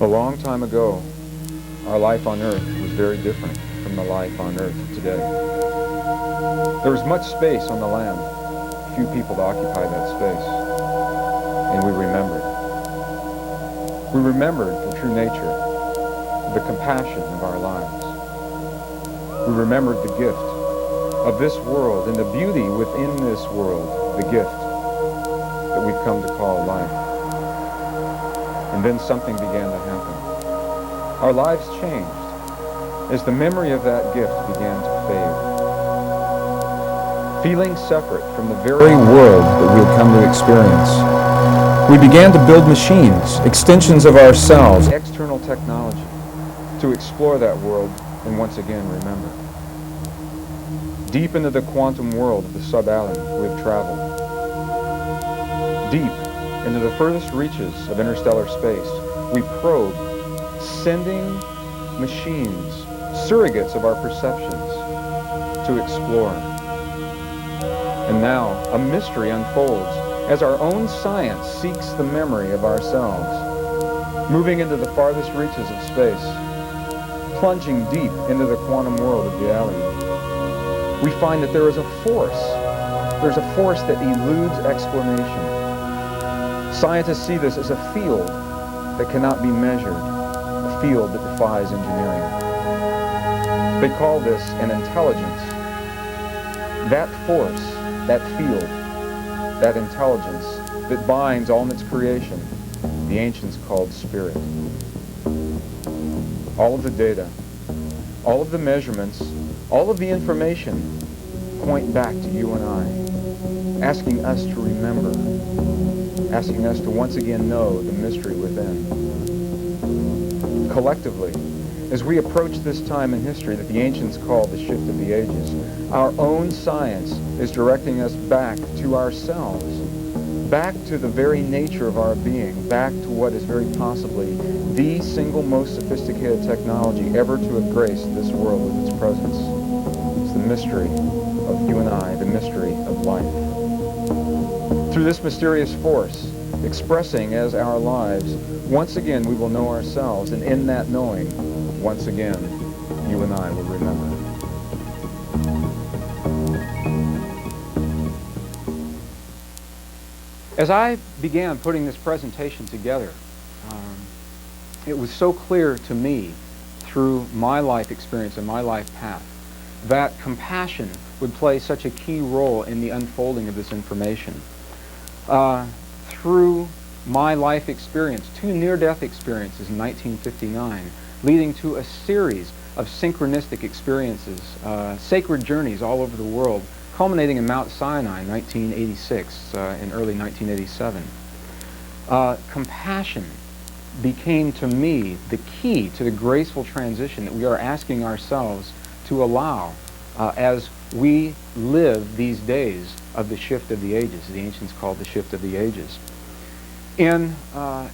A long time ago, our life on Earth was very different from the life on Earth today. There was much space on the land, few people to occupy that space, and we remembered. We remembered the true nature, the compassion of our lives. We remembered the gift of this world and the beauty within this world, the gift that we've come to call life. And then something began to happen. Our lives changed as the memory of that gift began to fade. Feeling separate from the very world that we had come to experience, we began to build machines, extensions of ourselves, external technology, to explore that world and once again remember. Deep into the quantum world of the sub-atom we have traveled. Deep into the furthest reaches of interstellar space, we probe, sending machines, surrogates of our perceptions, to explore. And now, a mystery unfolds as our own science seeks the memory of ourselves, moving into the farthest reaches of space, plunging deep into the quantum world of reality. We find that there is a force. There's a force that eludes explanation. Scientists see this as a field that cannot be measured, a field that defies engineering. They call this an intelligence. That force, that field, that intelligence that binds all in its creation, the ancients called spirit. All of the data, all of the measurements, all of the information point back to you and I, asking us to remember, asking us to once again know the mystery within. Collectively, as we approach this time in history that the ancients called the shift of the ages, our own science is directing us back to ourselves, back to the very nature of our being, back to what is very possibly the single most sophisticated technology ever to have graced this world with its presence. It's the mystery of you and I, the mystery of life. Through this mysterious force, expressing as our lives, once again we will know ourselves, and in that knowing, once again, you and I will remember. As I began putting this presentation together, it was so clear to me through my life experience and my life path that compassion would play such a key role in the unfolding of this information. Through my life experience, 2 near-death experiences in 1959, leading to a series of synchronistic experiences, sacred journeys all over the world, culminating in Mount Sinai in 1986, in early 1987. Compassion became to me the key to the graceful transition that we are asking ourselves to allow as we live these days of the shift of the ages. The ancients called the shift of the ages. In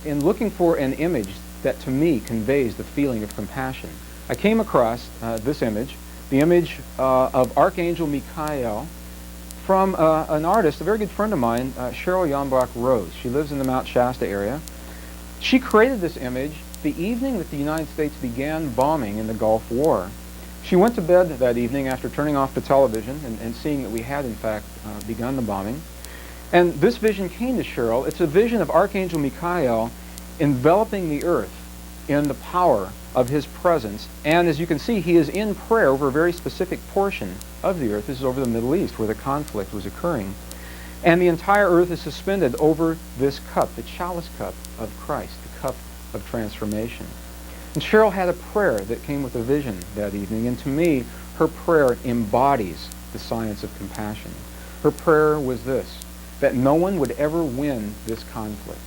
looking for an image that to me conveys the feeling of compassion, I came across this image, the image of Archangel Michael from an artist, a very good friend of mine, Cheryl Yonbach Rose. She lives in the Mount Shasta area. She created this image the evening that the United States began bombing in the Gulf War. She went to bed that evening after turning off the television and seeing that we had, in fact, begun the bombing. And this vision came to Cheryl. It's a vision of Archangel Michael enveloping the earth in the power of his presence. And as you can see, he is in prayer over a very specific portion of the earth. This is over the Middle East where the conflict was occurring. And the entire earth is suspended over this cup, the chalice cup of Christ, the cup of transformation. And Cheryl had a prayer that came with a vision that evening, and to me, her prayer embodies the science of compassion. Her prayer was this, that no one would ever win this conflict,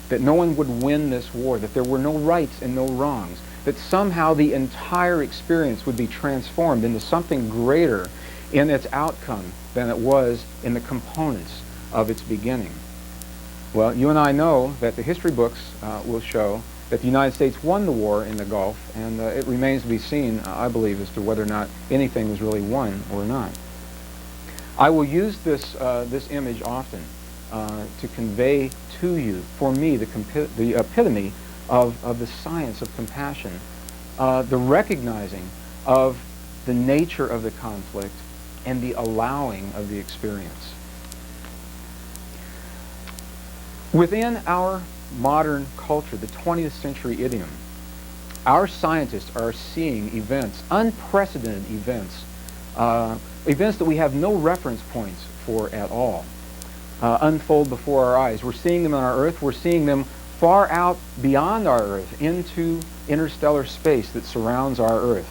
that no one would win this war, that there were no rights and no wrongs, that somehow the entire experience would be transformed into something greater in its outcome than it was in the components of its beginning. Well, you and I know that the history books will show that the United States won the war in the Gulf, and it remains to be seen, I believe, as to whether or not anything was really won or not. I will use this image often to convey to you, for me, the epitome of the science of compassion, the recognizing of the nature of the conflict, and the allowing of the experience. Within our modern culture, the 20th century idiom, our scientists are seeing events, unprecedented events, events that we have no reference points for at all, unfold before our eyes. We're seeing them on our Earth. We're seeing them far out beyond our Earth into interstellar space that surrounds our Earth.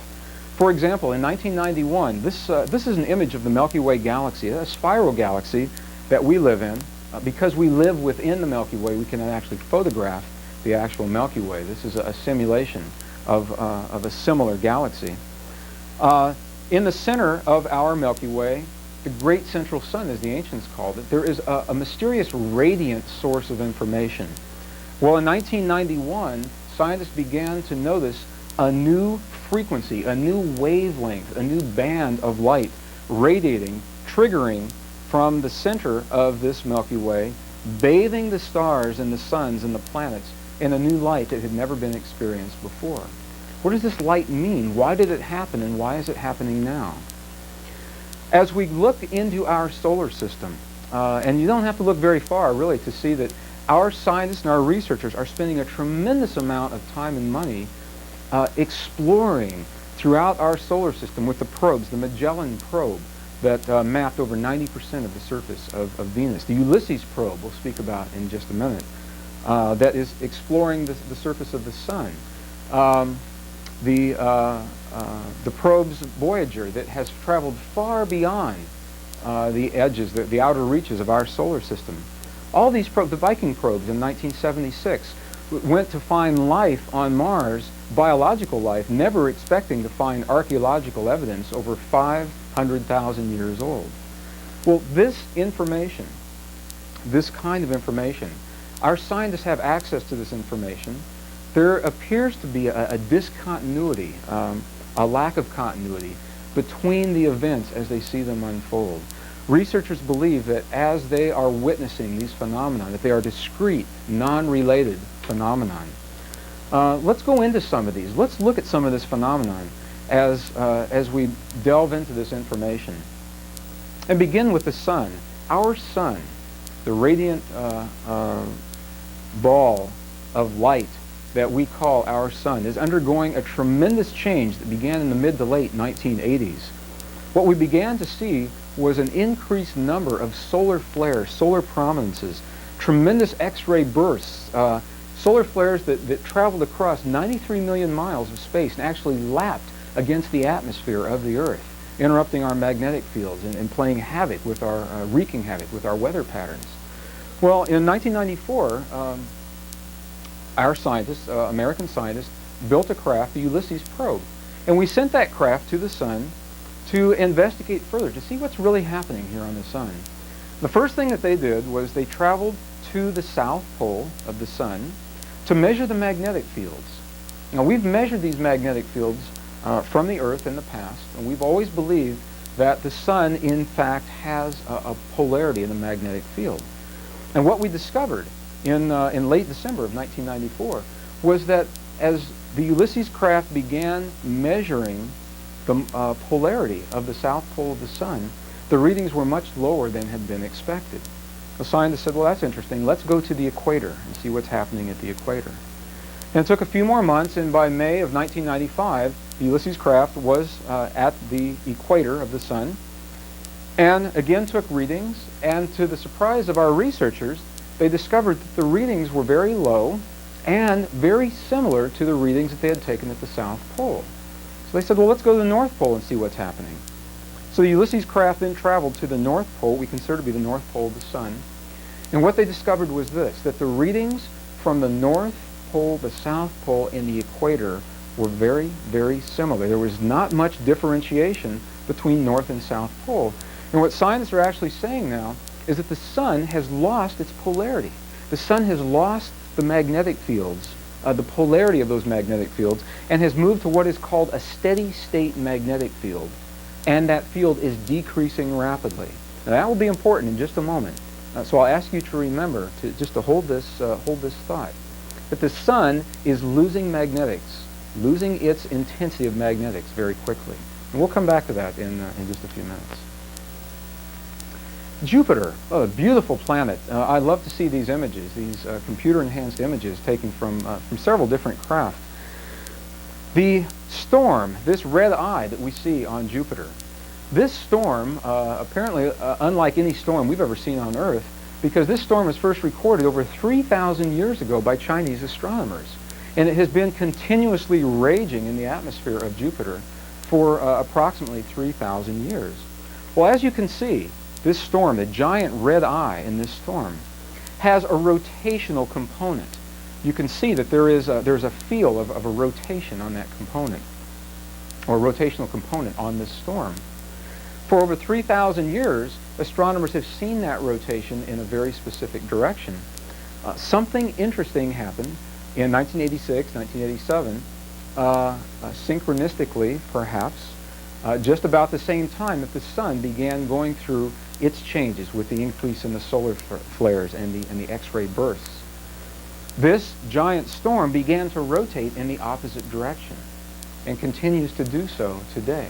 For example, in 1991, this is an image of the Milky Way galaxy, a spiral galaxy that we live in. Because we live within the Milky Way, we can actually photograph the actual Milky Way. This is a simulation of a similar galaxy. In the center of our Milky Way, the great central sun, as the ancients called it, there is a mysterious radiant source of information. Well, in 1991, scientists began to notice a new frequency, a new wavelength, a new band of light radiating, triggering from the center of this Milky Way, bathing the stars and the suns and the planets in a new light that had never been experienced before. What does this light mean? Why did it happen, and why is it happening now? As we look into our solar system, and you don't have to look very far, really, to see that our scientists and our researchers are spending a tremendous amount of time and money exploring throughout our solar system with the probes, the Magellan probe, that mapped over 90% of the surface of Venus. The Ulysses probe, we'll speak about in just a minute, that is exploring the surface of the sun. The probe's Voyager that has traveled far beyond the edges, the outer reaches of our solar system. All these probes, the Viking probes in 1976, went to find life on Mars, biological life, never expecting to find archaeological evidence over 500,000 years old. Well, this information, this kind of information, our scientists have access to this information. There appears to be a discontinuity, a lack of continuity between the events as they see them unfold. Researchers believe that as they are witnessing these phenomena, that they are discrete, non-related phenomenon. Let's go into some of these. Let's look at some of this phenomenon as we delve into this information. And begin with the sun. Our sun, the radiant ball of light that we call our sun, is undergoing a tremendous change that began in the mid to late 1980s. What we began to see was an increased number of solar flares, solar prominences, tremendous X-ray bursts, solar flares that traveled across 93 million miles of space and actually lapped against the atmosphere of the Earth, interrupting our magnetic fields and playing havoc with our, wreaking havoc with our weather patterns. Well, in 1994, our scientists, American scientists, built a craft, the Ulysses probe. And we sent that craft to the sun to investigate further, to see what's really happening here on the sun. The first thing that they did was they traveled to the south pole of the sun to measure the magnetic fields. Now, we've measured these magnetic fields from the Earth in the past, and we've always believed that the sun, in fact, has a polarity in the magnetic field. And what we discovered in late December of 1994 was that as the Ulysses craft began measuring the polarity of the south pole of the sun, the readings were much lower than had been expected. The scientists said, well, that's interesting. Let's go to the equator and see what's happening at the equator. And it took a few more months, and by May of 1995, the Ulysses craft was at the equator of the sun, and again took readings, and to the surprise of our researchers, they discovered that the readings were very low and very similar to the readings that they had taken at the South Pole. So they said, well, let's go to the North Pole and see what's happening. So the Ulysses craft then traveled to the North Pole, we consider to be the North Pole of the sun, and what they discovered was this, that the readings from the North Pole, the South Pole, and the equator were very, very similar. There was not much differentiation between North and South Pole. And what scientists are actually saying now is that the sun has lost its polarity. The sun has lost the magnetic fields, the polarity of those magnetic fields, and has moved to what is called a steady state magnetic field. And that field is decreasing rapidly. Now that will be important in just a moment. So I'll ask you to remember to hold this thought. that the sun is losing magnetics, losing its intensity of magnetics very quickly. And we'll come back to that in just a few minutes. Jupiter, a beautiful planet. I love to see these images, these computer-enhanced images taken from several different craft. The storm, this red eye that we see on Jupiter, this storm, apparently unlike any storm we've ever seen on Earth, because this storm was first recorded over 3,000 years ago by Chinese astronomers. And it has been continuously raging in the atmosphere of Jupiter for approximately 3,000 years. Well, as you can see, this storm, the giant red eye in this storm, has a rotational component. You can see that there's a feel of a rotation on that component, or a rotational component on this storm. For over 3,000 years, astronomers have seen that rotation in a very specific direction. Something interesting happened in 1986, 1987, synchronistically perhaps, just about the same time that the sun began going through its changes with the increase in the solar flares and the X-ray bursts. This giant storm began to rotate in the opposite direction and continues to do so today.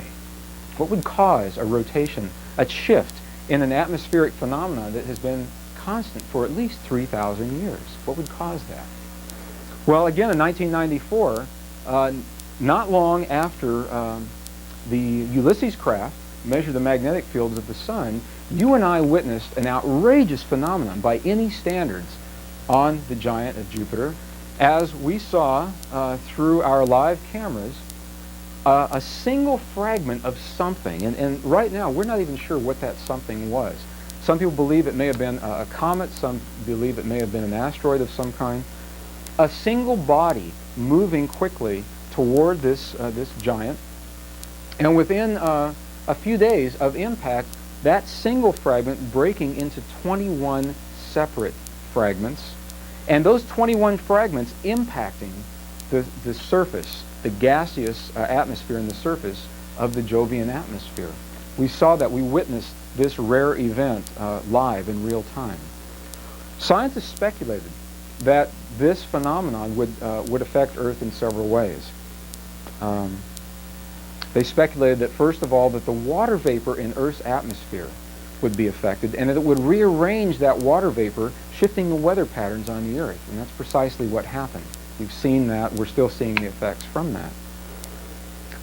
What would cause a rotation, a shift in an atmospheric phenomenon that has been constant for at least 3,000 years? What would cause that? Well, again, in 1994, not long after the Ulysses craft measured the magnetic fields of the sun, you and I witnessed an outrageous phenomenon by any standards on the giant of Jupiter, as we saw through our live cameras a single fragment of something, and right now we're not even sure what that something was. Some people believe it may have been a comet, some believe it may have been an asteroid of some kind. A single body moving quickly toward this giant, and within a few days of impact, that single fragment breaking into 21 separate fragments, and those 21 fragments impacting the surface, the gaseous atmosphere and the surface of the Jovian atmosphere. We saw that. We witnessed this rare event live in real time. Scientists speculated that this phenomenon would affect Earth in several ways. They speculated that, first of all, that the water vapor in Earth's atmosphere would be affected, and that it would rearrange that water vapor, shifting the weather patterns on the Earth. And that's precisely what happened. We've seen that. We're still seeing the effects from that.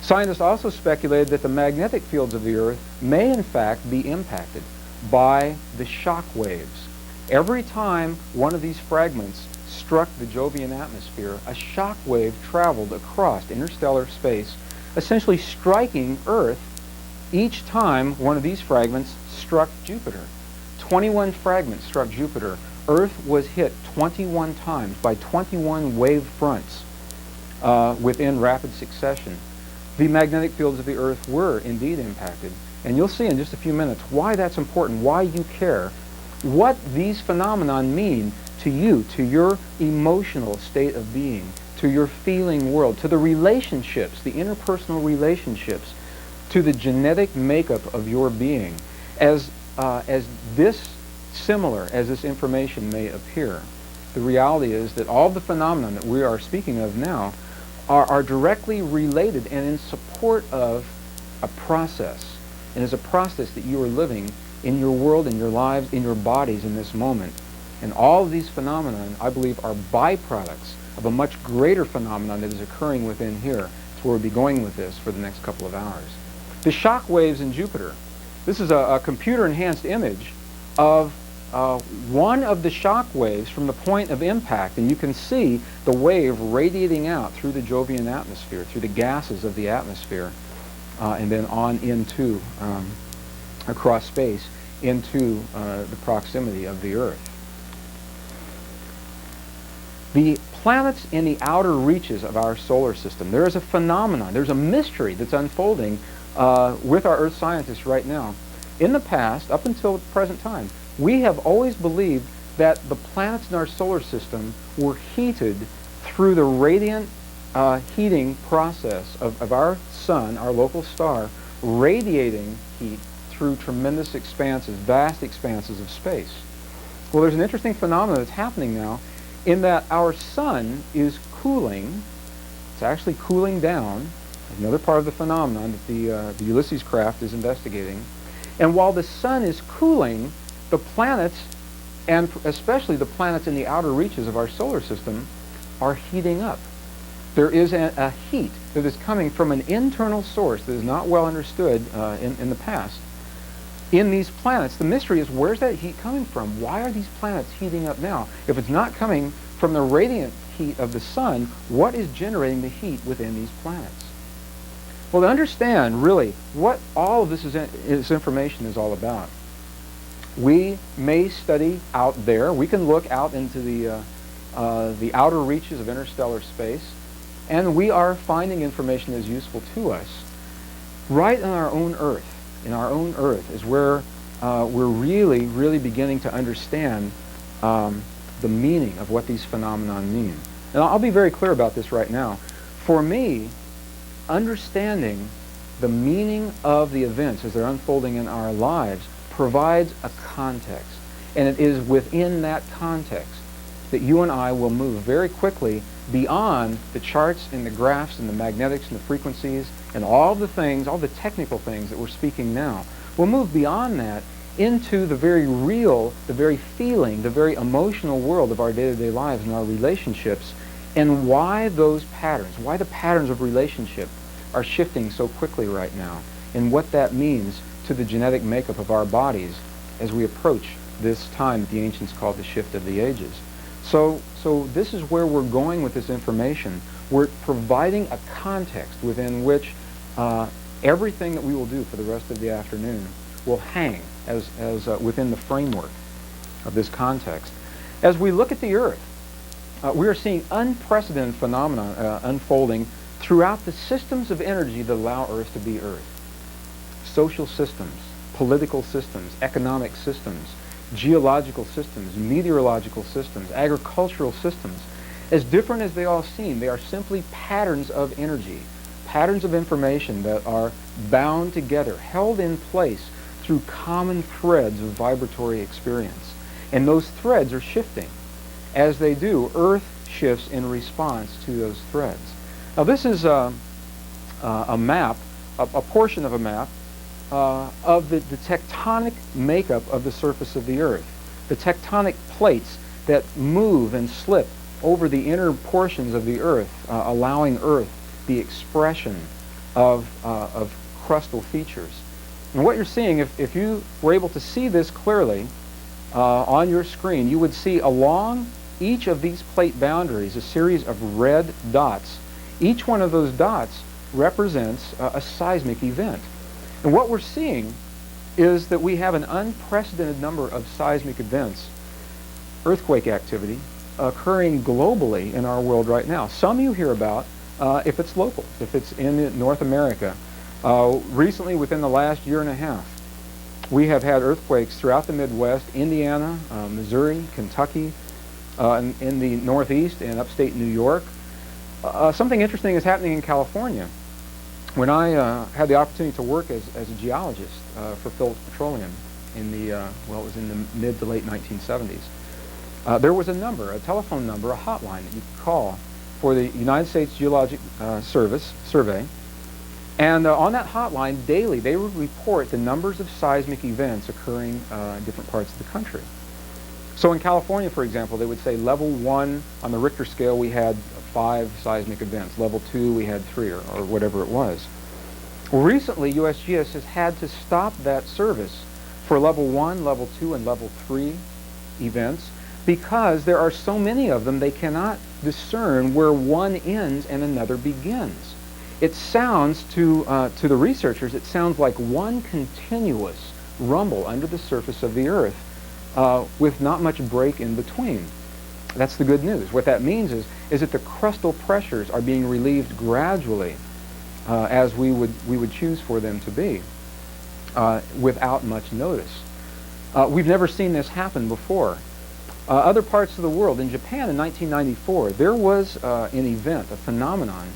Scientists also speculated that the magnetic fields of the Earth may, in fact, be impacted by the shock waves. Every time one of these fragments struck the Jovian atmosphere, a shock wave traveled across interstellar space, essentially striking Earth each time one of these fragments struck Jupiter. 21 fragments struck Jupiter. Earth was hit 21 times by 21 wave fronts within rapid succession. The magnetic fields of the Earth were indeed impacted. And you'll see in just a few minutes why that's important, why you care, what these phenomena mean to you, to your emotional state of being, to your feeling world, to the relationships, the interpersonal relationships, to the genetic makeup of your being. As this similar as this information may appear, the reality is that all the phenomena that we are speaking of now are directly related and in support of a process. And is a process that you are living in your world, in your lives, in your bodies in this moment. And all of these phenomena, I believe, are byproducts of a much greater phenomenon that is occurring within here. That's where we'll be going with this for the next couple of hours. The shock waves in Jupiter. This is a computer-enhanced image of one of the shock waves from the point of impact, and you can see the wave radiating out through the Jovian atmosphere, through the gases of the atmosphere, and then on into, across space, into the proximity of the Earth. The planets in the outer reaches of our solar system, there is a phenomenon, there's a mystery that's unfolding with our Earth scientists right now. In the past, up until the present time, we have always believed that the planets in our solar system were heated through the radiant heating process of our sun, our local star, radiating heat through tremendous expanses, vast expanses of space. Well, there's an interesting phenomenon that's happening now in that our sun is cooling. It's actually cooling down, another part of the phenomenon that the Ulysses craft is investigating. And while the sun is cooling, the planets, and especially the planets in the outer reaches of our solar system, are heating up. There is a heat that is coming from an internal source that is not well understood in the past. In these planets, the mystery is, where's that heat coming from? Why are these planets heating up now? If it's not coming from the radiant heat of the sun, what is generating the heat within these planets? Well, to understand really what all of this information is all about, we may study out there. We can look out into the outer reaches of interstellar space, and we are finding information that is useful to us. Right on our own Earth, in our own Earth, is where we're really, really beginning to understand the meaning of what these phenomena mean. And I'll be very clear about this right now. For me, understanding the meaning of the events as they're unfolding in our lives provides a context. And it is within that context that you and I will move very quickly beyond the charts and the graphs and the magnetics and the frequencies and all the things, all the technical things that we're speaking now. We'll move beyond that into the very real, the very feeling, the very emotional world of our day-to-day lives and our relationships, and why those patterns, why the patterns of relationship are shifting so quickly right now, and what that means to the genetic makeup of our bodies as we approach this time that the ancients called the shift of the ages. So this is where we're going with this information. We're providing a context within which everything that we will do for the rest of the afternoon will hang as within the framework of this context. As we look at the Earth, we are seeing unprecedented phenomena unfolding throughout the systems of energy that allow Earth to be Earth. Social systems, political systems, economic systems, geological systems, meteorological systems, agricultural systems. As different as they all seem, they are simply patterns of energy, patterns of information that are bound together, held in place through common threads of vibratory experience. And those threads are shifting. As they do, Earth shifts in response to those threads. Now this is a map, a portion of a map of the tectonic makeup of the surface of the Earth. The tectonic plates that move and slip over the inner portions of the Earth, allowing Earth the expression of crustal features. And what you're seeing, if you were able to see this clearly on your screen, you would see along each of these plate boundaries a series of red dots. Each one of those dots represents a seismic event. And what we're seeing is that we have an unprecedented number of seismic events, earthquake activity, occurring globally in our world right now. Some you hear about if it's local, if it's in North America. Recently, within the last year and a half, we have had earthquakes throughout the Midwest, Indiana, Missouri, Kentucky, in the Northeast and upstate New York. Something interesting is happening in California. When I had the opportunity to work as a geologist for Phillips Petroleum in the, it was in the mid to late 1970s, there was a number, a telephone number, a hotline that you could call for the United States Geologic Survey. And on that hotline, daily, they would report the numbers of seismic events occurring in different parts of the country. So in California, for example, they would say level 1 on the Richter scale, we had 5 seismic events. Level 2, we had 3, or whatever it was. Well, recently, USGS has had to stop that service for level 1, level 2, and level 3 events because there are so many of them, they cannot discern where one ends and another begins. It sounds, to the researchers, it sounds like one continuous rumble under the surface of the Earth with not much break in between. That's the good news. What that means is that the crustal pressures are being relieved gradually as we would choose for them to be without much notice. We've never seen this happen before. Other parts of the world, in Japan in 1994, there was an event, a phenomenon,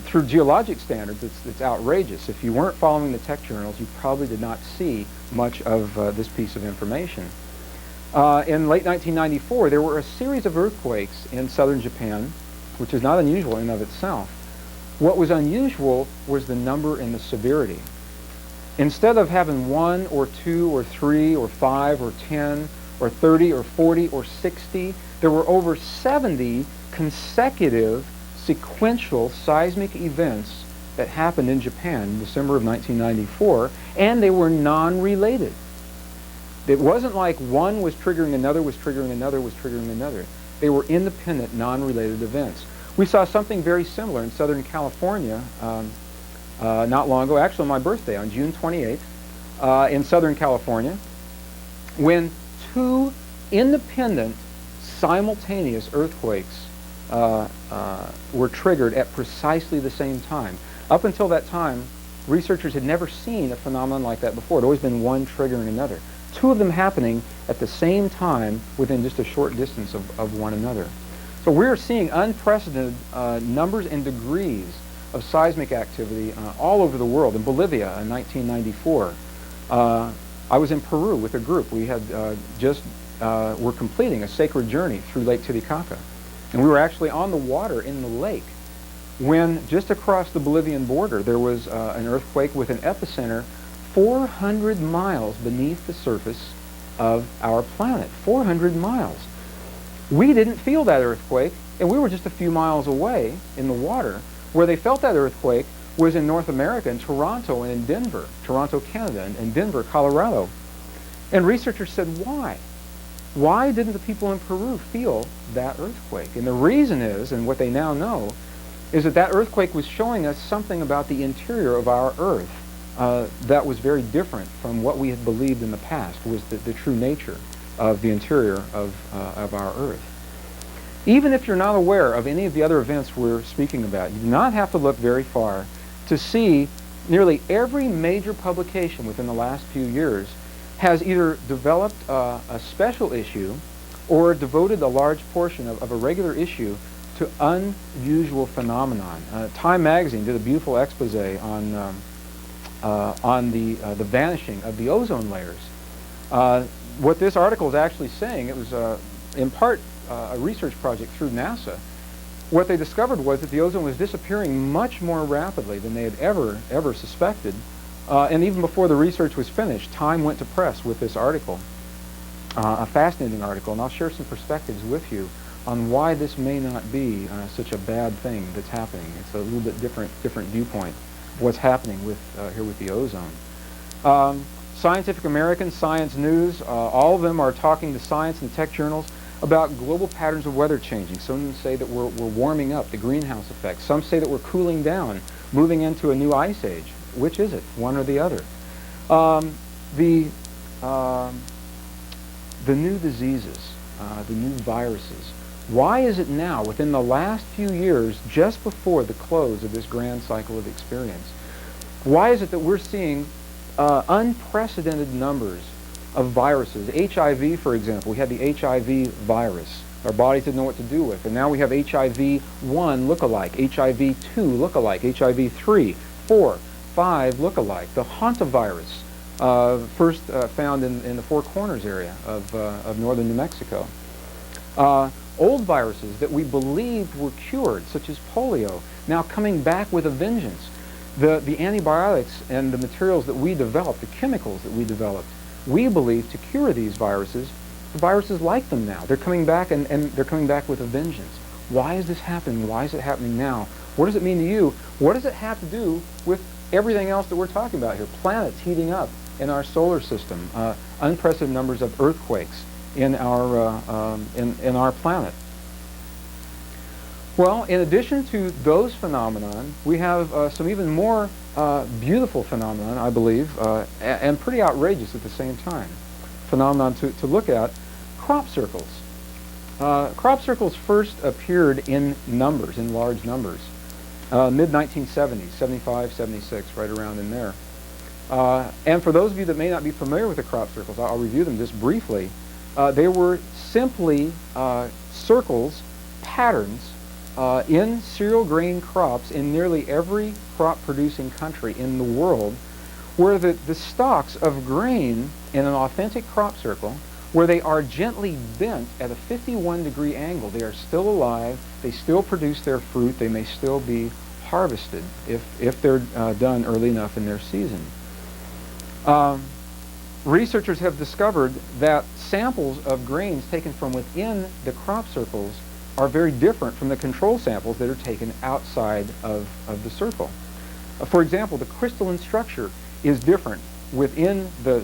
through geologic standards, it's outrageous. If you weren't following the tech journals, you probably did not see much of this piece of information. In late 1994, there were a series of earthquakes in southern Japan, which is not unusual in and of itself. What was unusual was the number and the severity. Instead of having 1 or 2 or 3 or 5 or 10 or 30 or 40 or 60, there were over 70 consecutive sequential seismic events that happened in Japan in December of 1994, and they were non-related. It wasn't like one was triggering another, was triggering another, was triggering another. They were independent, non-related events. We saw something very similar in Southern California not long ago, actually on my birthday, on June 28th, in Southern California, when 2 independent, simultaneous earthquakes were triggered at precisely the same time. Up until that time, researchers had never seen a phenomenon like that before. It had always been one triggering another. 2 of them happening at the same time within just a short distance of one another. So we're seeing unprecedented numbers and degrees of seismic activity all over the world. In Bolivia in 1994, I was in Peru with a group. We had were completing a sacred journey through Lake Titicaca. And we were actually on the water in the lake when just across the Bolivian border there was an earthquake with an epicenter 400 miles beneath the surface of our planet. 400 miles. We didn't feel that earthquake, and we were just a few miles away in the water. Where they felt that earthquake was in North America, in Toronto and in Denver, Toronto, Canada, and Denver, Colorado. And researchers said, why? Why didn't the people in Peru feel that earthquake? And the reason is, and what they now know, is that that earthquake was showing us something about the interior of our Earth that was very different from what we had believed in the past was the true nature of the interior of our Earth. Even if you're not aware of any of the other events we're speaking about, you do not have to look very far to see nearly every major publication within the last few years has either developed a special issue or devoted a large portion of a regular issue to unusual phenomenon. Time magazine did a beautiful expose on the vanishing of the ozone layers. What this article is actually saying, it was in part a research project through NASA. What they discovered was that the ozone was disappearing much more rapidly than they had ever suspected. And even before the research was finished, Time went to press with this article, a fascinating article, and I'll share some perspectives with you on why this may not be such a bad thing that's happening. It's a little bit different viewpoint of what's happening with here with the ozone. Scientific American, Science News, all of them are talking to science and tech journals about global patterns of weather changing. Some say that we're warming up, the greenhouse effect. Some say that we're cooling down, moving into a new ice age. Which is it, one or the other? The new diseases, the new viruses. Why is it now, within the last few years, just before the close of this grand cycle of experience, why is it that we're seeing unprecedented numbers of viruses? HIV, for example, we had the HIV virus. Our bodies didn't know what to do with. And now we have HIV-1 look-alike, HIV-2 look-alike, HIV-3, 4, 5 look-alike. The hantavirus, first found in the Four Corners area of northern New Mexico. Old viruses that we believed were cured, such as polio, now coming back with a vengeance. The antibiotics and the materials that we developed, the chemicals that we developed, we believe to cure these viruses. The viruses like them now. They're coming back and they're coming back with a vengeance. Why is this happening? Why is it happening now? What does it mean to you? What does it have to do with everything else that we're talking about here? Planets heating up in our solar system, unprecedented numbers of earthquakes in our planet. Well, in addition to those phenomenon, we have some even more beautiful phenomenon, I believe, and pretty outrageous at the same time. Phenomenon to look at, crop circles. Crop circles first appeared in numbers, in large numbers, mid-1970s, 75, 76, right around in there. And for those of you that may not be familiar with the crop circles, I'll review them just briefly. They were simply circles, patterns, in cereal grain crops in nearly every crop-producing country in the world, where the stalks of grain in an authentic crop circle where they are gently bent at a 51-degree angle. They are still alive. They still produce their fruit. They may still be harvested if they're done early enough in their season. Researchers have discovered that samples of grains taken from within the crop circles are very different from the control samples that are taken outside of the circle. For example, the crystalline structure is different within the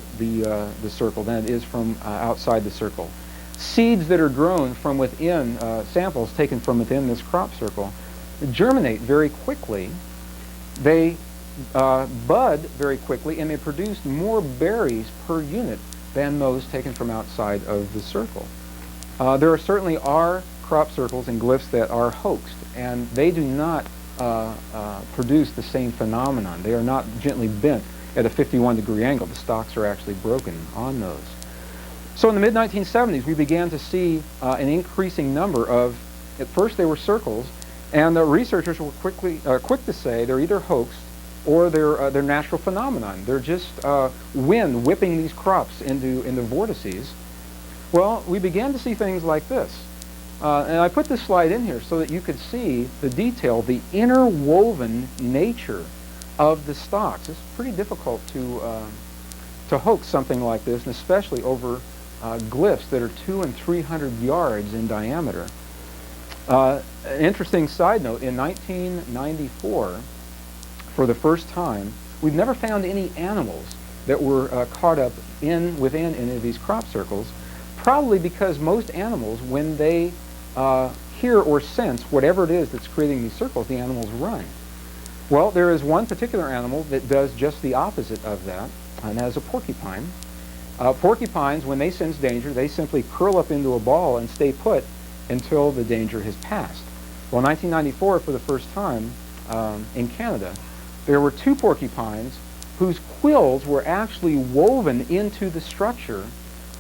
circle than it is from outside the circle. Seeds that are grown from within, samples taken from within this crop circle, germinate very quickly. They bud very quickly, and they produce more berries per unit than those taken from outside of the circle. There certainly are crop circles and glyphs that are hoaxed, and they do not produce the same phenomenon. They are not gently bent at a 51-degree angle. The stalks are actually broken on those. So in the mid-1970s, we began to see an increasing number of, at first they were circles, and the researchers were quick to say they're either hoaxed or they're natural phenomenon. They're just wind whipping these crops into vortices. Well, we began to see things like this. And I put this slide in here so that you could see the detail, the interwoven nature of the stalks. It's pretty difficult to hoax something like this, and especially over glyphs that are 200 and 300 yards in diameter. An interesting side note, in 1994, for the first time, we've never found any animals that were caught up within any of these crop circles, probably because most animals, when they hear or sense whatever it is that's creating these circles, the animals run. Well, there is one particular animal that does just the opposite of that, and that is a porcupine. Porcupines, when they sense danger, they simply curl up into a ball and stay put until the danger has passed. Well, in 1994, for the first time in Canada, there were 2 porcupines whose quills were actually woven into the structure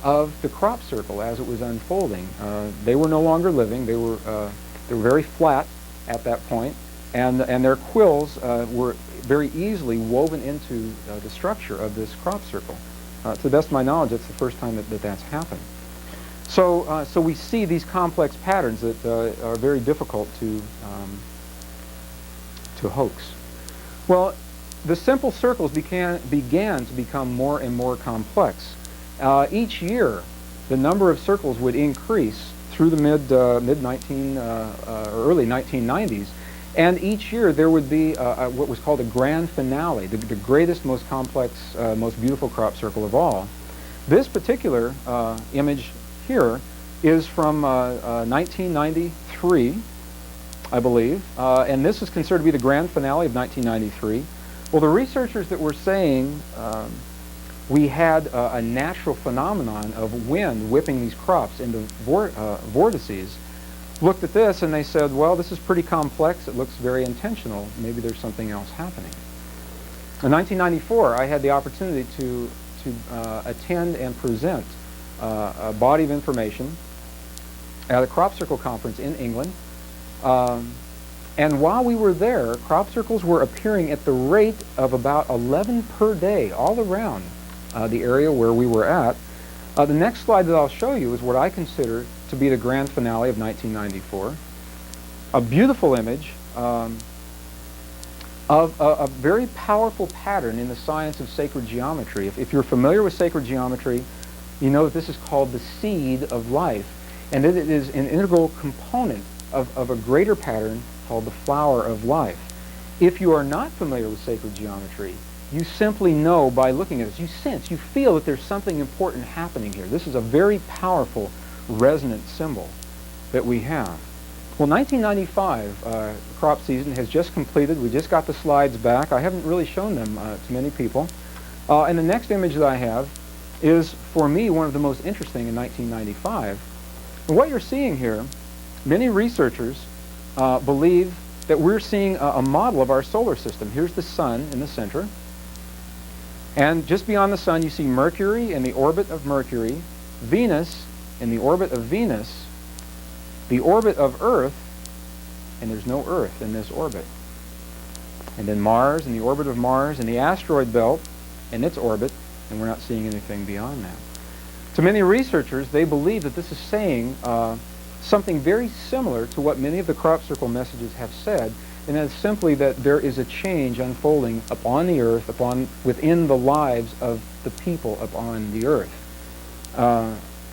of the crop circle as it was unfolding. They were no longer living. They were very flat at that point, and their quills were very easily woven into the structure of this crop circle. To the best of my knowledge, it's the first time that that's happened. So we see these complex patterns that are very difficult to hoax. Well, the simple circles began to become more and more complex. Each year, the number of circles would increase through the early 1990s, and each year there would be what was called a grand finale, the greatest, most complex, most beautiful crop circle of all. This particular image here is from 1993, I believe, and this is considered to be the grand finale of 1993. Well, the researchers that were saying we had a natural phenomenon of wind whipping these crops into vortices looked at this and they said, well, this is pretty complex. It looks very intentional. Maybe there's something else happening. In 1994, I had the opportunity to attend and present a body of information at a crop circle conference in England. And while we were there, crop circles were appearing at the rate of about 11 per day all around the area where we were at. The next slide that I'll show you is what I consider to be the grand finale of 1994. A beautiful image of a very powerful pattern in the science of sacred geometry. If you're familiar with sacred geometry, you know that this is called the seed of life, and that it is an integral component of a greater pattern called the flower of life. If you are not familiar with sacred geometry, you simply know by looking at it, you sense, you feel that there's something important happening here. This is a very powerful resonant symbol that we have. Well, 1995 crop season has just completed. We just got the slides back. I haven't really shown them to many people. And the next image that I have is, for me, one of the most interesting in 1995. And what you're seeing here, many researchers believe that we're seeing a model of our solar system. Here's the sun in the center. And just beyond the sun, you see Mercury in the orbit of Mercury, Venus in the orbit of Venus, the orbit of Earth, and there's no Earth in this orbit. And then Mars in the orbit of Mars, and the asteroid belt in its orbit, and we're not seeing anything beyond that. To many researchers, they believe that this is saying something very similar to what many of the crop circle messages have said, and that's simply that there is a change unfolding upon the earth, within the lives of the people upon the earth.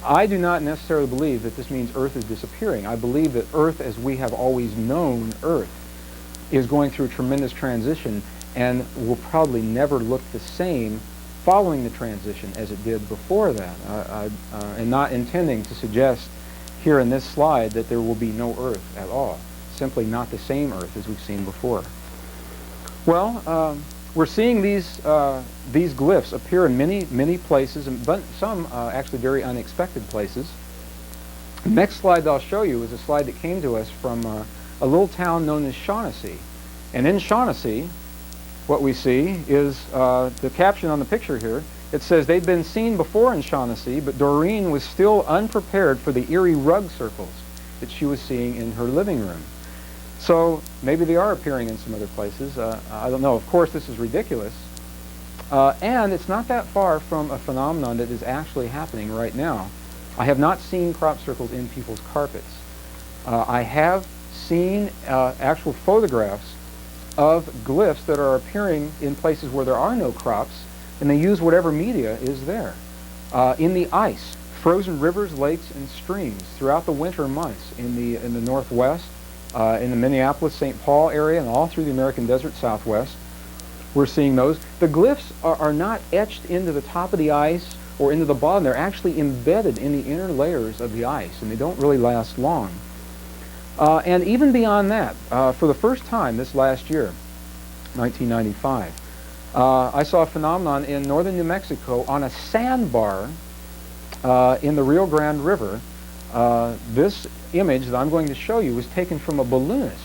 I do not necessarily believe that this means Earth is disappearing. I believe that Earth, as we have always known Earth, is going through a tremendous transition and will probably never look the same following the transition as it did before that. And not intending to suggest here in this slide that there will be no Earth at all. Simply not the same Earth as we've seen before. Well, we're seeing these glyphs appear in many places, but some actually very unexpected places. The next slide that I'll show you is a slide that came to us from a little town known as Shaughnessy. And in Shaughnessy, what we see is the caption on the picture here. It says, they'd been seen before in Shaughnessy, but Doreen was still unprepared for the eerie rug circles that she was seeing in her living room. So maybe they are appearing in some other places. I don't know. Of course, this is ridiculous. And it's not that far from a phenomenon that is actually happening right now. I have not seen crop circles in people's carpets. I have seen actual photographs of glyphs that are appearing in places where there are no crops, and they use whatever media is there. In the ice, frozen rivers, lakes, and streams throughout the winter months in the Northwest, in the Minneapolis, St. Paul area, and all through the American desert Southwest. We're seeing those. The glyphs are not etched into the top of the ice or into the bottom. They're actually embedded in the inner layers of the ice, and they don't really last long. And even beyond that, for the first time this last year, 1995, I saw a phenomenon in northern New Mexico on a sandbar in the Rio Grande River. This image that I'm going to show you was taken from a balloonist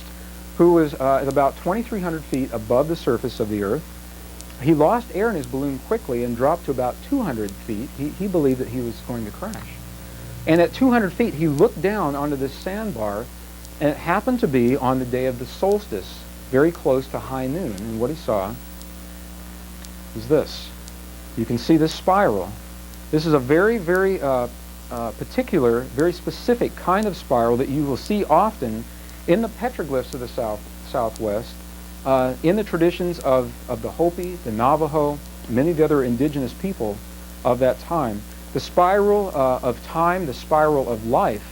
who was at about 2,300 feet above the surface of the Earth. He lost air in his balloon quickly and dropped to about 200 feet. He believed that he was going to crash. And at 200 feet, he looked down onto this sandbar, and it happened to be on the day of the solstice, very close to high noon. And what he saw was this. You can see this spiral. This is a very, very particular, very specific kind of spiral that you will see often in the petroglyphs of the Southwest, in the traditions of the Hopi, the Navajo, many of the other indigenous people of that time. The spiral of time, the spiral of life.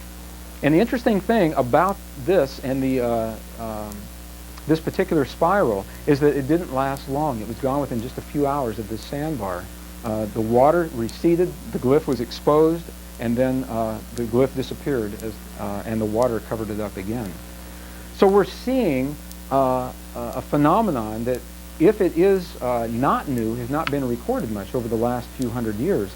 And the interesting thing about this and this particular spiral is that it didn't last long. It was gone within just a few hours of this sandbar. The water receded, the glyph was exposed, and then the glyph disappeared and the water covered it up again. So we're seeing a phenomenon that, if it is not new, has not been recorded much over the last few hundred years.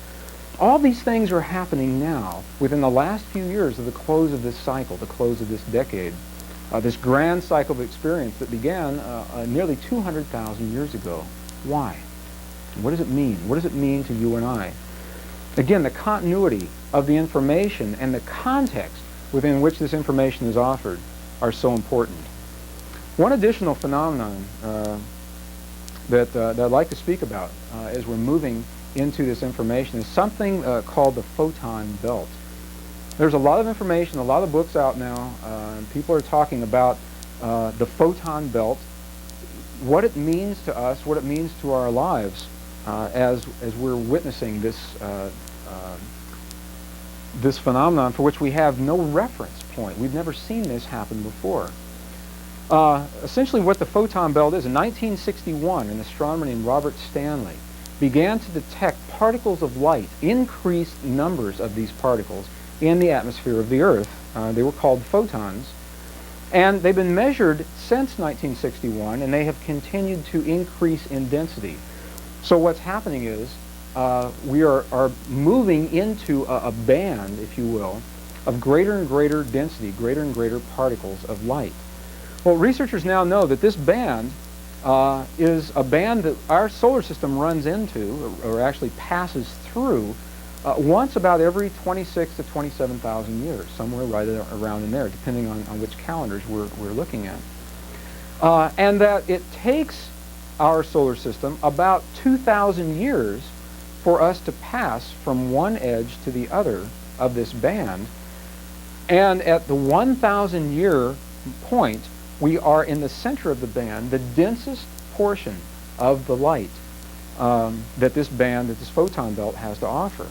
All these things are happening now within the last few years of the close of this cycle, the close of this decade, this grand cycle of experience that began nearly 200,000 years ago. Why? What does it mean? What does it mean to you and I? Again, the continuity of the information and the context within which this information is offered are so important. One additional phenomenon that I'd like to speak about as we're moving into this information is something called the photon belt. There's a lot of information, a lot of books out now, and people are talking about the photon belt, what it means to us, what it means to our lives as we're witnessing this this phenomenon for which we have no reference point. We've never seen this happen before. Essentially what the photon belt is, in 1961, an astronomer named Robert Stanley began to detect particles of light, increased numbers of these particles in the atmosphere of the Earth. They were called photons. And they've been measured since 1961, and they have continued to increase in density. So what's happening is we are moving into a band, if you will, of greater and greater density, greater and greater particles of light. Well, researchers now know that this band is a band that our solar system runs into, or actually passes through, once about every 26 to 27,000 years, somewhere right around in there, depending on which calendars we're looking at. And that it takes our solar system about 2,000 years for us to pass from one edge to the other of this band. And at the 1,000 year point, we are in the center of the band, the densest portion of the light that this photon belt has to offer.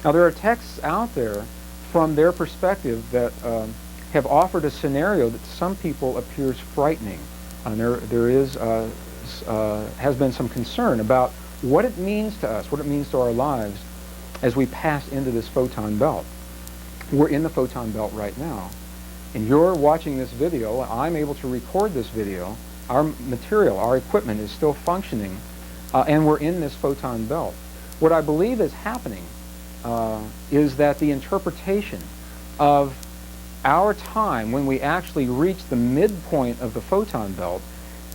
Now, there are texts out there from their perspective that have offered a scenario that to some people appears frightening. There has been some concern about what it means to us, what it means to our lives as we pass into this photon belt. We're in the photon belt right now. And you're watching this video. I'm able to record this video. Our material, our equipment is still functioning, and we're in this photon belt. What I believe is happening is that the interpretation of our time, when we actually reach the midpoint of the photon belt,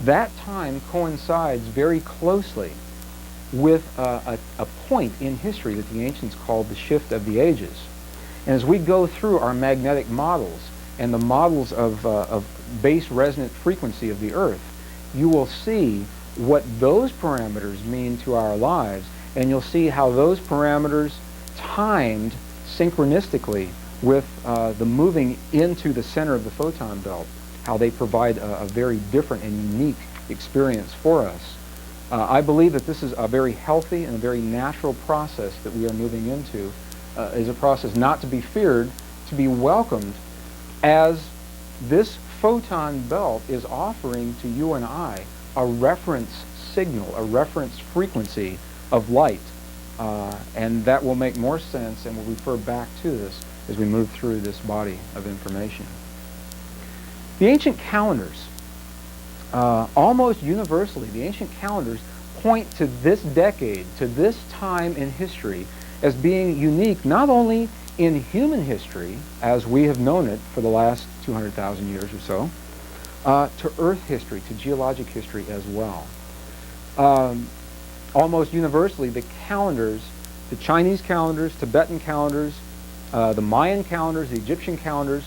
that time coincides very closely with a point in history that the ancients called the shift of the ages. And as we go through our magnetic models and the models of base resonant frequency of the Earth, you will see what those parameters mean to our lives, and you'll see how those parameters timed synchronistically with the moving into the center of the photon belt, how they provide a very different and unique experience for us. I believe that this is a very healthy and a very natural process that we are moving into, is a process not to be feared, to be welcomed, as this photon belt is offering to you and I a reference signal, a reference frequency of light. And that will make more sense, and we'll refer back to this as we move through this body of information. The ancient calendars, almost universally, the ancient calendars point to this decade, to this time in history, as being unique not only in human history, as we have known it for the last 200,000 years or so, to Earth history, to geologic history as well. Almost universally, the calendars, the Chinese calendars, Tibetan calendars, the Mayan calendars, the Egyptian calendars,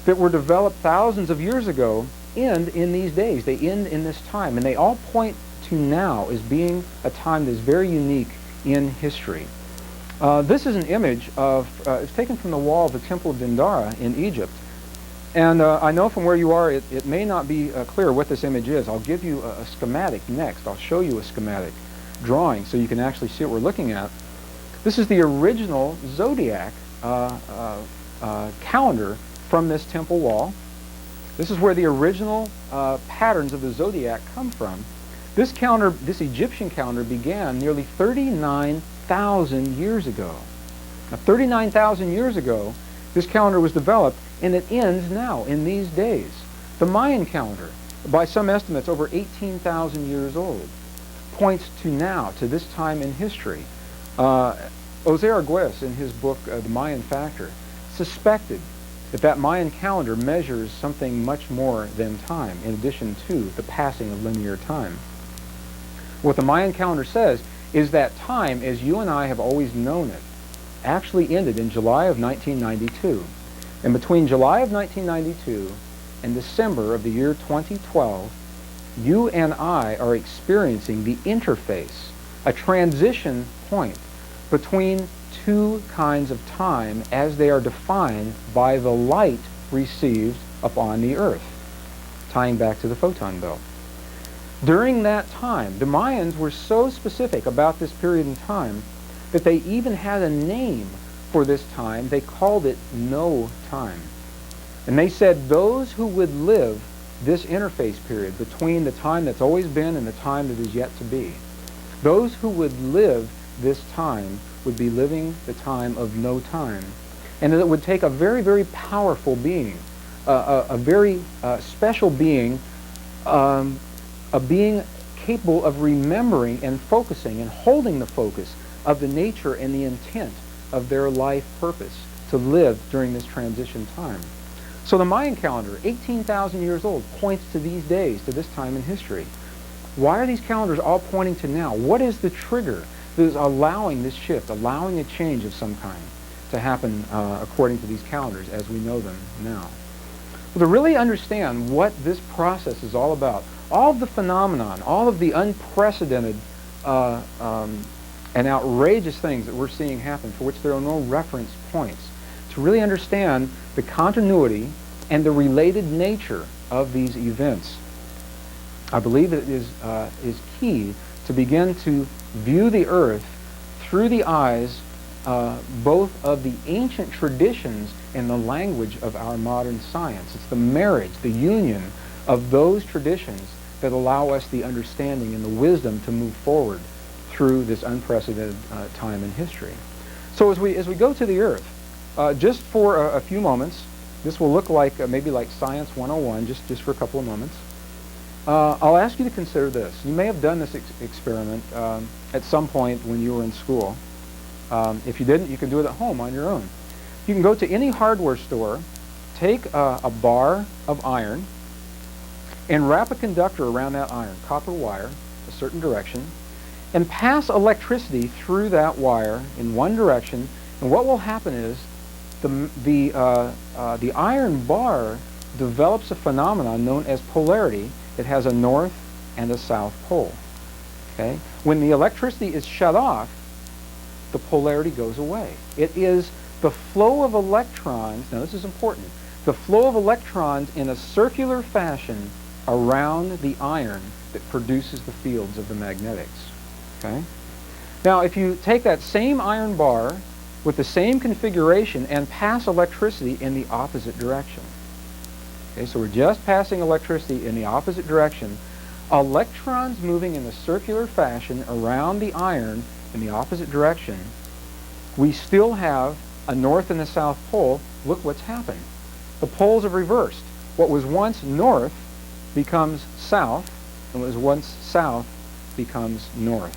that were developed thousands of years ago, end in these days. They end in this time, and they all point to now as being a time that is very unique in history. This is an image of, it's taken from the wall of the Temple of Dendara in Egypt. And I know from where you are, it may not be clear what this image is. I'll give you a schematic next. I'll show you a schematic drawing so you can actually see what we're looking at. This is the original zodiac calendar from this temple wall. This is where the original patterns of the zodiac come from. This calendar, this Egyptian calendar, began nearly 39,000 years ago. Now, 39,000 years ago, this calendar was developed, and it ends now in these days. The Mayan calendar, by some estimates over 18,000 years old, points to now, to this time in history. Jose Arguelles, in his book, The Mayan Factor, suspected that Mayan calendar measures something much more than time, in addition to the passing of linear time. What the Mayan calendar says is that time, as you and I have always known it, actually ended in July of 1992. And between July of 1992 and December of the year 2012, you and I are experiencing the interface, a transition point between two kinds of time as they are defined by the light received upon the Earth, tying back to the photon belt. During that time, the Mayans were so specific about this period in time that they even had a name for this time. They called it no time. And they said those who would live this interface period between the time that's always been and the time that is yet to be, those who would live this time would be living the time of no time. And that it would take a very, very powerful being, a very special being, a being capable of remembering and focusing and holding the focus of the nature and the intent of their life purpose to live during this transition time. So the Mayan calendar, 18,000 years old, points to these days, to this time in history. Why are these calendars all pointing to now? What is the trigger that is allowing this shift, allowing a change of some kind to happen according to these calendars as we know them now? Well, to really understand what this process is all about, all of the phenomenon, all of the unprecedented and outrageous things that we're seeing happen for which there are no reference points, to really understand the continuity and the related nature of these events. I believe it is key to begin to view the earth through the eyes both of the ancient traditions and the language of our modern science. It's the marriage, the union of those traditions that allow us the understanding and the wisdom to move forward through this unprecedented time in history. So as we go to the earth, just for a few moments, this will look like maybe like Science 101, just for a couple of moments. I'll ask you to consider this. You may have done this experiment at some point when you were in school. If you didn't, you can do it at home on your own. You can go to any hardware store, take a bar of iron, and wrap a conductor around that iron, copper wire, a certain direction, and pass electricity through that wire in one direction. And what will happen is the iron bar develops a phenomenon known as polarity. It has a north and a south pole. Okay? When the electricity is shut off, the polarity goes away. It is the flow of electrons, now this is important, the flow of electrons in a circular fashion around the iron that produces the fields of the magnetics. Okay? Now, if you take that same iron bar with the same configuration and pass electricity in the opposite direction. Okay, so we're just passing electricity in the opposite direction. Electrons moving in a circular fashion around the iron in the opposite direction, we still have a north and a south pole. Look what's happened. The poles have reversed. What was once north becomes south, and what was once south becomes north.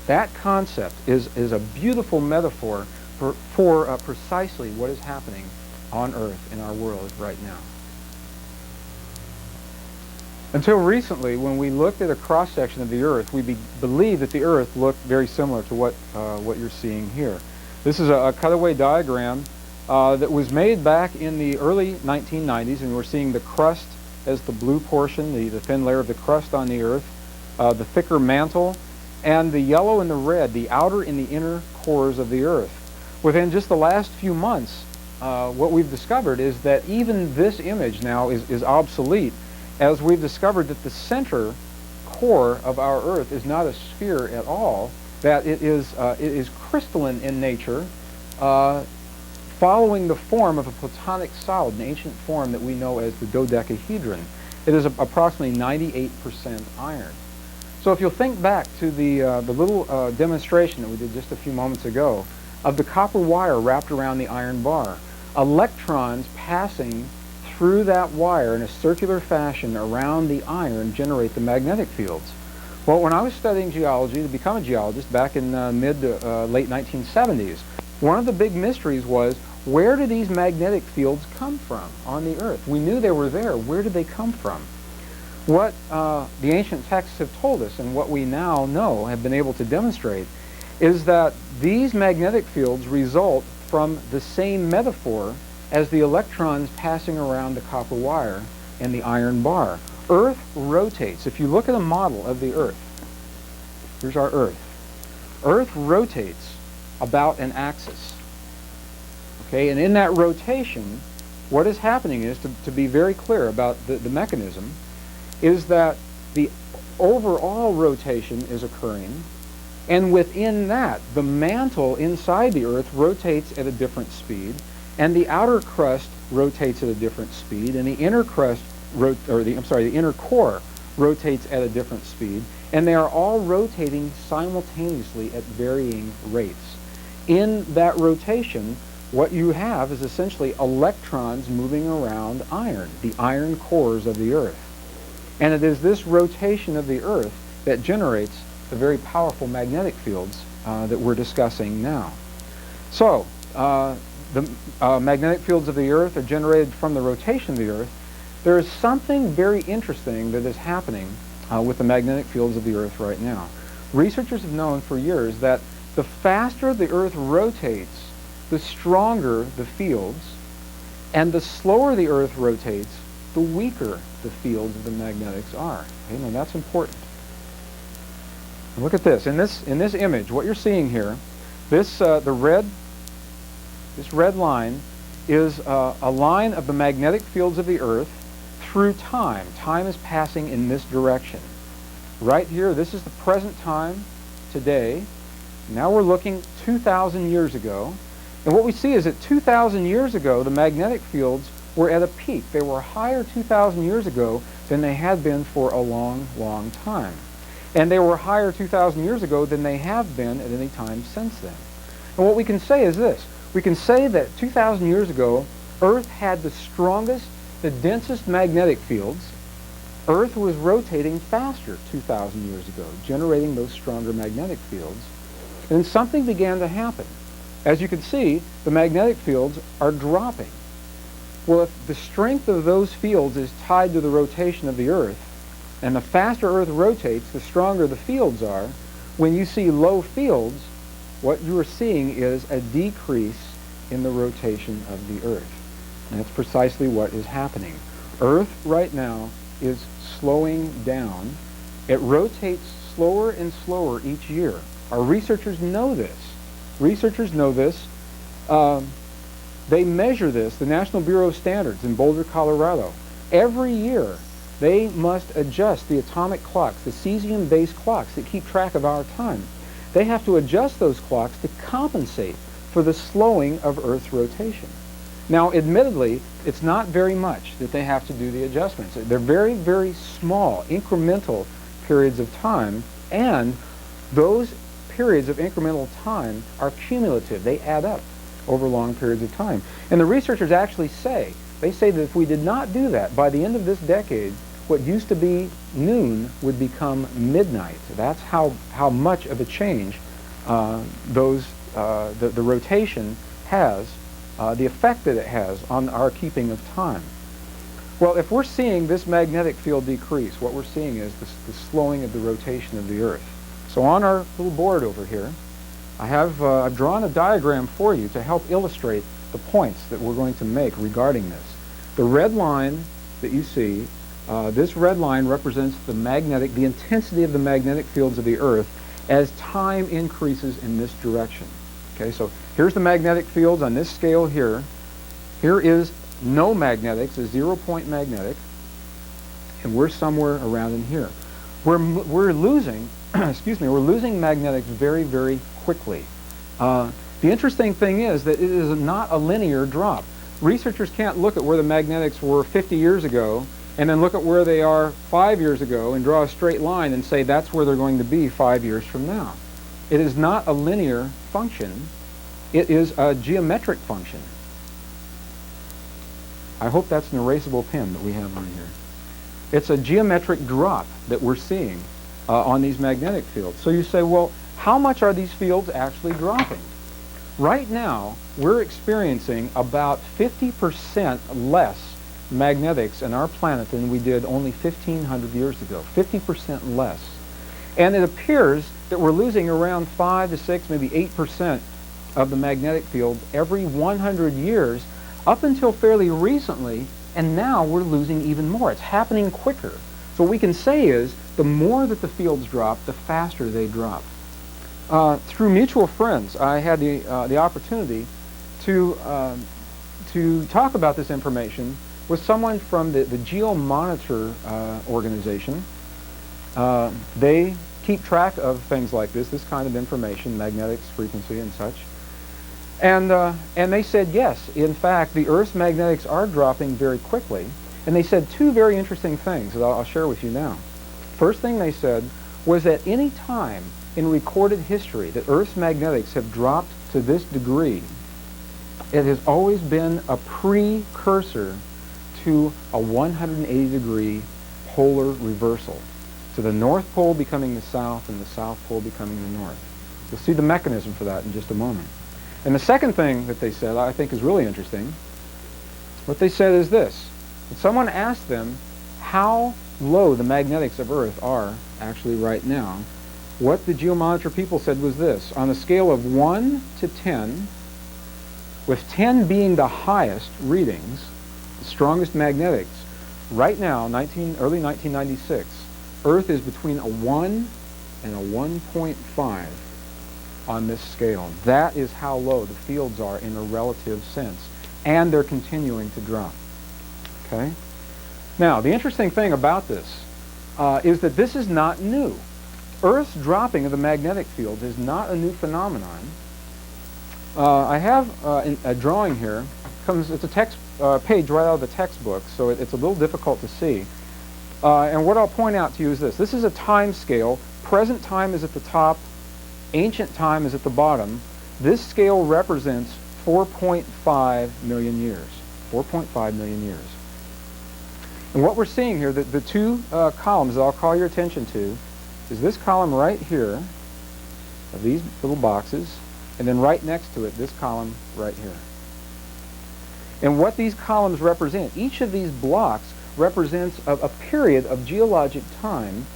That concept is a beautiful metaphor for precisely what is happening on Earth in our world right now. Until recently, when we looked at a cross-section of the Earth, we believed that the Earth looked very similar to what you're seeing here. This is a cutaway diagram that was made back in the early 1990s, and we're seeing the crust as the blue portion, the thin layer of the crust on the Earth, the thicker mantle, and the yellow and the red, the outer and the inner cores of the Earth. Within just the last few months, what we've discovered is that even this image now is obsolete, as we've discovered that the center core of our Earth is not a sphere at all, that it is crystalline in nature, following the form of a platonic solid, an ancient form that we know as the dodecahedron. It is approximately 98% iron. So if you'll think back to the little demonstration that we did just a few moments ago of the copper wire wrapped around the iron bar, electrons passing through that wire in a circular fashion around the iron generate the magnetic fields. Well, when I was studying geology to become a geologist back in mid to late 1970s, one of the big mysteries was, where do these magnetic fields come from on the Earth? We knew they were there. Where did they come from? What the ancient texts have told us, and what we now know, have been able to demonstrate, is that these magnetic fields result from the same metaphor as the electrons passing around the copper wire and the iron bar. Earth rotates. If you look at a model of the Earth, here's our Earth. Earth rotates about an axis. Okay, and in that rotation, what is happening is, to be very clear about the mechanism, is that the overall rotation is occurring, and within that, the mantle inside the Earth rotates at a different speed, and the outer crust rotates at a different speed, and the inner crust, the inner core rotates at a different speed, and they are all rotating simultaneously at varying rates. In that rotation, what you have is essentially electrons moving around iron, the iron cores of the Earth. And it is this rotation of the Earth that generates the very powerful magnetic fields that we're discussing now. So, the magnetic fields of the Earth are generated from the rotation of the Earth. There is something very interesting that is happening with the magnetic fields of the Earth right now. Researchers have known for years that the faster the Earth rotates, the stronger the fields, and the slower the Earth rotates, the weaker the fields of the magnetics are. Okay, now that's important. Look at this. In this image, what you're seeing here, this red line is a line of the magnetic fields of the Earth through time. Time is passing in this direction. Right here, this is the present time today. Now we're looking 2,000 years ago. And what we see is that 2,000 years ago, the magnetic fields were at a peak. They were higher 2,000 years ago than they had been for a long, long time. And they were higher 2,000 years ago than they have been at any time since then. And what we can say is this. We can say that 2,000 years ago, Earth had the strongest, the densest magnetic fields. Earth was rotating faster 2,000 years ago, generating those stronger magnetic fields. And something began to happen. As you can see, the magnetic fields are dropping. Well, if the strength of those fields is tied to the rotation of the Earth, and the faster Earth rotates, the stronger the fields are, when you see low fields, what you are seeing is a decrease in the rotation of the Earth. And that's precisely what is happening. Earth right now is slowing down. It rotates slower and slower each year. Our researchers know this. Researchers know this. They measure this, the National Bureau of Standards in Boulder, Colorado. Every year, they must adjust the atomic clocks, the cesium-based clocks that keep track of our time. They have to adjust those clocks to compensate for the slowing of Earth's rotation. Now, admittedly, it's not very much that they have to do the adjustments. They're very, very small, incremental periods of time, and those periods of incremental time are cumulative. They add up over long periods of time. And the researchers actually say, they say that if we did not do that, by the end of this decade, what used to be noon would become midnight. That's how much of a change the rotation has, the effect that it has on our keeping of time. Well, if we're seeing this magnetic field decrease, what we're seeing is the slowing of the rotation of the Earth. So on our little board over here, I've drawn a diagram for you to help illustrate the points that we're going to make regarding this. The red line that you see, this red line represents the intensity of the magnetic fields of the Earth as time increases in this direction. Okay, so here's the magnetic fields on this scale here. Here is no magnetics, a 0-point magnetic, and we're somewhere around in here. We're losing, we're losing magnetics very, very quickly. The interesting thing is that it is not a linear drop. Researchers can't look at where the magnetics were 50 years ago and then look at where they are 5 years ago and draw a straight line and say that's where they're going to be 5 years from now. It is not a linear function. It is a geometric function. I hope that's an erasable pen that we have on here. It's a geometric drop that we're seeing on these magnetic fields. So you say, well, how much are these fields actually dropping? Right now, we're experiencing about 50% less magnetics in our planet than we did only 1,500 years ago. 50% less. And it appears that we're losing around 5 to 6, maybe 8% of the magnetic field every 100 years up until fairly recently, and now we're losing even more. It's happening quicker. So what we can say is the more that the fields drop, the faster they drop. Through mutual friends, I had the opportunity to talk about this information with someone from the GeoMonitor organization. They keep track of things like this kind of information, magnetics, frequency, and such. And they said, yes, in fact, the Earth's magnetics are dropping very quickly. And they said two very interesting things that I'll share with you now. First thing they said was that any time in recorded history that Earth's magnetics have dropped to this degree, it has always been a precursor to a 180-degree polar reversal, to the North Pole becoming the South and the South Pole becoming the North. You'll see the mechanism for that in just a moment. And the second thing that they said I think is really interesting. What they said is this. When someone asked them how low the magnetics of Earth are actually right now, what the GeoMonitor people said was this. On a scale of 1 to 10, with 10 being the highest readings, the strongest magnetics, right now, early 1996, Earth is between a 1 and a 1.5 on this scale. That is how low the fields are in a relative sense. And they're continuing to drop. Okay? Now, the interesting thing about this is that this is not new. Earth's dropping of the magnetic field is not a new phenomenon. I have a drawing here. It's a text page right out of the textbook, so it's a little difficult to see. And what I'll point out to you is this. This is a time scale. Present time is at the top. Ancient time is at the bottom. This scale represents 4.5 million years. 4.5 million years. And what we're seeing here, the two columns that I'll call your attention to, is this column right here, of these little boxes, and then right next to it, this column right here. And what these columns represent, each of these blocks represents a period of geologic time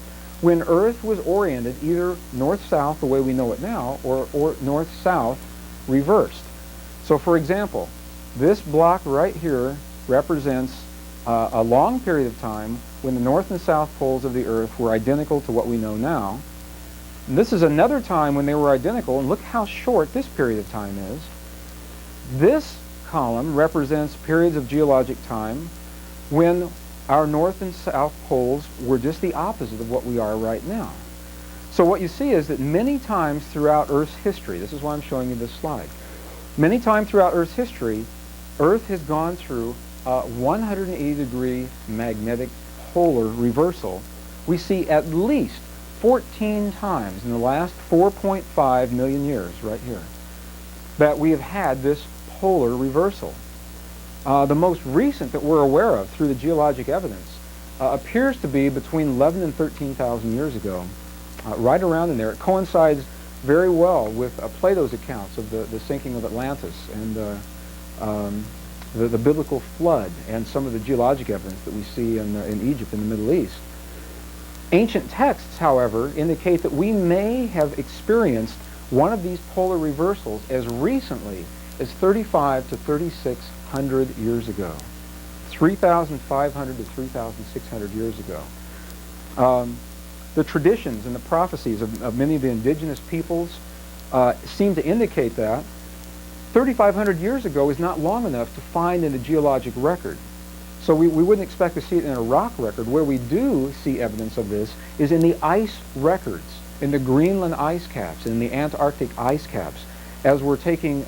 when Earth was oriented either north-south, the way we know it now, or north-south reversed. So for example, this block right here represents a long period of time when the north and south poles of the Earth were identical to what we know now. And this is another time when they were identical, and look how short this period of time is. This column represents periods of geologic time when our north and south poles were just the opposite of what we are right now. So what you see is that many times throughout Earth's history, this is why I'm showing you this slide, many times throughout Earth's history, Earth has gone through a 180-degree magnetic polar reversal. We see at least 14 times in the last 4.5 million years, right here, that we have had this polar reversal. The most recent that we're aware of through the geologic evidence appears to be between 11 and 13,000 years ago, right around in there. It coincides very well with Plato's accounts of the sinking of Atlantis and the biblical flood and some of the geologic evidence that we see in Egypt and the Middle East. Ancient texts, however, indicate that we may have experienced one of these polar reversals as recently as 35 to 3,600 years ago. 3,500 to 3,600 years ago. The traditions and the prophecies of many of the indigenous peoples seem to indicate that 3,500 years ago is not long enough to find in a geologic record. So we wouldn't expect to see it in a rock record. Where we do see evidence of this is in the ice records, in the Greenland ice caps, in the Antarctic ice caps, as we're taking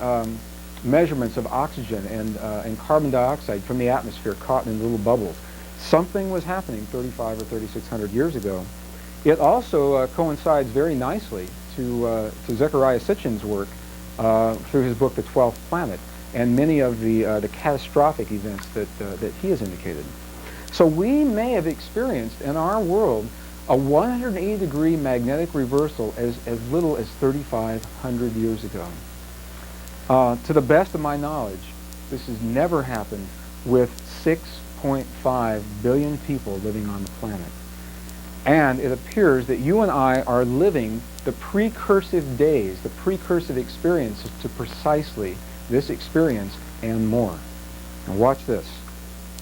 measurements of oxygen and carbon dioxide from the atmosphere caught in little bubbles. Something was happening 35 or 3,600 years ago. It also coincides very nicely to Zecharia Sitchin's work through his book, The 12th Planet, and many of the catastrophic events that he has indicated. So we may have experienced in our world a 180-degree magnetic reversal as little as 3,500 years ago. To the best of my knowledge, this has never happened with 6.5 billion people living on the planet. And it appears that you and I are living the precursive days, the precursive experiences to precisely this experience and more. Now watch this.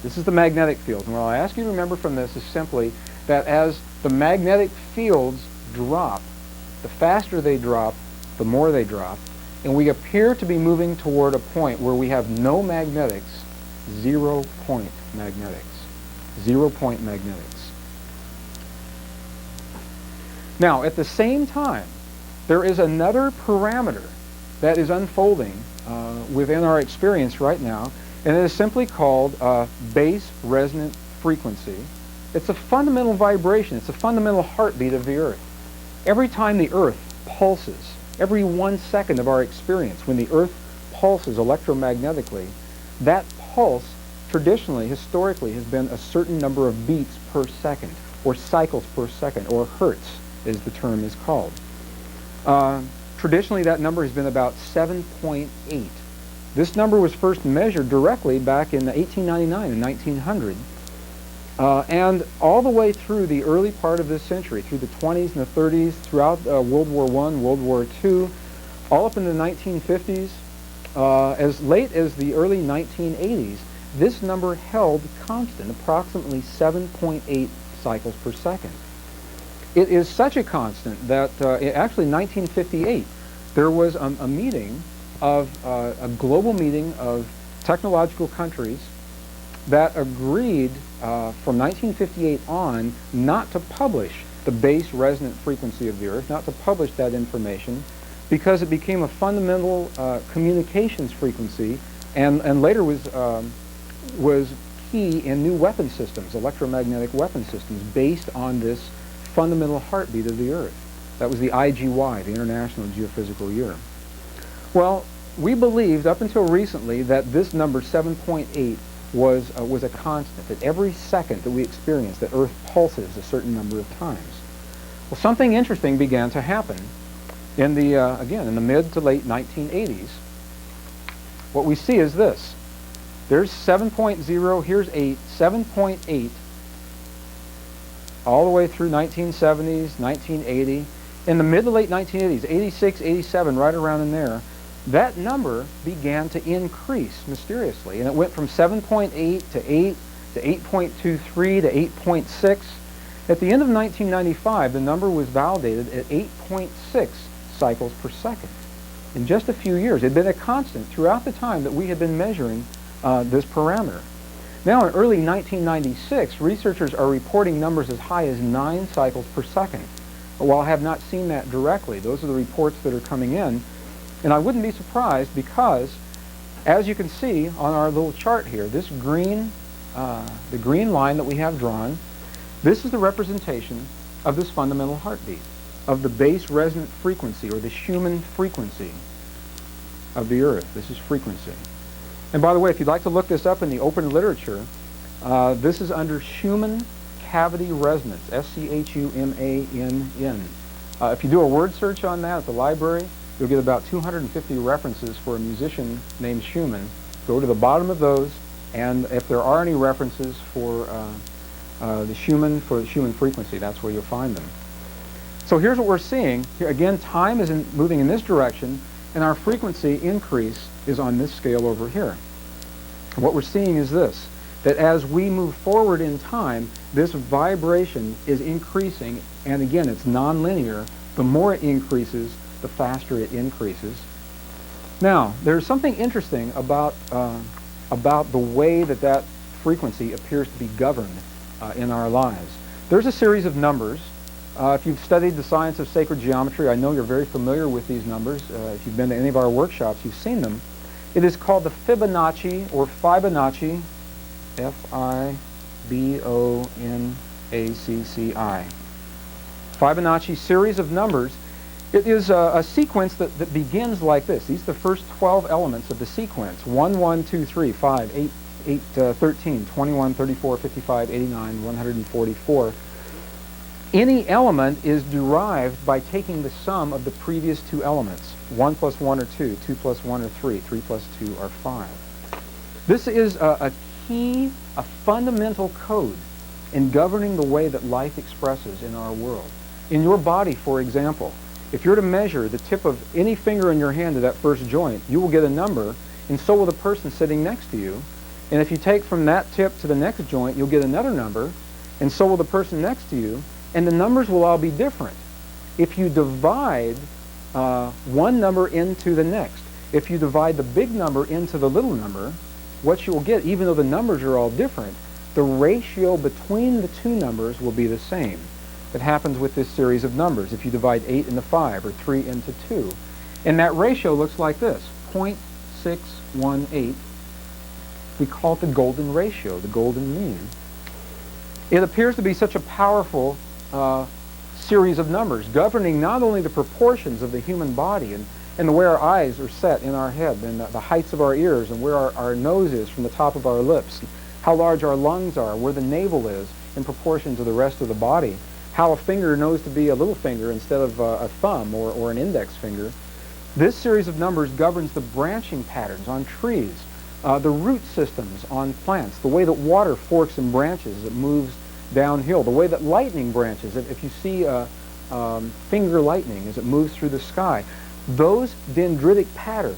This is the magnetic field. And what I ask you to remember from this is simply that as the magnetic fields drop, the faster they drop, the more they drop. And we appear to be moving toward a point where we have no magnetics, 0 point magnetics. 0 point magnetics. Now, at the same time, there is another parameter that is unfolding within our experience right now, and it is simply called base resonant frequency. It's a fundamental vibration. It's a fundamental heartbeat of the Earth. Every time the Earth pulses, every 1 second of our experience, when the Earth pulses electromagnetically, that pulse traditionally, historically, has been a certain number of beats per second, or cycles per second, or hertz, as the term is called. Traditionally, that number has been about 7.8. This number was first measured directly back in 1899 and 1900. And all the way through the early part of this century, through the 20s and the 30s, throughout World War I, World War II, all up in the 1950s, as late as the early 1980s, this number held constant, approximately 7.8 cycles per second. It is such a constant that actually in 1958 there was a meeting of a global meeting of technological countries that agreed from 1958 on not to publish the base resonant frequency of the Earth, not to publish that information, because it became a fundamental communications frequency, and later was key in new weapon systems, electromagnetic weapon systems, based on this fundamental heartbeat of the Earth. That was the IGY, the International Geophysical Year. Well, we believed up until recently that this number 7.8 was a constant, that every second that we experience, that Earth pulses a certain number of times. Well, something interesting began to happen in the, again, in the mid to late 1980s. What we see is this. There's 7.0, here's 8, 7.8, all the way through 1970s, 1980. In the mid to late 1980s, 86, 87, right around in there, that number began to increase mysteriously. And it went from 7.8 to 8 to 8.23 to 8.6. At the end of 1995, the number was validated at 8.6 cycles per second. In just a few years, it had been a constant throughout the time that we had been measuring this parameter. Now in early 1996, researchers are reporting numbers as high as 9 cycles per second. But while I have not seen that directly, those are the reports that are coming in. And I wouldn't be surprised because, as you can see on our little chart here, this green, the green line that we have drawn, this is the representation of this fundamental heartbeat, of the base resonant frequency, or the Schumann frequency of the Earth. This is frequency. And by the way, if you'd like to look this up in the open literature, this is under Schumann cavity resonance, S-C-H-U-M-A-N-N. If you do a word search on that at the library, you'll get about 250 references for a musician named Schumann. Go to the bottom of those, and if there are any references for the Schumann frequency, that's where you'll find them. So here's what we're seeing. Here again, time is moving in this direction, and our frequency increase is on this scale over here. What we're seeing is this, that as we move forward in time, this vibration is increasing, and again, it's nonlinear. The more it increases, the faster it increases. Now, there's something interesting about the way that frequency appears to be governed in our lives. There's a series of numbers. If you've studied the science of sacred geometry, I know you're very familiar with these numbers. If you've been to any of our workshops, you've seen them. It is called the Fibonacci, or Fibonacci, F-I-B-O-N-A-C-C-I. Fibonacci series of numbers. It is a sequence that begins like this. These are the first 12 elements of the sequence. 1, 1, 2, 3, 5, 8, 13, 21, 34, 55, 89, 144. Any element is derived by taking the sum of the previous two elements. 1 plus 1 are 2, 2 plus 1 are 3, 3 plus 2 are 5. This is a key, a fundamental code in governing the way that life expresses in our world. In your body, for example, if you're to measure the tip of any finger in your hand to that first joint, you will get a number, and so will the person sitting next to you. And if you take from that tip to the next joint, you'll get another number, and so will the person next to you, and the numbers will all be different. If you divide one number into the next, if you divide the big number into the little number, what you will get, even though the numbers are all different, the ratio between the two numbers will be the same. That happens with this series of numbers. If you divide 8 into 5 or 3 into 2, and that ratio looks like this, 0.618. We call it the golden ratio, the golden mean. It appears to be such a powerful series of numbers, governing not only the proportions of the human body and the way our eyes are set in our head, and the heights of our ears, and where our nose is from the top of our lips, how large our lungs are, where the navel is in proportion to the rest of the body, how a finger knows to be a little finger instead of a thumb or an index finger. This series of numbers governs the branching patterns on trees, the root systems on plants, the way that water forks and branches as it moves downhill, the way that lightning branches, if you see finger lightning as it moves through the sky. Those dendritic patterns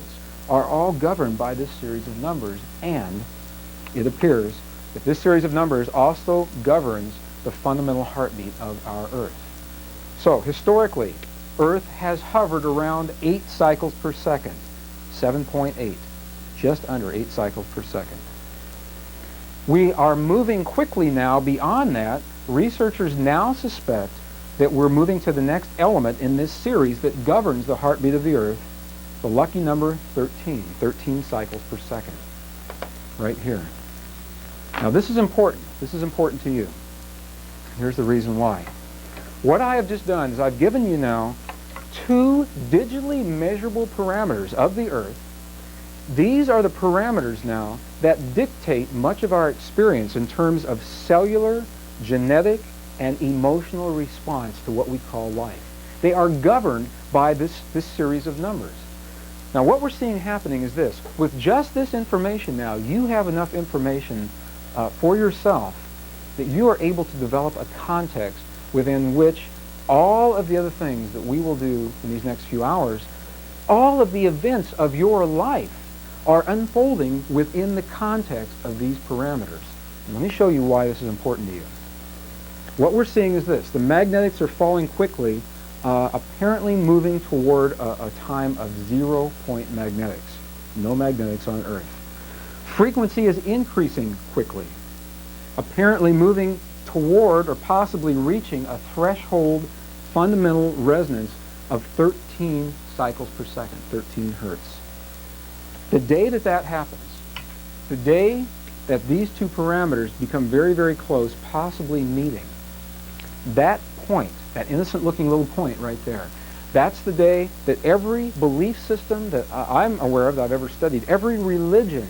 are all governed by this series of numbers, and it appears that this series of numbers also governs the fundamental heartbeat of our Earth. So, historically, Earth has hovered around 8 cycles per second. 7.8. Just under 8 cycles per second. We are moving quickly now beyond that. Researchers now suspect that we're moving to the next element in this series that governs the heartbeat of the Earth, the lucky number 13. 13 cycles per second. Right here. Now this is important. This is important to you. Here's the reason why. What I have just done is I've given you now 2 digitally measurable parameters of the Earth. These are the parameters now that dictate much of our experience in terms of cellular, genetic, and emotional response to what we call life. They are governed by this series of numbers. Now what we're seeing happening is this. With just this information now, you have enough information for yourself that you are able to develop a context within which all of the other things that we will do in these next few hours, all of the events of your life are unfolding within the context of these parameters. And let me show you why this is important to you. What we're seeing is this. The magnetics are falling quickly, apparently moving toward a time of 0-point magnetics. No magnetics on Earth. Frequency is increasing quickly, apparently moving toward or possibly reaching a threshold fundamental resonance of 13 cycles per second, 13 hertz. The day that that happens, the day that these 2 parameters become very, very close, possibly meeting, that point, that innocent-looking little point right there, that's the day that every belief system that I'm aware of, that I've ever studied, every religion,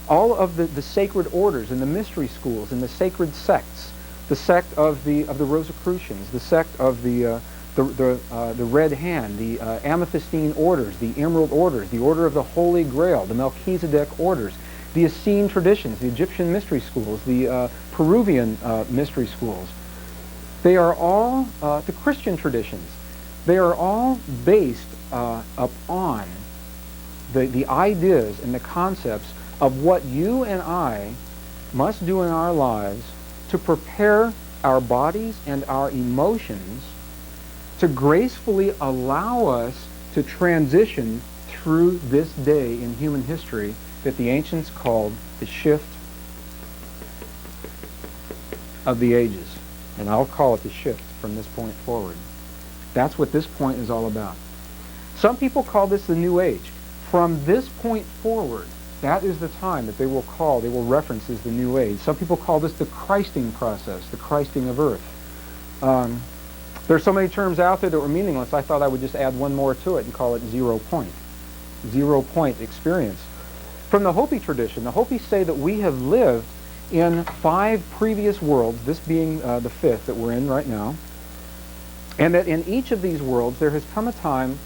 all of the sacred orders and the mystery schools and the sacred sects, the sect of the Rosicrucians, the sect of the Red Hand, the Amethystine orders, the Emerald orders, the Order of the Holy Grail, the Melchizedek orders, the Essene traditions, the Egyptian mystery schools, the Peruvian mystery schools. They are all, the Christian traditions, they are all based upon the ideas and the concepts of what you and I must do in our lives to prepare our bodies and our emotions to gracefully allow us to transition through this day in human history that the ancients called the shift of the ages. And I'll call it the shift from this point forward. That's what this point is all about. Some people call this the New Age. From this point forward, that is the time that they will reference as the New Age. Some people call this the Christing process, the Christing of Earth. There's so many terms out there that were meaningless, I thought I would just add one more to it and call it 0 point. 0 point experience. From the Hopi tradition, the Hopis say that we have lived in 5 previous worlds, this being the 5th that we're in right now, and that in each of these worlds there has come a time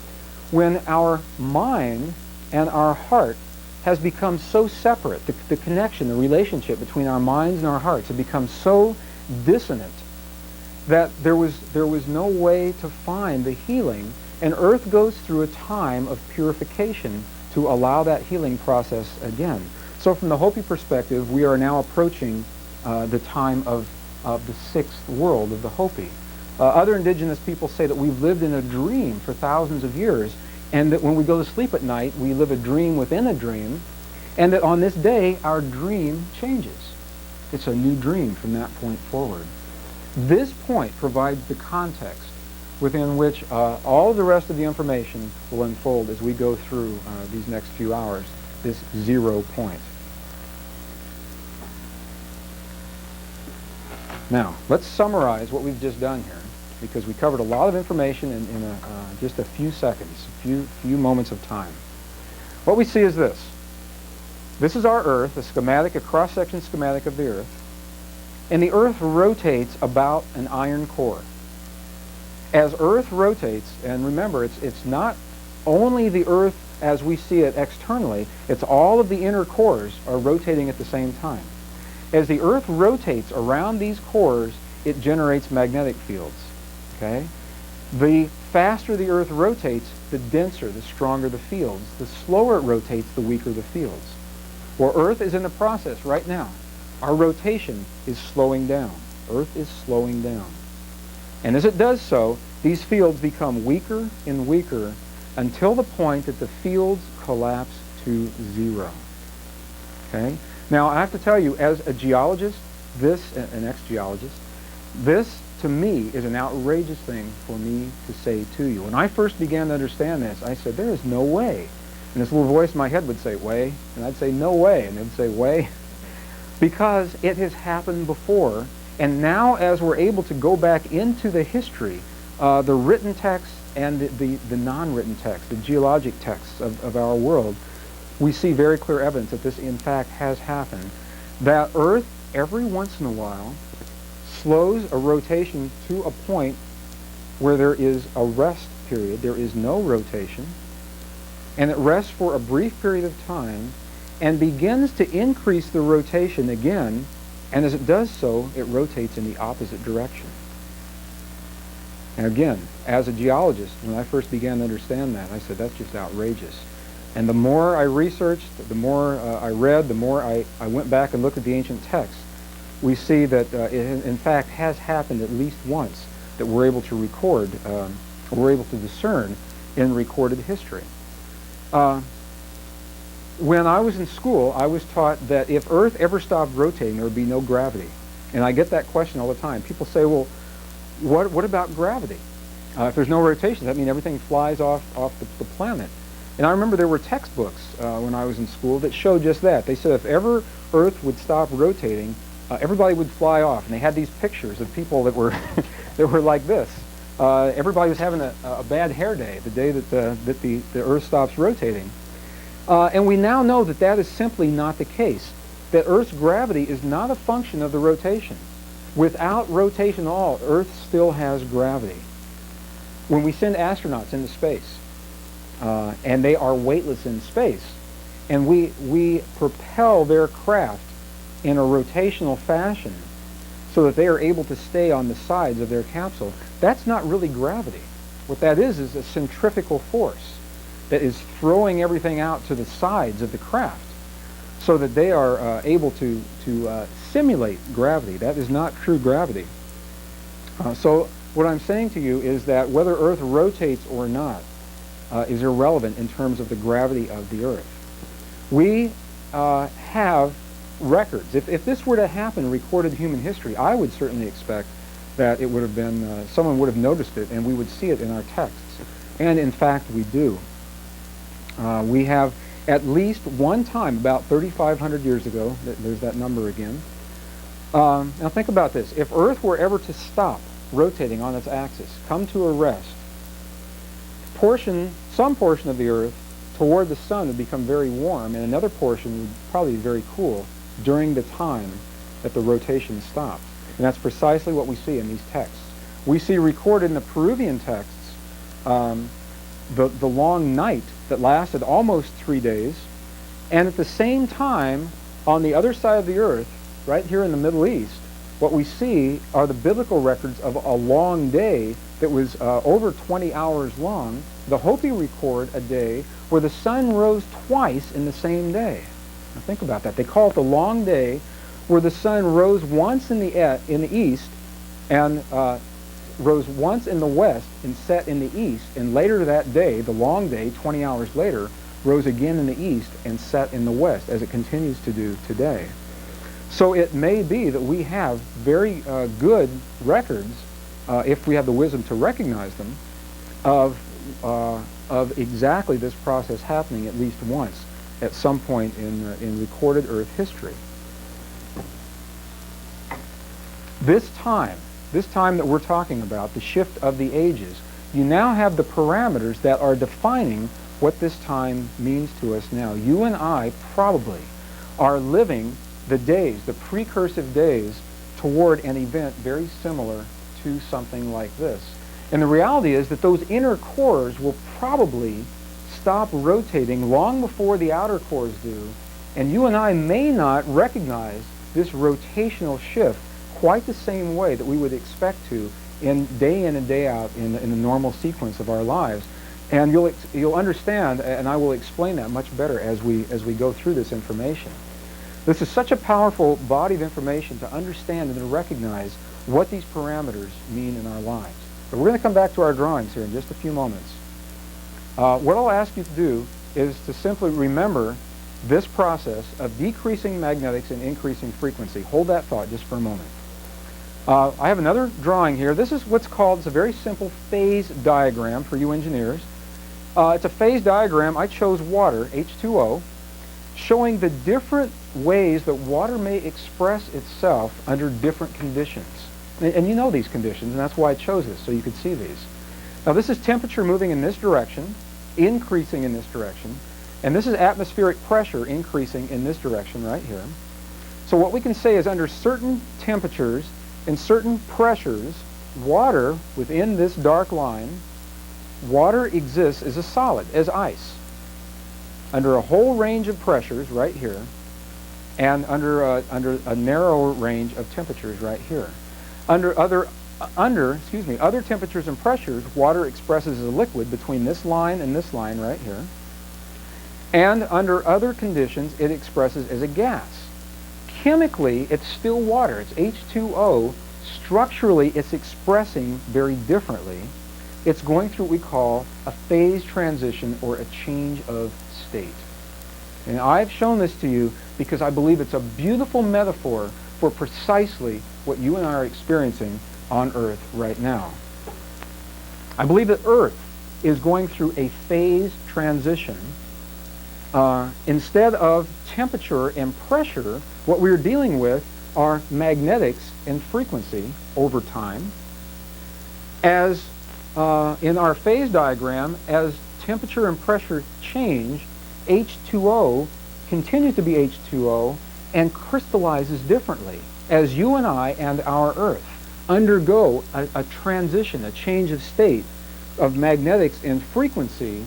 when our mind and our heart has become so separate. The connection, the relationship between our minds and our hearts have become so dissonant that there was no way to find the healing, and Earth goes through a time of purification to allow that healing process again. So from the Hopi perspective, we are now approaching the time of the 6th world of the Hopi. Other indigenous people say that we've lived in a dream for thousands of years, and that when we go to sleep at night, we live a dream within a dream, and that on this day, our dream changes. It's a new dream from that point forward. This point provides the context within which all the rest of the information will unfold as we go through these next few hours, this 0 point. Now, let's summarize what we've just done here, because we covered a lot of information in just a few seconds, a few moments of time. What we see is this. This is our Earth, a schematic, a cross-section schematic of the Earth. And the Earth rotates about an iron core. As Earth rotates, and remember, it's not only the Earth as we see it externally, it's all of the inner cores are rotating at the same time. As the Earth rotates around these cores, it generates magnetic fields. Okay? The faster the Earth rotates, the denser, the stronger the fields. The slower it rotates, the weaker the fields. Well, Earth is in the process right now. Our rotation is slowing down. Earth is slowing down. And as it does so, these fields become weaker and weaker until the point that the fields collapse to zero. Okay? Now, I have to tell you, as a geologist, an ex-geologist, this, to me, is an outrageous thing for me to say to you. When I first began to understand this, I said, there is no way. And this little voice in my head would say, way. And I'd say, no way. And it would say, way. Because it has happened before. And now, as we're able to go back into the history, the written texts and the non-written texts, the geologic texts of our world, we see very clear evidence that this, in fact, has happened. That Earth, every once in a while, slows a rotation to a point where there is a rest period. There is no rotation. And it rests for a brief period of time and begins to increase the rotation again. And as it does so, it rotates in the opposite direction. And again, as a geologist, when I first began to understand that, I said, that's just outrageous. And the more I researched, the more I read, the more I went back and looked at the ancient texts, we see that it, in fact, has happened at least once that we're able to record, we're able to discern in recorded history. When I was in school, I was taught that if Earth ever stopped rotating, there would be no gravity. And I get that question all the time. People say, well, what about gravity? If there's no rotation, does that mean everything flies off the planet? And I remember there were textbooks when I was in school that showed just that. They said if ever Earth would stop rotating, everybody would fly off. And they had these pictures of people that were that were like this. Everybody was having a bad hair day, the day that the Earth stops rotating. And we now know that that is simply not the case, that Earth's gravity is not a function of the rotation. Without rotation at all, Earth still has gravity. When we send astronauts into space, and they are weightless in space, and we propel their craft in a rotational fashion so that they are able to stay on the sides of their capsule, that's not really gravity. What that is a centrifugal force that is throwing everything out to the sides of the craft so that they are able to simulate gravity. That is not true gravity. So what I'm saying to you is that whether Earth rotates or not is irrelevant in terms of the gravity of the Earth. We have records. If this were to happen in recorded human history, I would certainly expect that it would have been, someone would have noticed it and we would see it in our texts. And in fact, we do. We have at least one time, about 3,500 years ago, there's that number again. Now think about this. If Earth were ever to stop rotating on its axis, come to a rest, some portion of the Earth toward the sun would become very warm, and another portion would probably be very cool during the time that the rotation stopped. And that's precisely what we see in these texts. We see recorded in the Peruvian texts the long night that lasted almost 3 days, and at the same time, on the other side of the Earth, right here in the Middle East, what we see are the biblical records of a long day that was over 20 hours long. The Hopi record a day where the sun rose twice in the same day. Now think about that. They call it the long day, where the sun rose once in the east and rose once in the west and set in the east, and later that day, the long day, 20 hours later, rose again in the east and set in the west, as it continues to do today. So it may be that we have very good records, if we have the wisdom to recognize them, of exactly this process happening at least once at some point in recorded Earth history. This time that we're talking about, the shift of the ages, you now have the parameters that are defining what this time means to us now. You and I probably are living the days, the precursive days, toward an event very similar to something like this. And the reality is that those inner cores will probably stop rotating long before the outer cores do, and you and I may not recognize this rotational shift quite the same way that we would expect to in and day out in the normal sequence of our lives. And you'll understand, and I will explain that much better as we go through this information. This is such a powerful body of information to understand and to recognize what these parameters mean in our lives. But we're going to come back to our drawings here in just a few moments. What I'll ask you to do is to simply remember this process of decreasing magnetics and increasing frequency. Hold that thought just for a moment. I have another drawing here. This is what's called, it's a very simple phase diagram for you engineers. It's a phase diagram. I chose water, H2O, showing the different ways that water may express itself under different conditions. And you know these conditions, and that's why I chose this, so you could see these. Now this is temperature moving in this direction, increasing in this direction, and this is atmospheric pressure increasing in this direction right here. So what we can say is under certain temperatures and certain pressures, water within this dark line, water exists as a solid, as ice. Under a whole range of pressures right here, and under a narrower range of temperatures right here. Under other temperatures and pressures, water expresses as a liquid between this line and this line right here. And under other conditions, it expresses as a gas. Chemically, it's still water. It's H2O. Structurally, it's expressing very differently. It's going through what we call a phase transition or a change of state. And I've shown this to you because I believe it's a beautiful metaphor for precisely what you and I are experiencing on Earth right now. I believe that Earth is going through a phase transition. Instead of temperature and pressure, what we're dealing with are magnetics and frequency over time. As in our phase diagram, as temperature and pressure change, H2O continues to be H2O and crystallizes differently. As you and I and our Earth undergo a transition, a change of state of magnetics and frequency,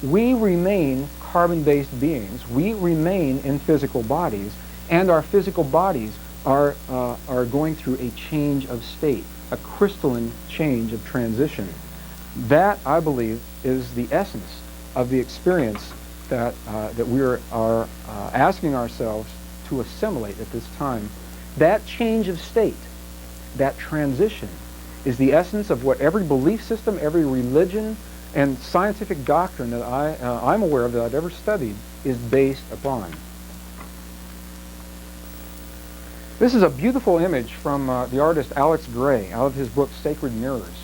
we remain carbon-based beings. We remain in physical bodies, and our physical bodies are going through a change of state, a crystalline change of transition. That, I believe, is the essence of the experience that we are asking ourselves to assimilate at this time. That change of state, that transition, is the essence of what every belief system, every religion, and scientific doctrine that I'm aware of that I've ever studied is based upon. This is a beautiful image from the artist Alex Gray out of his book Sacred Mirrors.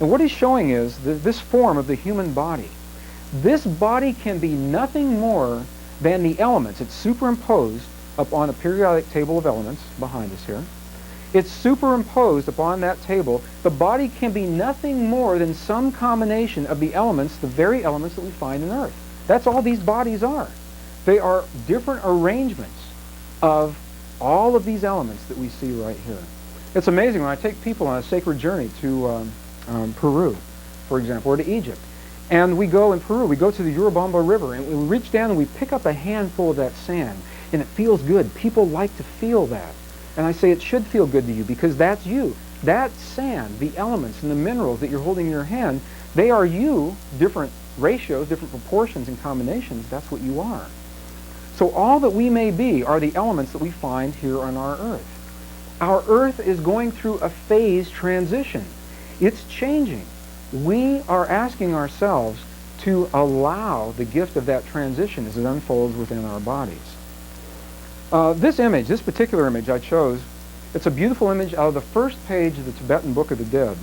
And what he's showing is this form of the human body. This body can be nothing more than the elements. It's superimposed upon a periodic table of elements behind us here. It's superimposed upon that table. The body can be nothing more than some combination of the elements, the very elements that we find in Earth. That's all these bodies are. They are different arrangements of all of these elements that we see right here. It's amazing when I take people on a sacred journey to Peru, for example, or to Egypt. And we go in Peru, we go to the Urubamba River, and we reach down and we pick up a handful of that sand. And it feels good. People like to feel that. And I say it should feel good to you because that's you. That sand, the elements and the minerals that you're holding in your hand, they are you, different ratios, different proportions and combinations. That's what you are. So all that we may be are the elements that we find here on our Earth. Our Earth is going through a phase transition. It's changing. We are asking ourselves to allow the gift of that transition as it unfolds within our bodies. This image, this particular image I chose, it's a beautiful image out of the first page of the Tibetan Book of the Dead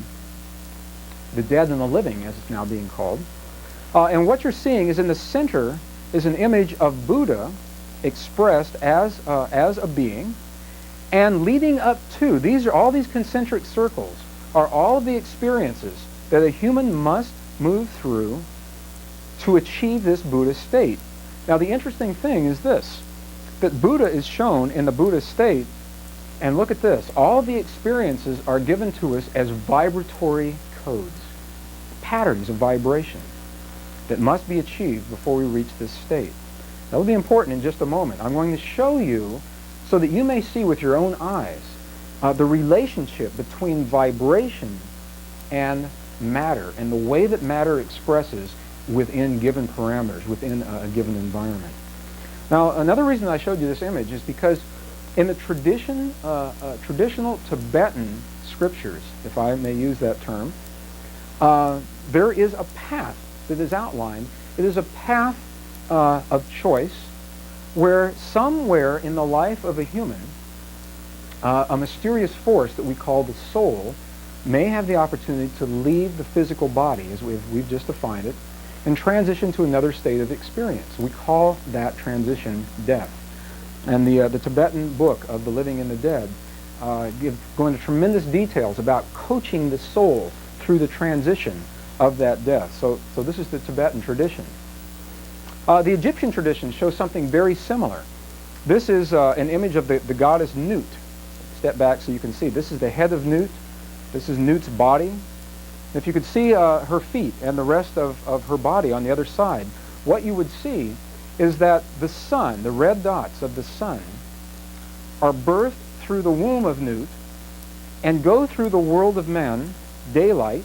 and the Living, as it's now being called. And what you're seeing is in the center is an image of Buddha expressed as a being, and leading up to, these are all these concentric circles, are all of the experiences that a human must move through to achieve this Buddha state. Now the interesting thing is this, that Buddha is shown in the Buddha state, and look at this, all the experiences are given to us as vibratory codes, patterns of vibration that must be achieved before we reach this state. That will be important in just a moment. I'm going to show you so that you may see with your own eyes the relationship between vibration and matter and the way that matter expresses within given parameters, within a given environment. Now, another reason I showed you this image is because in the traditional Tibetan scriptures, if I may use that term, there is a path that is outlined. It is a path of choice where somewhere in the life of a human, a mysterious force that we call the soul may have the opportunity to leave the physical body, as we've just defined it, and transition to another state of experience. We call that transition death. And the Tibetan book of The Living and the Dead go into tremendous details about coaching the soul through the transition of that death. So this is the Tibetan tradition. The Egyptian tradition shows something very similar. This is an image of the goddess Nut. Step back so you can see. This is the head of Nut. This is Nut's body. If you could see her feet and the rest of her body on the other side, what you would see is that the sun, the red dots of the sun, are birthed through the womb of Nut and go through the world of men, daylight,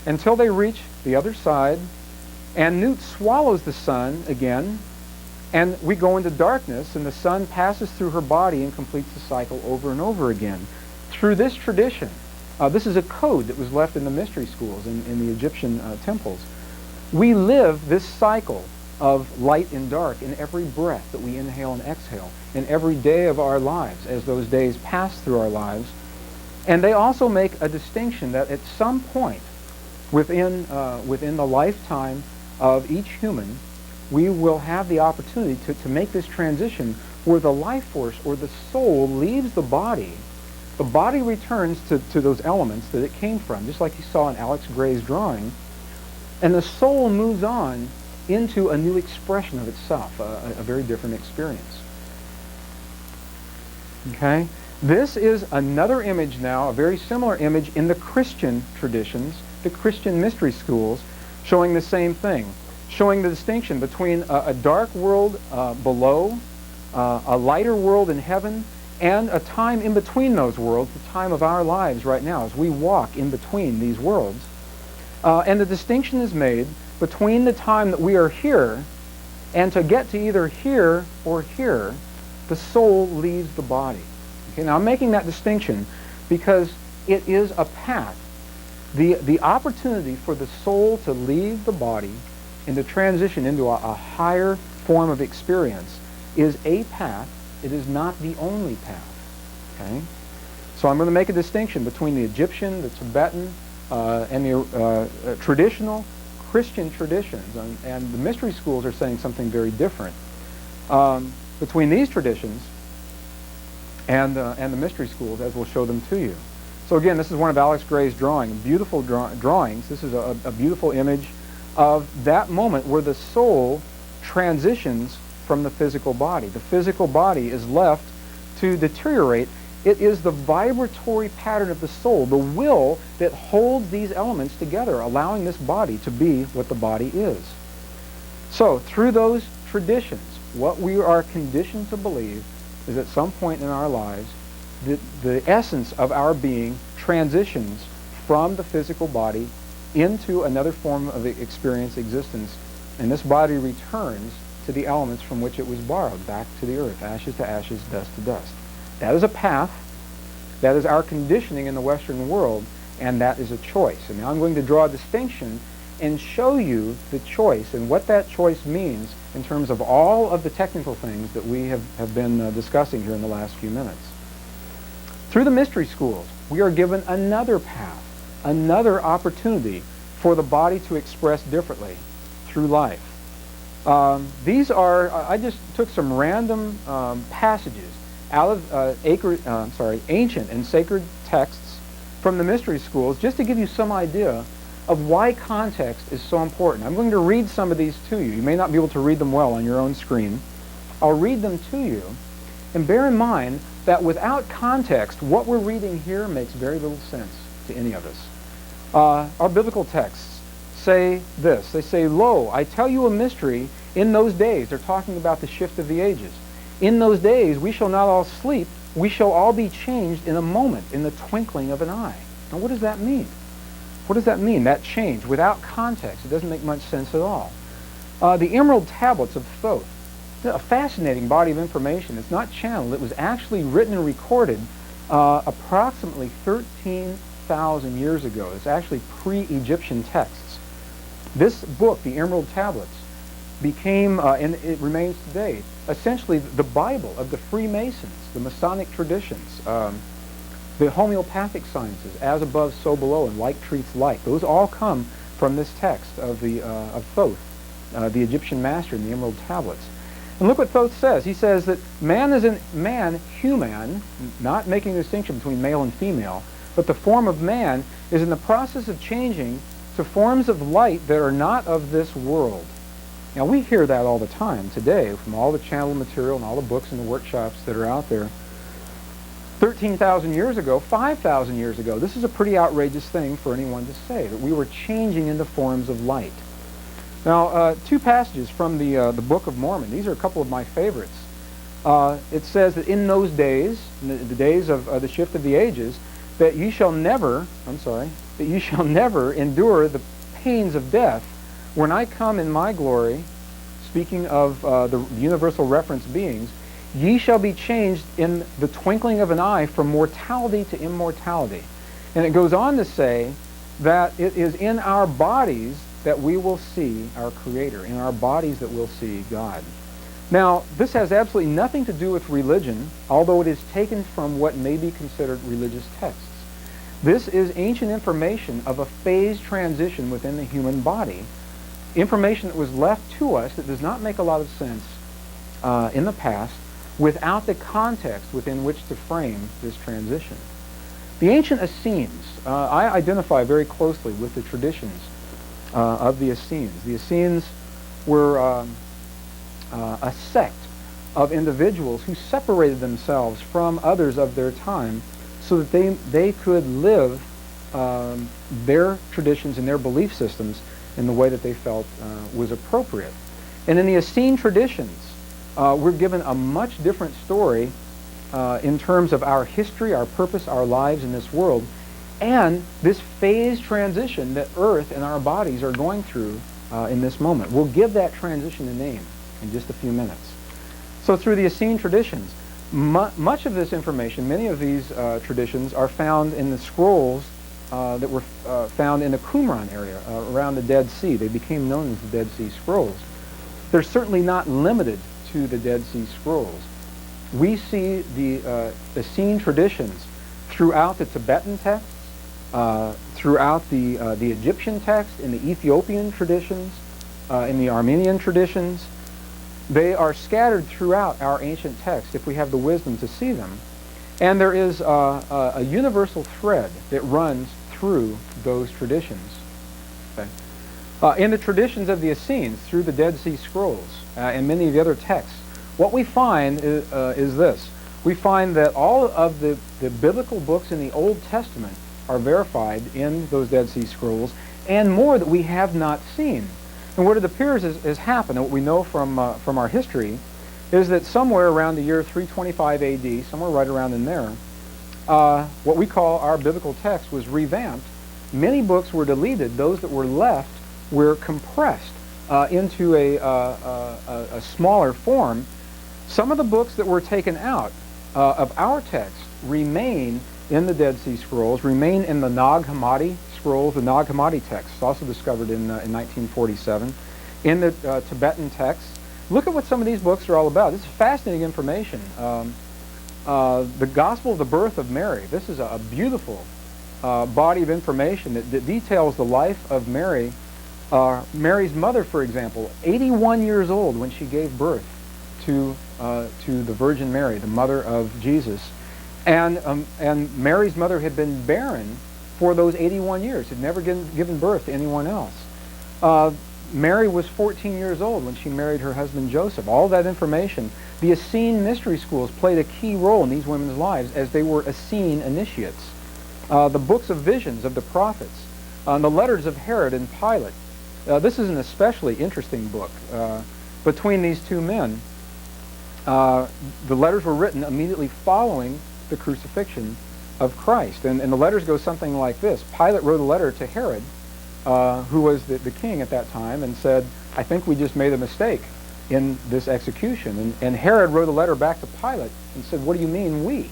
until they reach the other side, and Nut swallows the sun again, and we go into darkness, and the sun passes through her body and completes the cycle over and over again. Through this tradition, this is a code that was left in the mystery schools in the Egyptian temples. We live this cycle of light and dark in every breath that we inhale and exhale, in every day of our lives as those days pass through our lives. And they also make a distinction that at some point within the lifetime of each human, we will have the opportunity to make this transition where the life force or the soul leaves the body. The body returns to those elements that it came from, just like you saw in Alex Gray's drawing, and the soul moves on into a new expression of itself, a very different experience. Okay? This is another image now, a very similar image in the Christian traditions, the Christian mystery schools, showing the same thing, showing the distinction between a dark world below, a lighter world in heaven, and a time in between those worlds, the time of our lives right now, as we walk in between these worlds. And the distinction is made between the time that we are here and to get to either here or here, the soul leaves the body. Okay, now I'm making that distinction because it is a path. The opportunity for the soul to leave the body and to transition into a higher form of experience is a path. It is not the only path. Okay? So I'm going to make a distinction between the Egyptian, the Tibetan, and the traditional Christian traditions. And the mystery schools are saying something very different. Between these traditions and the mystery schools, as we'll show them to you. So again, this is one of Alex Gray's drawings, beautiful drawings. This is a beautiful image of that moment where the soul transitions from the physical body. The physical body is left to deteriorate. It is the vibratory pattern of the soul, the will, that holds these elements together, allowing this body to be what the body is. So, through those traditions, what we are conditioned to believe is at some point in our lives, the essence of our being transitions from the physical body into another form of experience existence, and this body returns to the elements from which it was borrowed, back to the earth, ashes to ashes, dust to dust. That is a path. That is our conditioning in the Western world, and that is a choice. And now I'm going to draw a distinction and show you the choice and what that choice means in terms of all of the technical things that we have been discussing here in the last few minutes. Through the mystery schools, we are given another path, another opportunity for the body to express differently through life. These are, I just took some random passages out of ancient and sacred texts from the mystery schools, just to give you some idea of why context is so important. I'm going to read some of these to you. You may not be able to read them well on your own screen. I'll read them to you, and bear in mind that without context, what we're reading here makes very little sense to any of us. Our biblical texts say this. They say, "Lo, I tell you a mystery. In those days," they're talking about the shift of the ages. "In those days we shall not all sleep. We shall all be changed in a moment, in the twinkling of an eye." Now what does that mean? What does that mean, that change? Without context, it doesn't make much sense at all. The Emerald Tablets of Thoth, a fascinating body of information. It's not channeled. It was actually written and recorded approximately 5,000 years ago. It's actually pre-Egyptian texts. This book, the Emerald Tablets, became, and it remains today, essentially the Bible of the Freemasons, the Masonic traditions, the homeopathic sciences, as above, so below, and like treats like. Those all come from this text of Thoth, the Egyptian master in the Emerald Tablets. And look what Thoth says. He says that human, not making a distinction between male and female, but the form of man is in the process of changing to forms of light that are not of this world. Now, we hear that all the time today from all the channel material and all the books and the workshops that are out there. 13,000 years ago, 5,000 years ago, this is a pretty outrageous thing for anyone to say, that we were changing into forms of light. Now, two passages from the Book of Mormon. These are a couple of my favorites. It says that in those days, in the days of the shift of the ages, that you shall never endure the pains of death when I come in my glory, speaking of the universal reference beings, ye shall be changed in the twinkling of an eye from mortality to immortality. And it goes on to say that it is in our bodies that we will see our Creator, in our bodies that we'll see God. Now, this has absolutely nothing to do with religion, although it is taken from what may be considered religious texts. This is ancient information of a phase transition within the human body, information that was left to us that does not make a lot of sense in the past without the context within which to frame this transition. The ancient Essenes, I identify very closely with the traditions of the Essenes. The Essenes were a sect of individuals who separated themselves from others of their time so that they could live their traditions and their belief systems in the way that they felt was appropriate. And in the Essene traditions, we're given a much different story in terms of our history, our purpose, our lives in this world, and this phase transition that Earth and our bodies are going through in this moment. We'll give that transition a name in just a few minutes. So through the Essene traditions, much of this information, many of these traditions are found in the scrolls that were found in the Qumran area around the Dead Sea. They became known as the Dead Sea Scrolls. They're certainly not limited to the Dead Sea Scrolls. We see the Essene traditions throughout the Tibetan texts, throughout the Egyptian text, in the Ethiopian traditions, in the Armenian traditions. They are scattered throughout our ancient texts if we have the wisdom to see them. And there is a universal thread that runs through those traditions. Okay. In the traditions of the Essenes, through the Dead Sea Scrolls, and many of the other texts, what we find is this. We find that all of the biblical books in the Old Testament are verified in those Dead Sea Scrolls, and more that we have not seen. And what it appears has happened, and what we know from our history, is that somewhere around the year 325 AD, somewhere right around in there, what we call our biblical text was revamped. Many books were deleted. Those that were left were compressed into a smaller form. Some of the books that were taken out of our text remain in the Dead Sea Scrolls, remain in the Nag Hammadi scrolls, the Nag Hammadi text, also discovered in 1947, in the Tibetan texts. Look at what some of these books are all about. This is fascinating information. The Gospel of the Birth of Mary. This is a beautiful body of information that details the life of Mary. Mary's mother, for example, 81 years old when she gave birth to the Virgin Mary, the mother of Jesus. And Mary's mother had been barren for those 81 years, had never given birth to anyone else. Mary was 14 years old when she married her husband Joseph. All that information. The Essene mystery schools played a key role in these women's lives as they were Essene initiates. The books of visions of the prophets, the letters of Herod and Pilate. This is an especially interesting book. Between these two men, the letters were written immediately following the crucifixion of Christ. And the letters go something like this. Pilate wrote a letter to Herod, who was the king at that time, and said, I think we just made a mistake in this execution. And Herod wrote a letter back to Pilate and said, what do you mean we?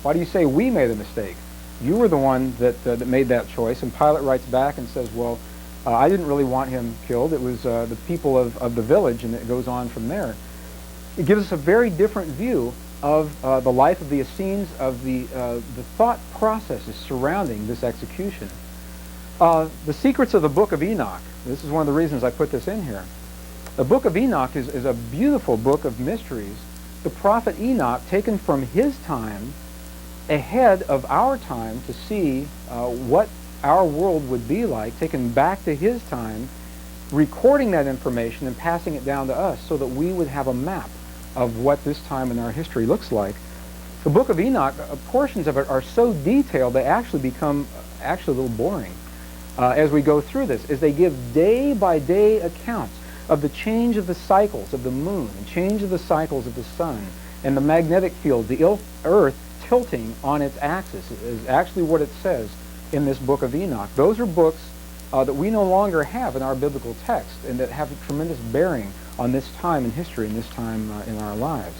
Why do you say we made a mistake? You were the one that made that choice. And Pilate writes back and says, well, I didn't really want him killed. It was the people of the village, and it goes on from there. It gives us a very different view of the life of the Essenes, of the thought processes surrounding this execution. The secrets of the Book of Enoch. This is one of the reasons I put this in here. The Book of Enoch is a beautiful book of mysteries. The prophet Enoch, taken from his time, ahead of our time to see what our world would be like, taken back to his time, recording that information and passing it down to us so that we would have a map of what this time in our history looks like. The Book of Enoch, portions of it are so detailed they actually become a little boring as we go through this, as they give day-by-day accounts of the change of the cycles of the moon and change of the cycles of the sun and the magnetic field, the earth tilting on its axis is actually what it says in this Book of Enoch. Those are books that we no longer have in our biblical text and that have a tremendous bearing on this time in history and this time in our lives.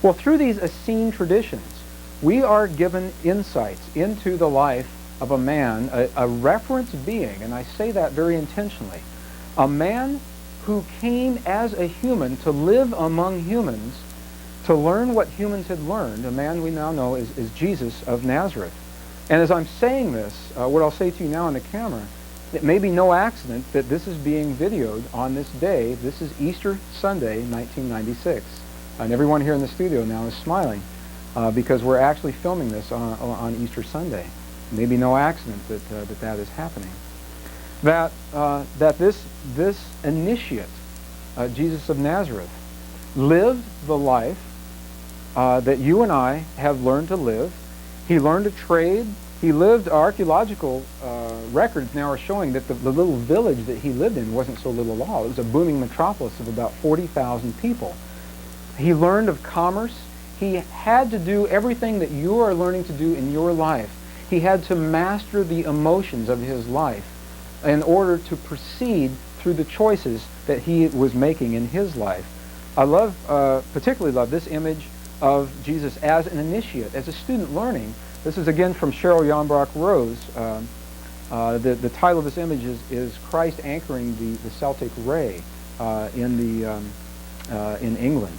Well, through these Essene traditions, we are given insights into the life of a man, a reference being, and I say that very intentionally, a man who came as a human to live among humans, to learn what humans had learned. A man we now know is Jesus of Nazareth. And as I'm saying this, what I'll say to you now on the camera, it may be no accident that this is being videoed on this day. This is Easter Sunday, 1996. And everyone here in the studio now is smiling because we're actually filming this on Easter Sunday. Maybe no accident that is happening. That this initiate, Jesus of Nazareth, lived the life that you and I have learned to live. He learned to trade. He lived. Archaeological records now are showing that the little village that he lived in wasn't so little at all. It was a booming metropolis of about 40,000 people. He learned of commerce. He had to do everything that you are learning to do in your life. He had to master the emotions of his life in order to proceed through the choices that he was making in his life. I particularly love this image of Jesus as an initiate, as a student learning. This is again from Cheryl Yombrock Rose. The title of this image is Christ Anchoring the Celtic Ray in England.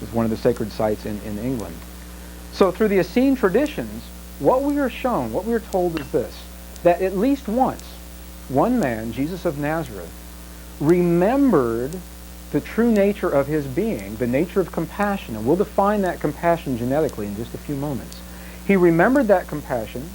It's one of the sacred sites in England. So through the Essene traditions, what we are shown, what we are told is this, that at least once, one man, Jesus of Nazareth, remembered the true nature of his being, the nature of compassion, and we'll define that compassion genetically in just a few moments. He remembered that compassion,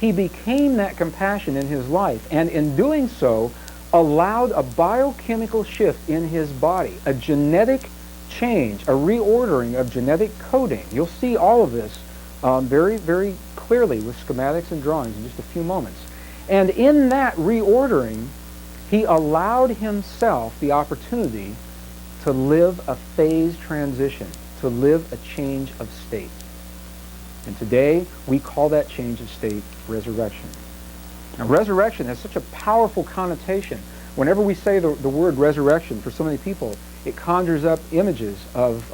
he became that compassion in his life, and in doing so, allowed a biochemical shift in his body, a genetic change, a reordering of genetic coding. You'll see all of this very, very clearly with schematics and drawings in just a few moments. And in that reordering, he allowed himself the opportunity to live a phase transition, to live a change of state. And today, we call that change of state resurrection. Now, resurrection has such a powerful connotation. Whenever we say the word resurrection, for so many people, it conjures up images of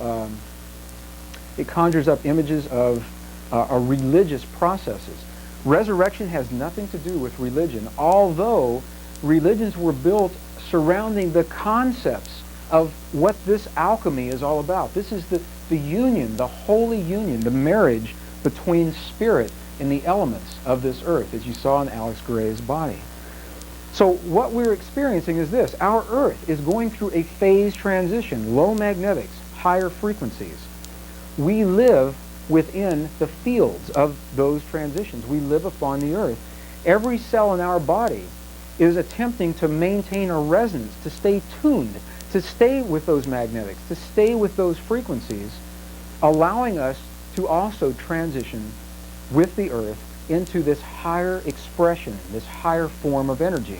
religious processes. Resurrection has nothing to do with religion, although religions were built surrounding the concepts of what this alchemy is all about. This is the union, the holy union, the marriage between spirit and the elements of this earth, as you saw in Alex Gray's body. So what we're experiencing is this. Our earth is going through a phase transition, low magnetics, higher frequencies. We live within the fields of those transitions. We live upon the earth. Every cell in our body is attempting to maintain a resonance, to stay tuned, to stay with those magnetics, to stay with those frequencies, allowing us to also transition with the earth into this higher expression, this higher form of energy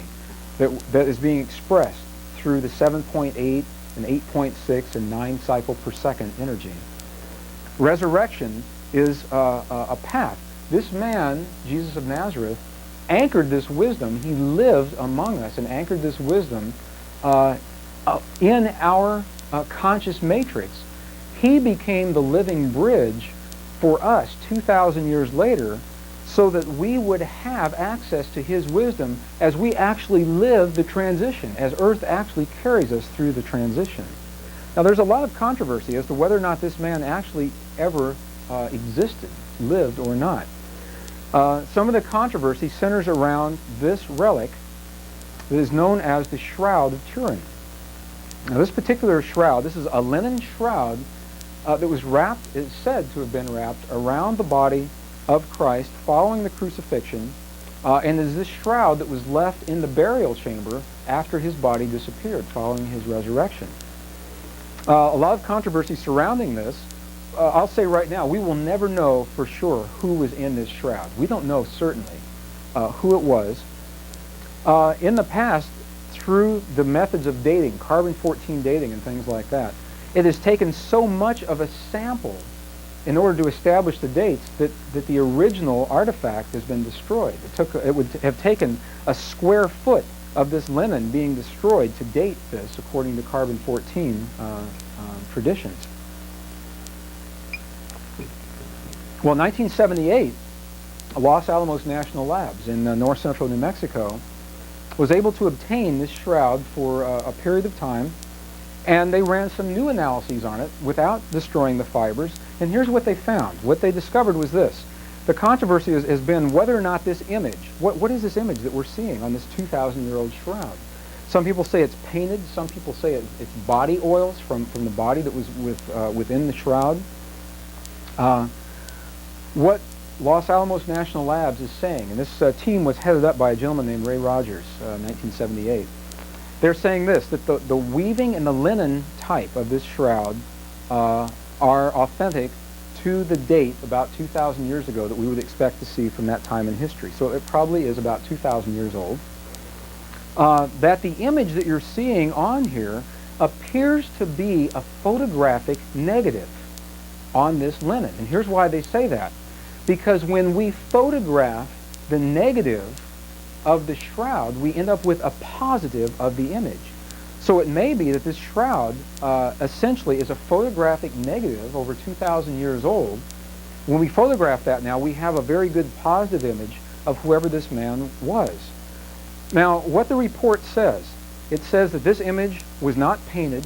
that is being expressed through the 7.8 and 8.6 and 9 cycle per second energy. Resurrection is a path. This man, Jesus of Nazareth, anchored this wisdom. He lived among us and anchored this wisdom in our conscious matrix. He became the living bridge for us 2,000 years later, so that we would have access to his wisdom as we actually live the transition, as earth actually carries us through the transition. Now, there's a lot of controversy as to whether or not this man actually ever existed, lived or not. Some of the controversy centers around this relic that is known as the Shroud of Turin. Now, this particular shroud, this is a linen shroud that was wrapped, is said to have been wrapped around the body of Christ following the crucifixion, and is this shroud that was left in the burial chamber after his body disappeared following his resurrection. A lot of controversy surrounding this. I'll say right now, we will never know for sure who was in this shroud. We don't know certainly who it was. In the past, through the methods of dating, carbon-14 dating and things like that, it has taken so much of a sample in order to establish the dates that the original artifact has been destroyed. It would have taken a square foot of this linen being destroyed to date this according to carbon-14 traditions. Well, in 1978, Los Alamos National Labs in north central New Mexico was able to obtain this shroud for a period of time, and they ran some new analyses on it without destroying the fibers, and here's what they found. What they discovered was this. The controversy has been whether or not this image, what is this image that we're seeing on this 2,000-year-old shroud? Some people say it's painted, some people say it's body oils from the body that was within the shroud. What Los Alamos National Labs is saying, and this team was headed up by a gentleman named Ray Rogers, 1978. They're saying this, that the weaving and the linen type of this shroud are authentic to the date about 2,000 years ago that we would expect to see from that time in history. So it probably is about 2,000 years old. That the image that you're seeing on here appears to be a photographic negative on this linen. And here's why they say that. Because when we photograph the negative of the shroud, we end up with a positive of the image. So it may be that this shroud essentially is a photographic negative over 2,000 years old. When we photograph that now, we have a very good positive image of whoever this man was. Now, what the report says, it says that this image was not painted.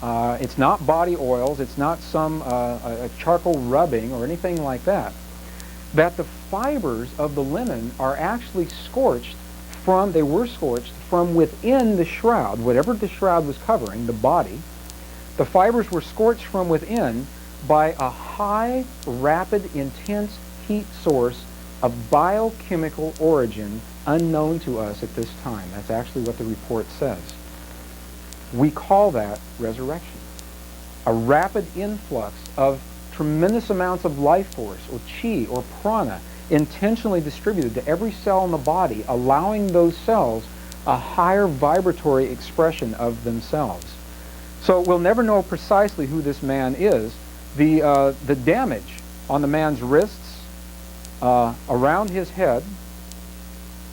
It's not body oils. It's not some a charcoal rubbing or anything like that. That the fibers of the linen are actually scorched they were scorched from within the shroud, whatever the shroud was covering, the body. The fibers were scorched from within by a high, rapid, intense heat source of biochemical origin unknown to us at this time. That's actually what the report says. We call that resurrection. A rapid influx of tremendous amounts of life force or chi or prana intentionally distributed to every cell in the body, allowing those cells a higher vibratory expression of themselves. So we'll never know precisely who this man is. The damage on the man's wrists, around his head,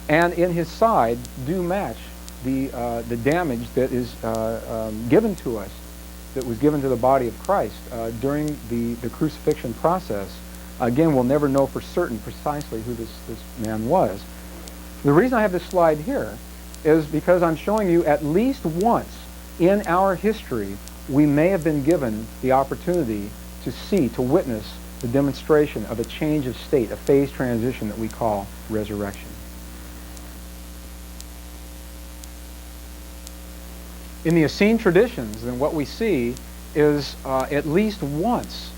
and in his side do match the damage that is given to us, that was given to the body of Christ during the crucifixion process. Again, we'll never know for certain precisely who this man was. The reason I have this slide here is because I'm showing you at least once in our history we may have been given the opportunity to see, to witness the demonstration of a change of state, a phase transition that we call resurrection. In the Essene traditions, then what we see is at least once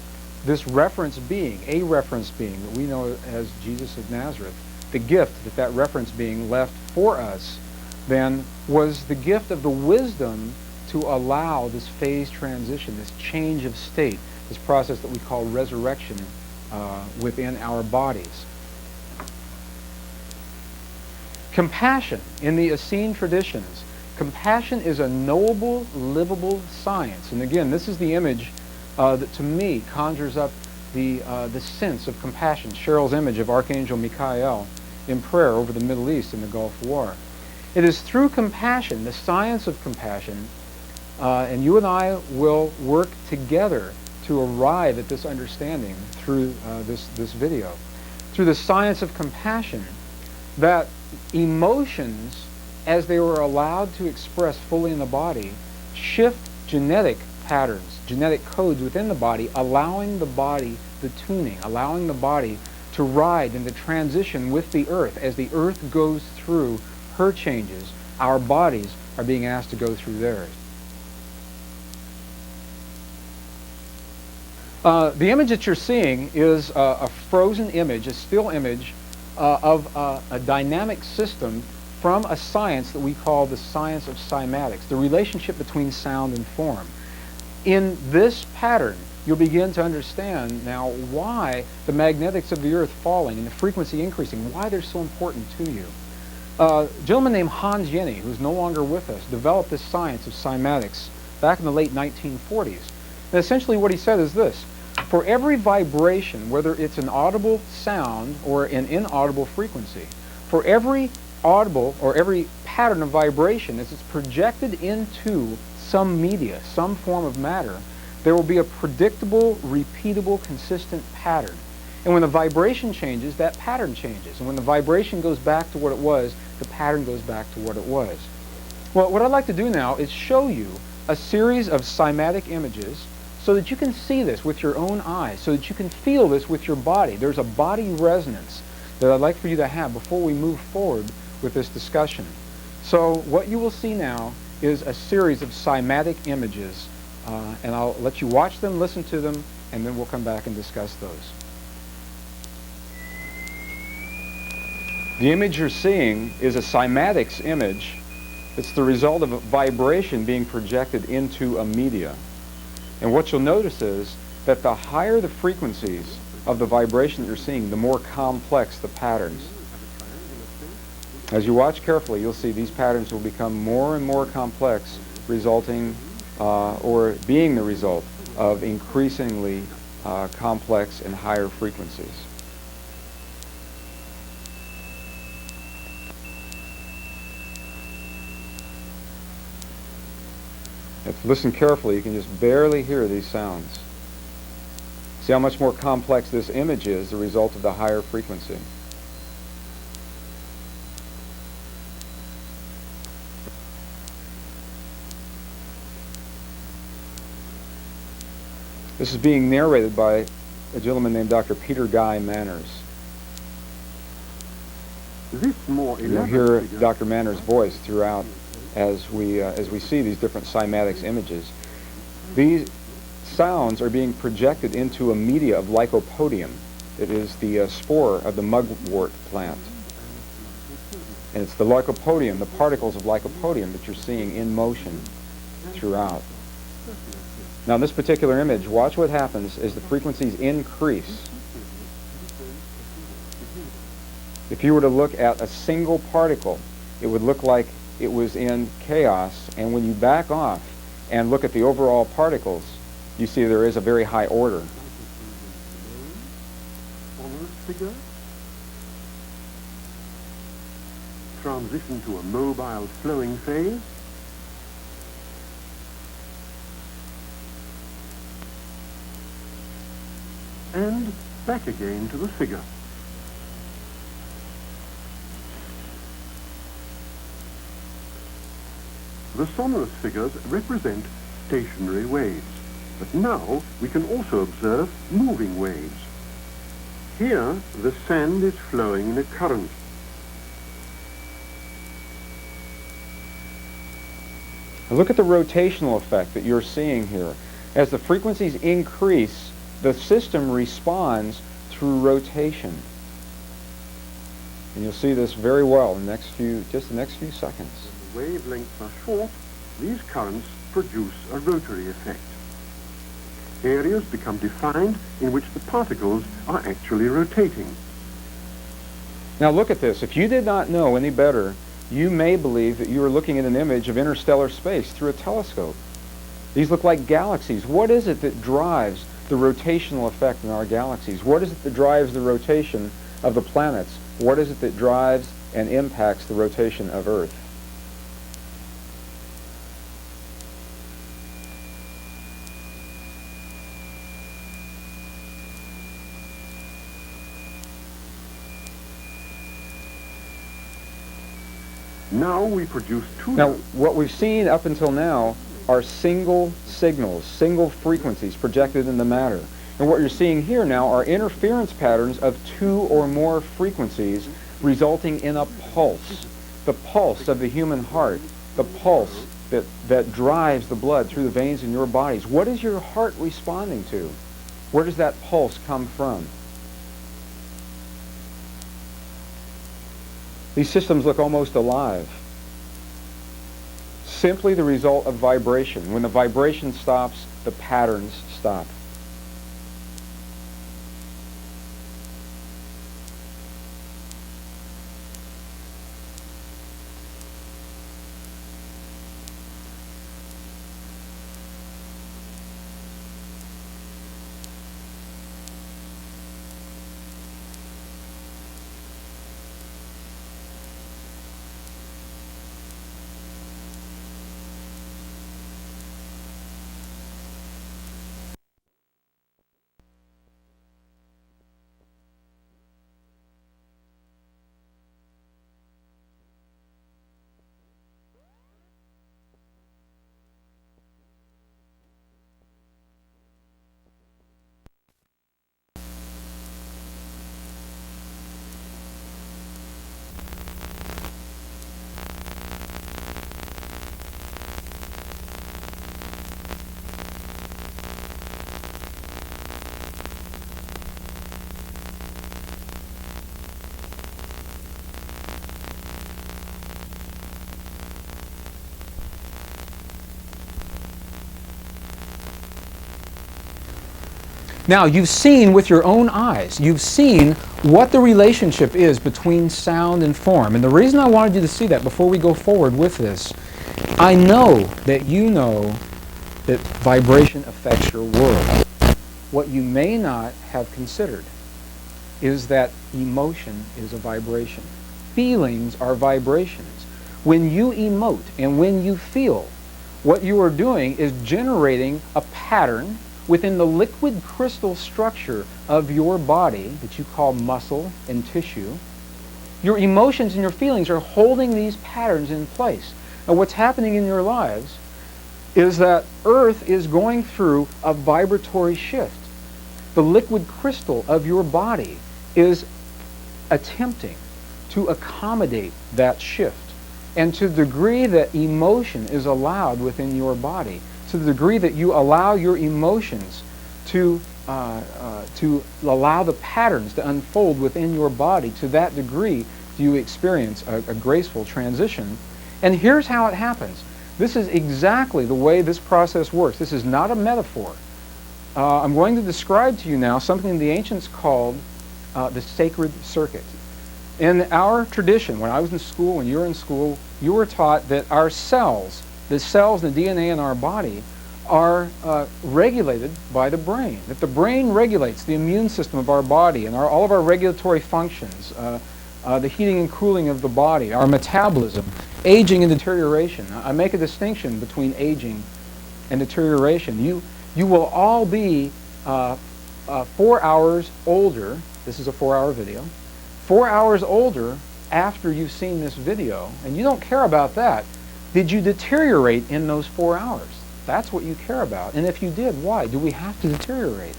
this reference being, a reference being that we know as Jesus of Nazareth, the gift that reference being left for us then was the gift of the wisdom to allow this phase transition, this change of state, this process that we call resurrection within our bodies. Compassion in the Essene traditions. Compassion is a knowable, livable science. And again, this is the image that to me conjures up the sense of compassion. Cheryl's image of Archangel Michael in prayer over the Middle East in the Gulf War. It is through compassion, the science of compassion, and you and I will work together to arrive at this understanding through this video. through the science of compassion, that emotions, as they were allowed to express fully in the body, shift genetic patterns, genetic codes within the body, allowing the body the tuning, allowing the body to ride and to transition with the earth. As the earth goes through her changes, our bodies are being asked to go through theirs. The image that you're seeing is a frozen image, a still image of a dynamic system from a science that we call the science of cymatics, the relationship between sound and form. In this pattern, you'll begin to understand now why the magnetics of the earth falling and the frequency increasing, why they're so important to you. A gentleman named Hans Jenny, who's no longer with us, developed this science of cymatics back in the late 1940s. And essentially what he said is this: for every vibration, whether it's an audible sound or an inaudible frequency, for every audible or every pattern of vibration, as it's projected into some media, some form of matter, there will be a predictable, repeatable, consistent pattern. And when the vibration changes, that pattern changes. And when the vibration goes back to what it was, the pattern goes back to what it was. Well, what I'd like to do now is show you a series of cymatic images so that you can see this with your own eyes, so that you can feel this with your body. There's a body resonance that I'd like for you to have before we move forward with this discussion. So what you will see now is a series of cymatic images, and I'll let you watch them, listen to them, and then we'll come back and discuss those. The image you're seeing is a cymatics image. It's the result of a vibration being projected into a media. And what you'll notice is that the higher the frequencies of the vibration that you're seeing, the more complex the patterns. As you watch carefully, you'll see these patterns will become more and more complex, resulting or being the result of increasingly complex and higher frequencies. If you listen carefully, you can just barely hear these sounds. See how much more complex this image is, the result of the higher frequency. This is being narrated by a gentleman named Dr. Peter Guy Manners. You'll hear Dr. Manners' voice throughout as we see these different cymatics images. These sounds are being projected into a media of lycopodium. It is the spore of the mugwort plant. And it's the lycopodium, the particles of lycopodium that you're seeing in motion throughout. Now in this particular image, watch what happens as the frequencies increase. If you were to look at a single particle, it would look like it was in chaos, and when you back off and look at the overall particles, you see there is a very high order. On this figure, transition to a mobile flowing phase, and back again to the figure. The sonorous figures represent stationary waves, but now we can also observe moving waves. Here, the sand is flowing in a current. Now look at the rotational effect that you're seeing here. As the frequencies increase, the system responds through rotation. And you'll see this very well in the next few seconds. Wavelengths are short, these currents produce a rotary effect. Areas become defined in which the particles are actually rotating. Now look at this. If you did not know any better, you may believe that you are looking at an image of interstellar space through a telescope. These look like galaxies. What is it that drives the rotational effect in our galaxies? What is it that drives the rotation of the planets? What is it that drives and impacts the rotation of Earth? Now we produce two Now, notes. what we've seen up until now are single signals, single frequencies projected in the matter. And what you're seeing here now are interference patterns of two or more frequencies resulting in a pulse. The pulse of the human heart, the pulse that drives the blood through the veins in your bodies. What is your heart responding to? Where does that pulse come from? These systems look almost alive. Simply the result of vibration. When the vibration stops, the patterns stop. Now, you've seen with your own eyes, you've seen what the relationship is between sound and form. And the reason I wanted you to see that before we go forward with this, I know that you know that vibration affects your world. What you may not have considered is that emotion is a vibration. Feelings are vibrations. When you emote and when you feel, what you are doing is generating a pattern within the liquid crystal structure of your body that you call muscle and tissue. Your emotions and your feelings are holding these patterns in place. And what's happening in your lives is that Earth is going through a vibratory shift. The liquid crystal of your body is attempting to accommodate that shift. And to the degree that emotion is allowed within your body, to the degree that you allow your emotions to allow the patterns to unfold within your body, to that degree do you experience a graceful transition. And here's how it happens. This is exactly the way this process works. This is not a metaphor. I'm going to describe to you now something the ancients called the sacred circuit. In our tradition, when I was in school, when you were in school, you were taught that our cells, the cells and the DNA in our body, are regulated by the brain. That the brain regulates the immune system of our body and all of our regulatory functions, the heating and cooling of the body, our metabolism, aging and deterioration. I make a distinction between aging and deterioration. You will all be 4 hours older. This is a 4-hour video. 4 hours older after you've seen this video, and you don't care about that. Did you deteriorate in those 4 hours? That's what you care about. And if you did, why? Do we have to deteriorate?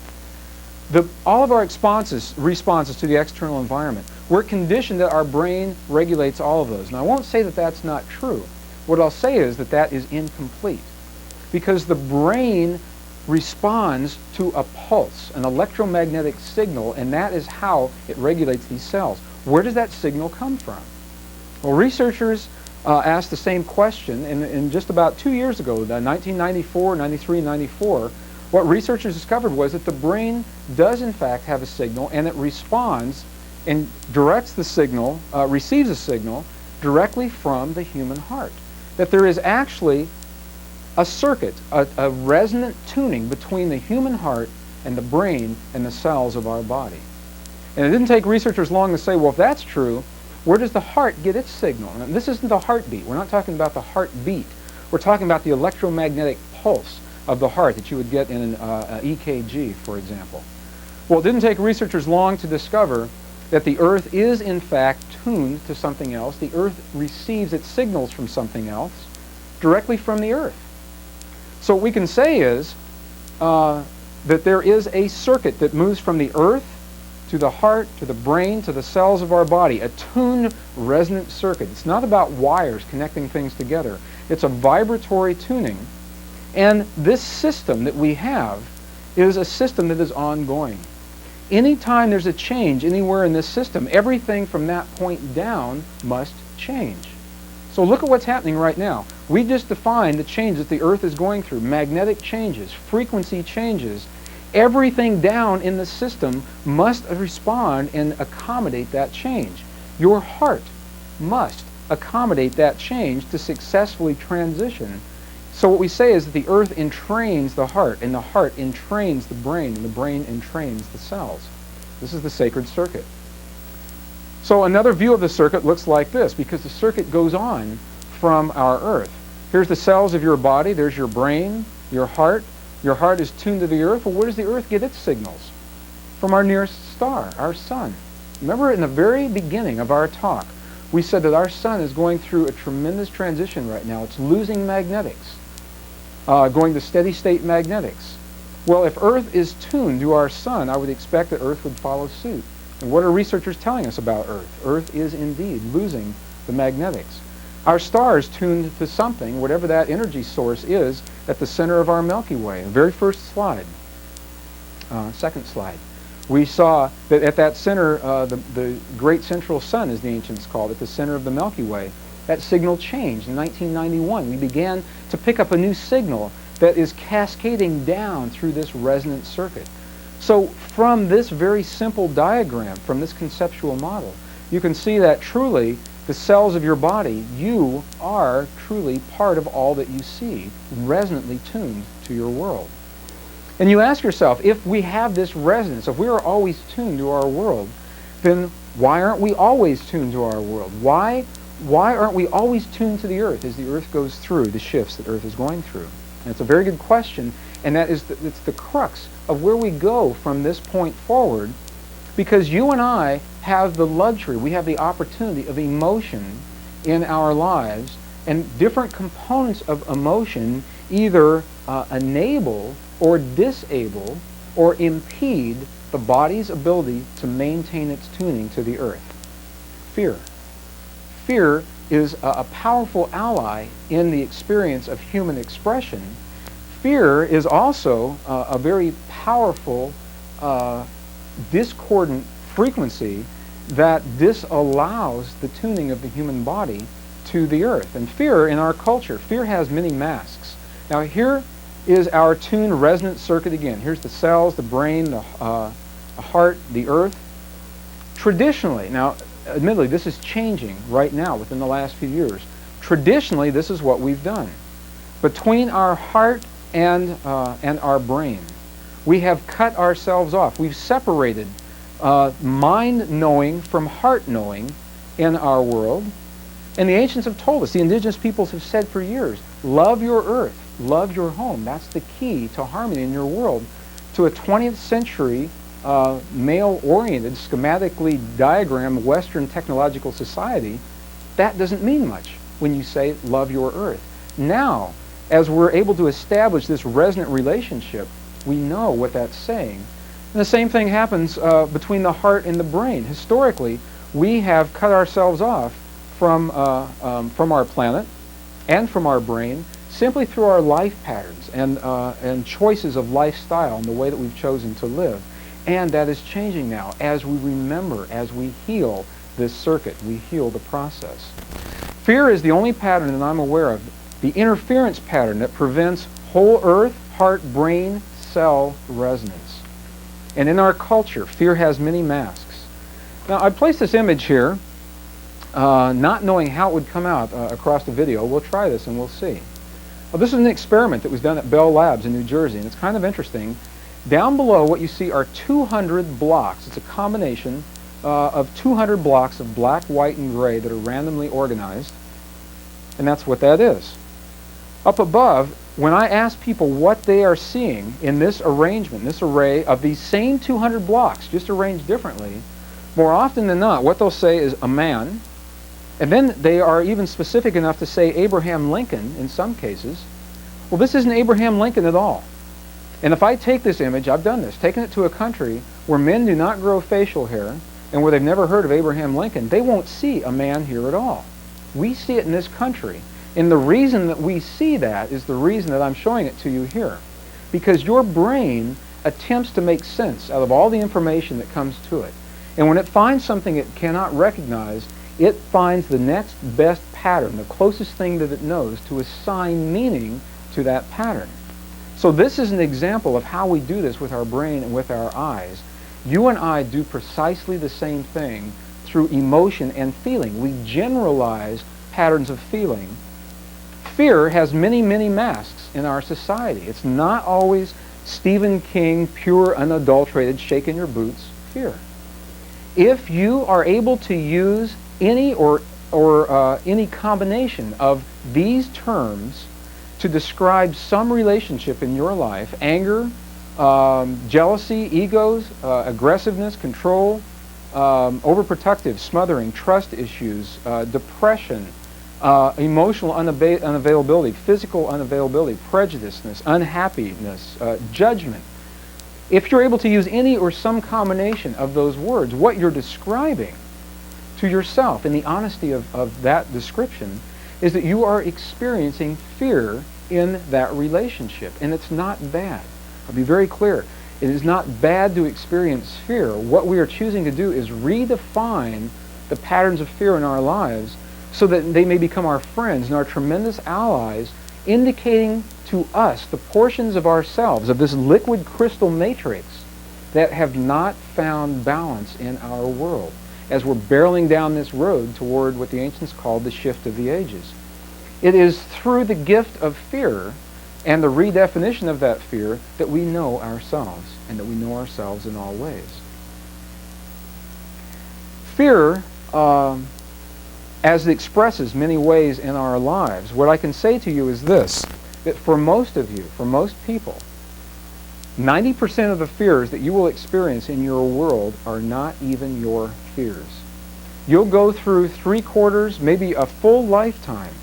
All of our responses to the external environment, we're conditioned that our brain regulates all of those. Now, I won't say that that's not true. What I'll say is that that is incomplete. Because the brain responds to a pulse, an electromagnetic signal, and that is how it regulates these cells. Where does that signal come from? Well, researchers asked the same question in just about 2 years ago, 1994, 93, 94. What researchers discovered was that the brain does in fact have a signal, and it responds and directs the signal, receives a signal directly from the human heart. That there is actually a circuit, a resonant tuning between the human heart and the brain and the cells of our body. And it didn't take researchers long to say, well, if that's true, where does the heart get its signal? And this isn't the heartbeat. We're not talking about the heartbeat. We're talking about the electromagnetic pulse of the heart that you would get in an EKG, for example. Well, it didn't take researchers long to discover that the Earth is in fact tuned to something else. The Earth receives its signals from something else directly from the Earth. So what we can say is that there is a circuit that moves from the Earth to the heart, to the brain, to the cells of our body, a tuned resonant circuit. It's not about wires connecting things together. It's a vibratory tuning. And this system that we have is a system that is ongoing. Anytime there's a change anywhere in this system, everything from that point down must change. So look at what's happening right now. We just defined the change that the Earth is going through. Magnetic changes, frequency changes. Everything down in the system must respond and accommodate that change. Your heart must accommodate that change to successfully transition. So what we say is that the Earth entrains the heart, and the heart entrains the brain, and the brain entrains the cells. This is the sacred circuit. So another view of the circuit looks like this, because the circuit goes on from our Earth. Here's the cells of your body. There's your brain, your heart. Your heart is tuned to the Earth. Well, where does the Earth get its signals? From our nearest star, our sun. Remember in the very beginning of our talk, we said that our sun is going through a tremendous transition right now. It's losing magnetics, going to steady state magnetics. Well, if Earth is tuned to our sun, I would expect that Earth would follow suit. And what are researchers telling us about Earth? Earth is indeed losing the magnetics. Our star is tuned to something, whatever that energy source is, at the center of our Milky Way. The very first slide, second slide. We saw that at that center, the great central sun, as the ancients called it, the center of the Milky Way, that signal changed in 1991. We began to pick up a new signal that is cascading down through this resonant circuit. So from this very simple diagram, from this conceptual model, you can see that truly the cells of your body, you are truly part of all that you see, resonantly tuned to your world. And you ask yourself, if we have this resonance, if we are always tuned to our world, then why aren't we always tuned to our world? Why aren't we always tuned to the Earth as the Earth goes through the shifts that Earth is going through? And it's a very good question, and that is it's the crux of where we go from this point forward, because you and I have the luxury, we have the opportunity of emotion in our lives, and different components of emotion either enable or disable or impede the body's ability to maintain its tuning to the Earth. Fear. Fear is a powerful ally in the experience of human expression. Fear is also a very powerful discordant frequency that disallows the tuning of the human body to the Earth. And fear in our culture, fear has many masks. Now here is our tuned resonant circuit again. Here's the cells, the brain, the heart, the Earth. Traditionally, now admittedly this is changing right now within the last few years. Traditionally this is what we've done. Between our heart and our brain, we have cut ourselves off. We've separated mind knowing from heart knowing in our world. And the ancients have told us, the indigenous peoples have said for years, love your earth, love your home. That's the key to harmony in your world. To a 20th century male-oriented, schematically diagrammed Western technological society, that doesn't mean much when you say love your earth. Now, as we're able to establish this resonant relationship, we know what that's saying. And the same thing happens between the heart and the brain. Historically, we have cut ourselves off from our planet and from our brain simply through our life patterns and choices of lifestyle and the way that we've chosen to live. And that is changing now as we remember, as we heal this circuit, we heal the process. Fear is the only pattern that I'm aware of, the interference pattern that prevents whole earth, heart, brain, cell resonance. And in our culture, fear has many masks. Now, I placed this image here, not knowing how it would come out across the video. We'll try this and we'll see. Well, this is an experiment that was done at Bell Labs in New Jersey, and it's kind of interesting. Down below, what you see are 200 blocks. It's a combination of 200 blocks of black, white, and gray that are randomly organized, and that's what that is. Up above, when I ask people what they are seeing in this arrangement, this array of these same 200 blocks, just arranged differently, More often than not, what they'll say is a man, and then they are even specific enough to say Abraham Lincoln in some cases. Well, this isn't Abraham Lincoln at all. And if I take this image, I've done this, taken it to a country where men do not grow facial hair and where they've never heard of Abraham Lincoln, they won't see a man here at all. We see it in this country. And the reason that we see that is the reason that I'm showing it to you here. Because your brain attempts to make sense out of all the information that comes to it. And when it finds something it cannot recognize, it finds the next best pattern, the closest thing that it knows, to assign meaning to that pattern. So this is an example of how we do this with our brain and with our eyes. You and I do precisely the same thing through emotion and feeling. We generalize patterns of feeling. Fear has many, many masks in our society. It's not always Stephen King, pure, unadulterated, shake in your boots fear. If you are able to use any or any combination of these terms to describe some relationship in your life, anger, jealousy, egos, aggressiveness, control, overprotective, smothering, trust issues, depression, emotional unavailability, physical unavailability, prejudiceness, unhappiness, judgment. If you're able to use any or some combination of those words, what you're describing to yourself in the honesty of that description is that you are experiencing fear in that relationship. And it's not bad. I'll be very clear. It is not bad to experience fear. What we are choosing to do is redefine the patterns of fear in our lives so that they may become our friends and our tremendous allies, indicating to us the portions of ourselves, of this liquid crystal matrix, that have not found balance in our world as we're barreling down this road toward what the ancients called the shift of the ages. It is through the gift of fear and the redefinition of that fear that we know ourselves, and that we know ourselves in all ways. Fear, as it expresses many ways in our lives, what I can say to you is this, that for most of you, for most people, 90% of the fears that you will experience in your world are not even your fears. You'll go through 3/4, maybe a full lifetime,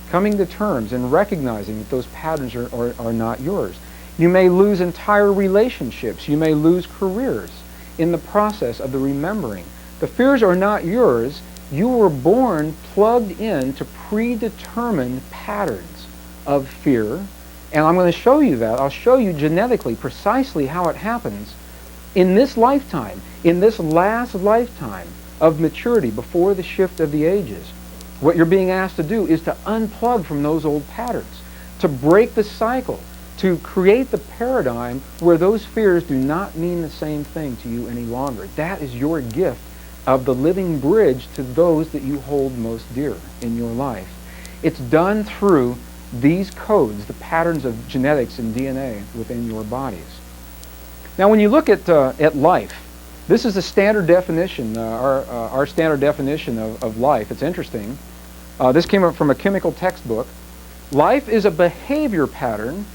coming to terms and recognizing that those patterns are not yours. You may lose entire relationships. You may lose careers in the process of the remembering. The fears are not yours. You were born plugged into predetermined patterns of fear. And I'm going to show you that. I'll show you genetically precisely how it happens in this lifetime, in this last lifetime of maturity before the shift of the ages. What you're being asked to do is to unplug from those old patterns, to break the cycle, to create the paradigm where those fears do not mean the same thing to you any longer. That is your gift of the living bridge to those that you hold most dear in your life. It's done through these codes, the patterns of genetics and DNA within your bodies. Now, when you look at life, this is the standard definition, our standard definition of life. It's interesting. This came up from a chemical textbook. Life is a behavior pattern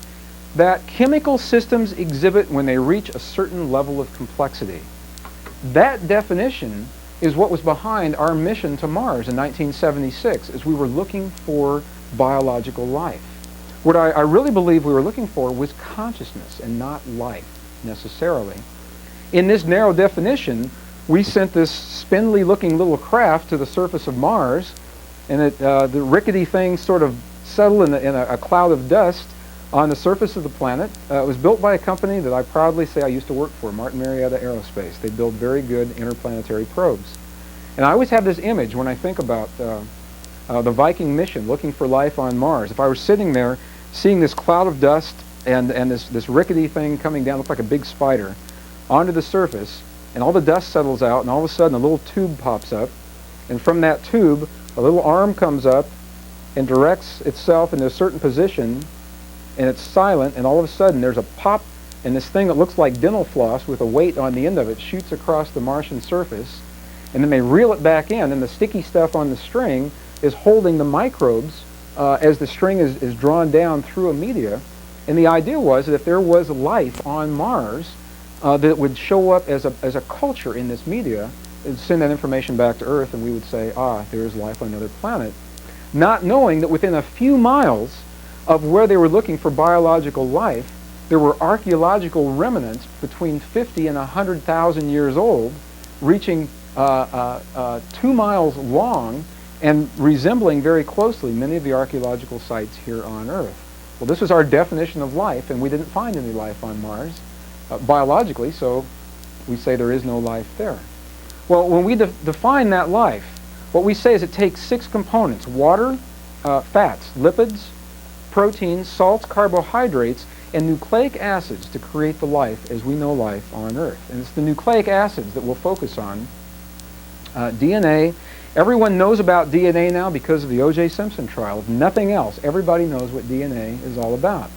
that chemical systems exhibit when they reach a certain level of complexity. That definition is what was behind our mission to Mars in 1976, as we were looking for biological life. What I really believe we were looking for was consciousness and not life, necessarily. In this narrow definition, we sent this spindly-looking little craft to the surface of Mars, and the rickety thing sort of settled in a cloud of dust on the surface of the planet. It was built by a company that I proudly say I used to work for, Martin Marietta Aerospace. They build very good interplanetary probes. And I always have this image when I think about the Viking mission, looking for life on Mars. If I were sitting there, seeing this cloud of dust and this rickety thing coming down, looked like a big spider, onto the surface, and all the dust settles out, and all of a sudden a little tube pops up, and from that tube, a little arm comes up and directs itself into a certain position, and it's silent, and all of a sudden there's a pop, and this thing that looks like dental floss with a weight on the end of it shoots across the Martian surface, and then they reel it back in, and the sticky stuff on the string is holding the microbes as the string is drawn down through a media. And the idea was that if there was life on Mars, that it would show up as a culture in this media, send that information back to Earth, and we would say, there is life on another planet, not knowing that within a few miles of where they were looking for biological life, there were archaeological remnants between 50 and 100,000 years old, reaching 2 miles long and resembling very closely many of the archaeological sites here on Earth. Well, this was our definition of life, and we didn't find any life on Mars biologically, so we say there is no life there. Well, when we define that life, what we say is it takes 6 components: water, fats, lipids, proteins, salts, carbohydrates, and nucleic acids to create the life as we know life on Earth. And it's the nucleic acids that we'll focus on. DNA, everyone knows about DNA now because of the O.J. Simpson trial. If nothing else, everybody knows what DNA is all about.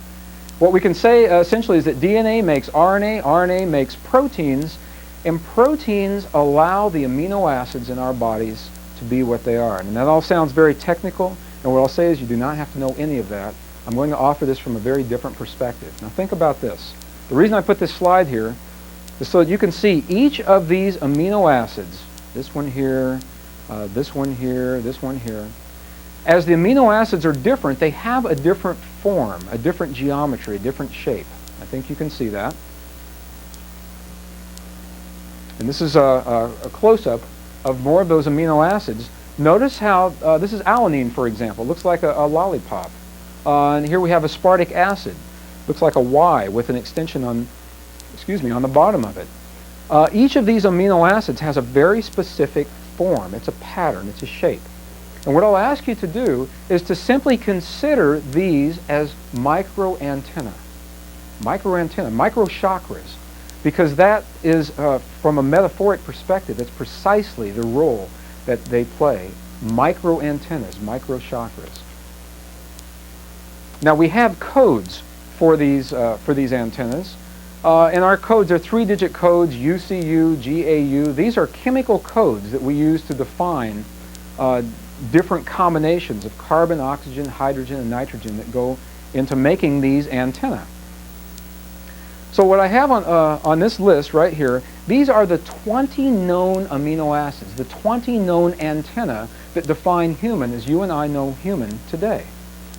What we can say essentially is that DNA makes RNA, RNA makes proteins, and proteins allow the amino acids in our bodies to be what they are. And that all sounds very technical, and what I'll say is you do not have to know any of that. I'm going to offer this from a very different perspective. Now think about this. The reason I put this slide here is so that you can see each of these amino acids, this one here, this one here, this one here. As the amino acids are different, they have a different form, a different geometry, a different shape. I think you can see that. And this is a close-up of more of those amino acids. Notice how this is alanine, for example. It looks like a lollipop. And here we have aspartic acid. Looks like a Y with an extension on the bottom of it. Each of these amino acids has a very specific form. It's a pattern. It's a shape. And what I'll ask you to do is to simply consider these as microantennae. Microchakras. Because that is, from a metaphoric perspective, it's precisely the role that they play. Microantennas, microchakras. Now we have codes for these antennas. And our codes are 3-digit codes, UCU, GAU. These are chemical codes that we use to define different combinations of carbon, oxygen, hydrogen, and nitrogen that go into making these antennae. So what I have on this list right here, these are the 20 known amino acids, the 20 known antennae that define human as you and I know human today.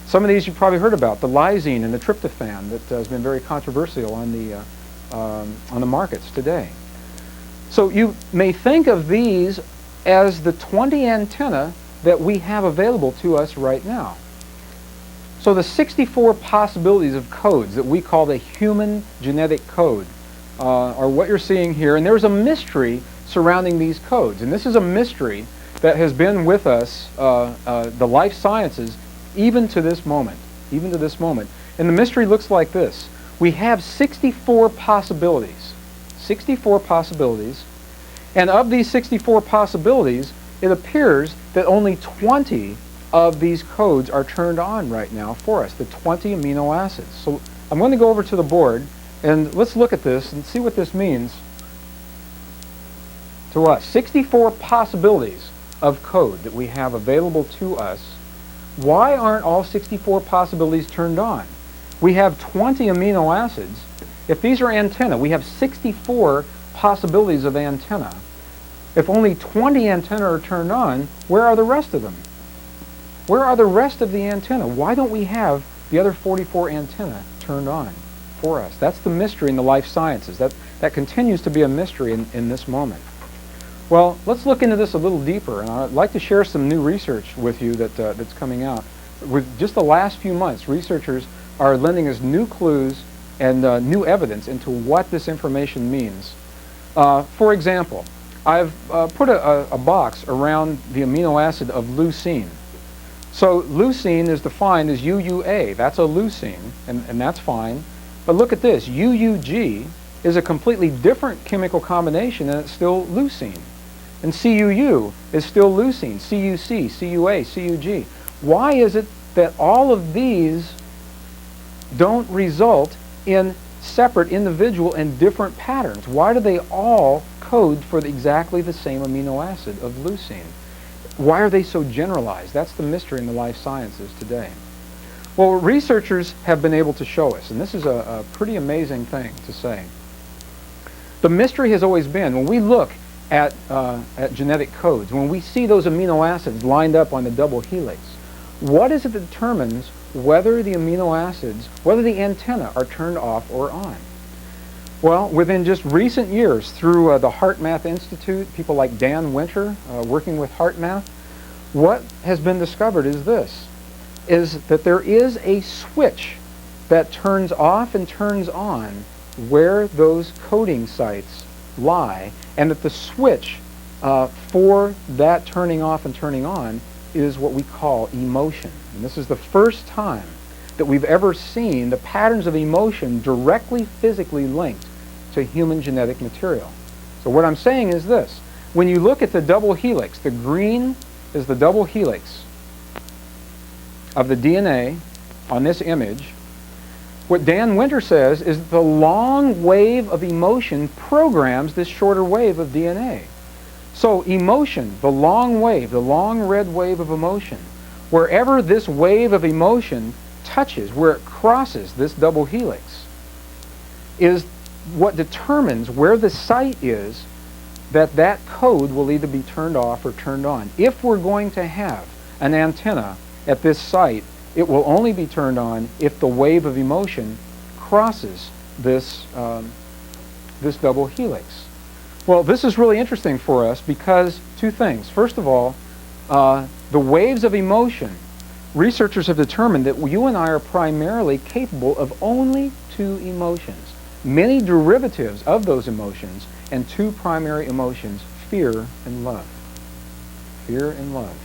Some of these you've probably heard about, the lysine and the tryptophan that has been very controversial on the markets today. So you may think of these as the 20 antennae that we have available to us right now. So the 64 possibilities of codes that we call the human genetic code are what you're seeing here. And there's a mystery surrounding these codes. And this is a mystery that has been with us, the life sciences, even to this moment. And the mystery looks like this. We have 64 possibilities. 64 possibilities. And of these 64 possibilities, it appears that only 20 of these codes are turned on right now for us, the 20 amino acids. So I'm going to go over to the board and let's look at this and see what this means to us. 64 possibilities of code that we have available to us. Why aren't all 64 possibilities turned on? We have 20 amino acids. If these are antennae, we have 64 possibilities of antenna. If only 20 antennae are turned on, where are the rest of them? Where are the rest of the antennae? Why don't we have the other 44 antennae turned on for us? That's the mystery in the life sciences. That continues to be a mystery in this moment. Well, let's look into this a little deeper, and I'd like to share some new research with you that's coming out. With just the last few months, researchers are lending us new clues and new evidence into what this information means. For example, I've put a box around the amino acid of leucine. So leucine is defined as UUA. That's a leucine, and that's fine. But look at this. UUG is a completely different chemical combination, and it's still leucine. And CUU is still leucine. CUC, CUA, CUG. Why is it that all of these don't result in separate, individual, and different patterns? Why do they all code for exactly the same amino acid of leucine? Why are they so generalized? That's the mystery in the life sciences today. Well, researchers have been able to show us, and this is a pretty amazing thing to say. The mystery has always been, when we look at genetic codes, when we see those amino acids lined up on the double helix, what is it that determines whether the amino acids, whether the antenna are turned off or on? Well, within just recent years, through the HeartMath Institute, people like Dan Winter working with HeartMath, what has been discovered is this, is that there is a switch that turns off and turns on where those coding sites lie, and that the switch for that turning off and turning on is what we call emotion. And this is the first time that we've ever seen the patterns of emotion directly physically linked to human genetic material. So what I'm saying is this. When you look at the double helix, the green is the double helix of the DNA on this image. What Dan Winter says is that the long wave of emotion programs this shorter wave of DNA. So emotion, the long wave, the long red wave of emotion, wherever this wave of emotion touches, where it crosses this double helix, is what determines where the site is that code will either be turned off or turned on. If we're going to have an antenna at this site, it will only be turned on if the wave of emotion crosses this, this double helix. Well, this is really interesting for us because two things. First of all, the waves of emotion, researchers have determined that you and I are primarily capable of only two emotions. Many derivatives of those emotions, and two primary emotions, fear and love. Fear and love.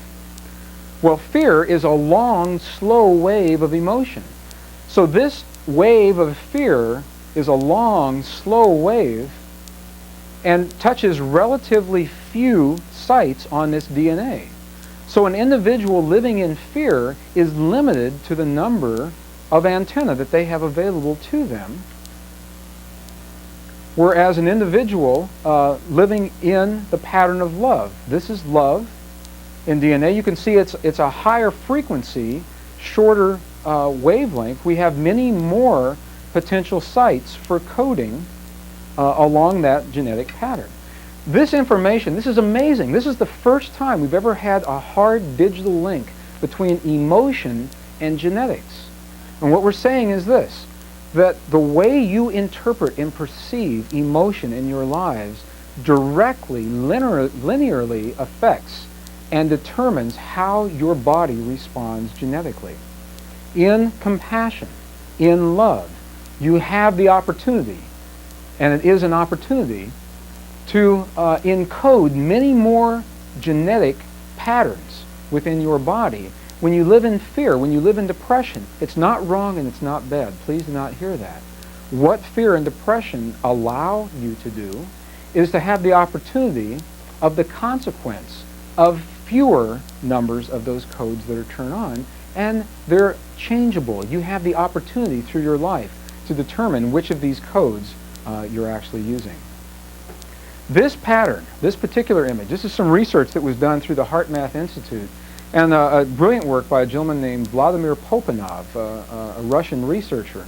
Well, fear is a long, slow wave of emotion. So this wave of fear is a long, slow wave and touches relatively few sites on this DNA. So an individual living in fear is limited to the number of antennae that they have available to them, whereas an individual living in the pattern of love, this is love in DNA. You can see it's a higher frequency, shorter wavelength. We have many more potential sites for coding along that genetic pattern. This information, this is amazing. This is the first time we've ever had a hard digital link between emotion and genetics. And what we're saying is this, that the way you interpret and perceive emotion in your lives directly, linearly affects and determines how your body responds genetically. In compassion, in love, you have the opportunity, and it is an opportunity, to encode many more genetic patterns within your body. When you live in fear, when you live in depression, it's not wrong and it's not bad. Please do not hear that. What fear and depression allow you to do is to have the opportunity of the consequence of fewer numbers of those codes that are turned on, and they're changeable. You have the opportunity through your life to determine which of these codes you're actually using. This pattern, this particular image, this is some research that was done through the HeartMath Institute, and a brilliant work by a gentleman named Vladimir Popanov, a Russian researcher.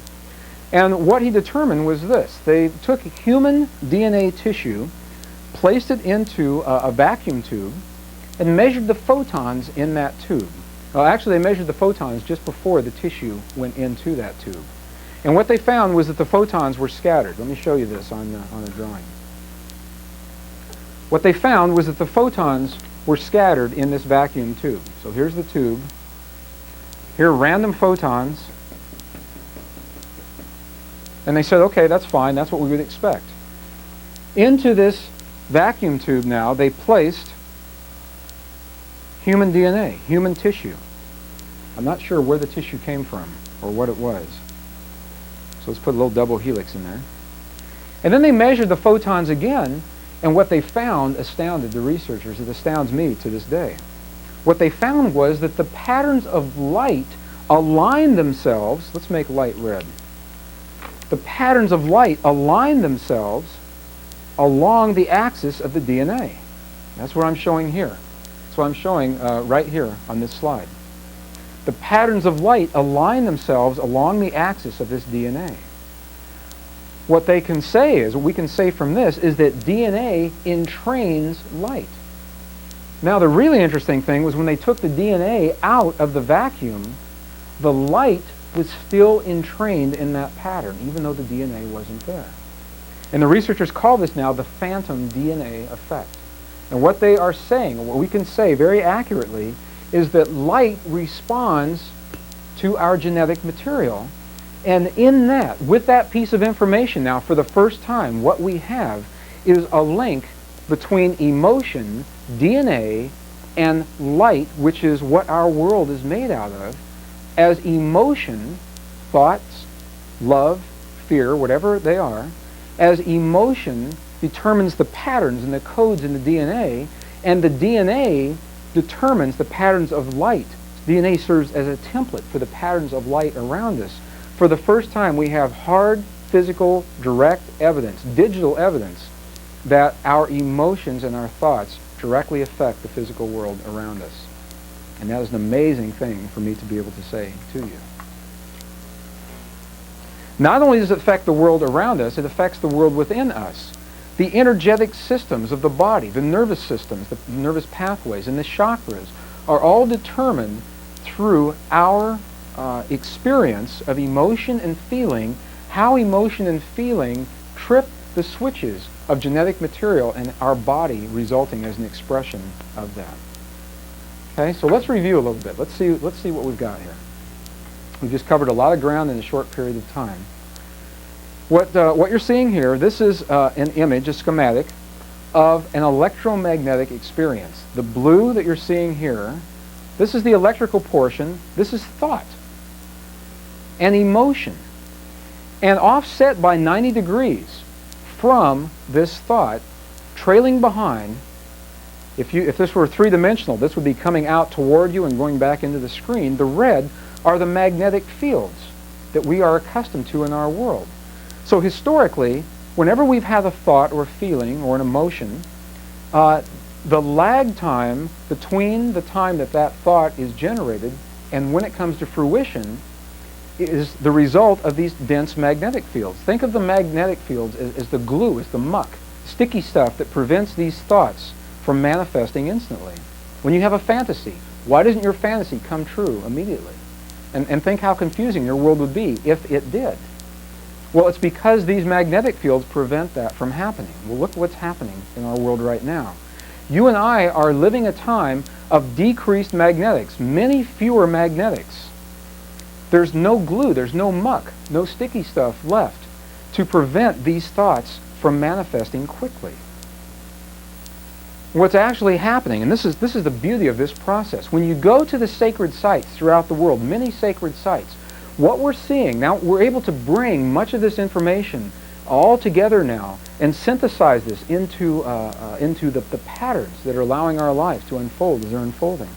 And what he determined was this. They took human DNA tissue, placed it into a vacuum tube, and measured the photons in that tube. Well, actually, they measured the photons just before the tissue went into that tube. And what they found was that the photons were scattered. Let me show you this on a drawing. What they found was that the photons were scattered in this vacuum tube. So here's the tube. Here are random photons. And they said, okay, that's fine. That's what we would expect. Into this vacuum tube now, they placed human DNA, human tissue. I'm not sure where the tissue came from or what it was. So let's put a little double helix in there. And then they measured the photons again, and what they found astounded the researchers. It astounds me to this day. What they found was that the patterns of light align themselves. Let's make light red. The patterns of light align themselves along the axis of the DNA. That's what I'm showing here. That's what I'm showing right here on this slide. The patterns of light align themselves along the axis of this DNA. what they can say is, what we can say from this, is that DNA entrains light. Now, the really interesting thing was when they took the DNA out of the vacuum, the light was still entrained in that pattern, even though the DNA wasn't there. And the researchers call this now the phantom DNA effect. And what they are saying, what we can say very accurately, is that light responds to our genetic material. And in that, with that piece of information now, for the first time, what we have is a link between emotion, DNA, and light, which is what our world is made out of, as emotion, thoughts, love, fear, whatever they are, as emotion determines the patterns and the codes in the DNA, and the DNA determines the patterns of light. DNA serves as a template for the patterns of light around us. For the first time, we have hard, physical, direct evidence, digital evidence, that our emotions and our thoughts directly affect the physical world around us. And that is an amazing thing for me to be able to say to you. Not only does it affect the world around us, it affects the world within us. The energetic systems of the body, the nervous systems, the nervous pathways, and the chakras are all determined through our experience of emotion and feeling, how emotion and feeling trip the switches of genetic material in our body, resulting as an expression of that. Okay, so let's review a little bit. Let's see what we've got here. We've just covered a lot of ground in a short period of time. What you're seeing here, this is an image, a schematic, of an electromagnetic experience. The blue that you're seeing here, this is the electrical portion. This is thought and emotion. And offset by 90 degrees from this thought, trailing behind, if this were three-dimensional, this would be coming out toward you and going back into the screen. The red are the magnetic fields that we are accustomed to in our world. So historically, whenever we've had a thought or a feeling or an emotion, the lag time between the time that that thought is generated and when it comes to fruition is the result of these dense magnetic fields. Think of the magnetic fields as the glue, as the muck, sticky stuff that prevents these thoughts from manifesting instantly. When you have a fantasy, why doesn't your fantasy come true immediately? And think how confusing your world would be if it did. Well, it's because these magnetic fields prevent that from happening. Well, look what's happening in our world right now. You and I are living a time of decreased magnetics, many fewer magnetics. There's no glue, there's no muck, no sticky stuff left to prevent these thoughts from manifesting quickly. What's actually happening, and this is the beauty of this process, when you go to the sacred sites throughout the world, many sacred sites, what we're seeing, now we're able to bring much of this information all together now and synthesize this into the patterns that are allowing our lives to unfold as they're unfolding.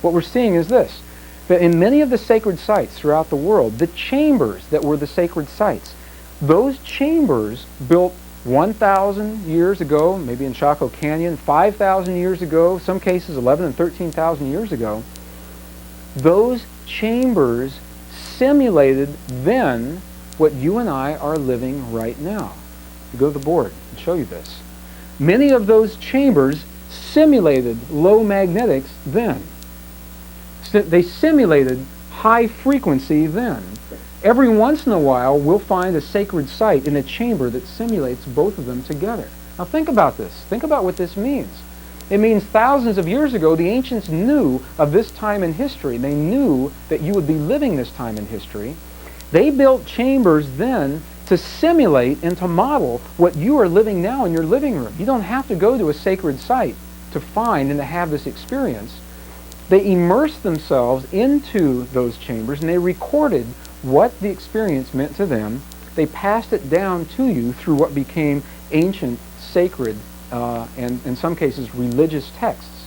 What we're seeing is this, that in many of the sacred sites throughout the world, the chambers that were the sacred sites, those chambers built 1,000 years ago, maybe in Chaco Canyon, 5,000 years ago, some cases 11 and 13,000 years ago, those chambers simulated then what you and I are living right now. You go to the board and show you this. Many of those chambers simulated low magnetics then. They simulated high frequency then. Every once in a while, we'll find a sacred site in a chamber that simulates both of them together. Now think about this. Think about what this means. It means thousands of years ago, the ancients knew of this time in history. They knew that you would be living this time in history. They built chambers then to simulate and to model what you are living now in your living room. You don't have to go to a sacred site to find and to have this experience. They immersed themselves into those chambers and they recorded what the experience meant to them. They passed it down to you through what became ancient, sacred, and in some cases religious texts,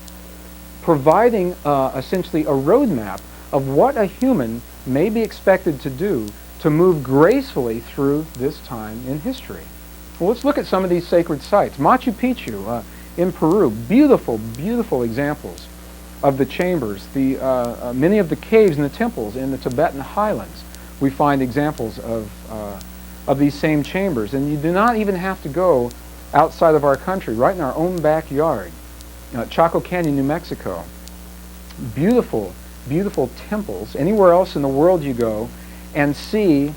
providing essentially a roadmap of what a human may be expected to do to move gracefully through this time in history. Well, let's look at some of these sacred sites. Machu Picchu in Peru, beautiful, beautiful examples of the chambers. Many of the caves and the temples in the Tibetan highlands, we find examples of of these same chambers. And you do not even have to go outside of our country, right in our own backyard. Chaco Canyon, New Mexico. Beautiful, beautiful temples. Anywhere else in the world you go and see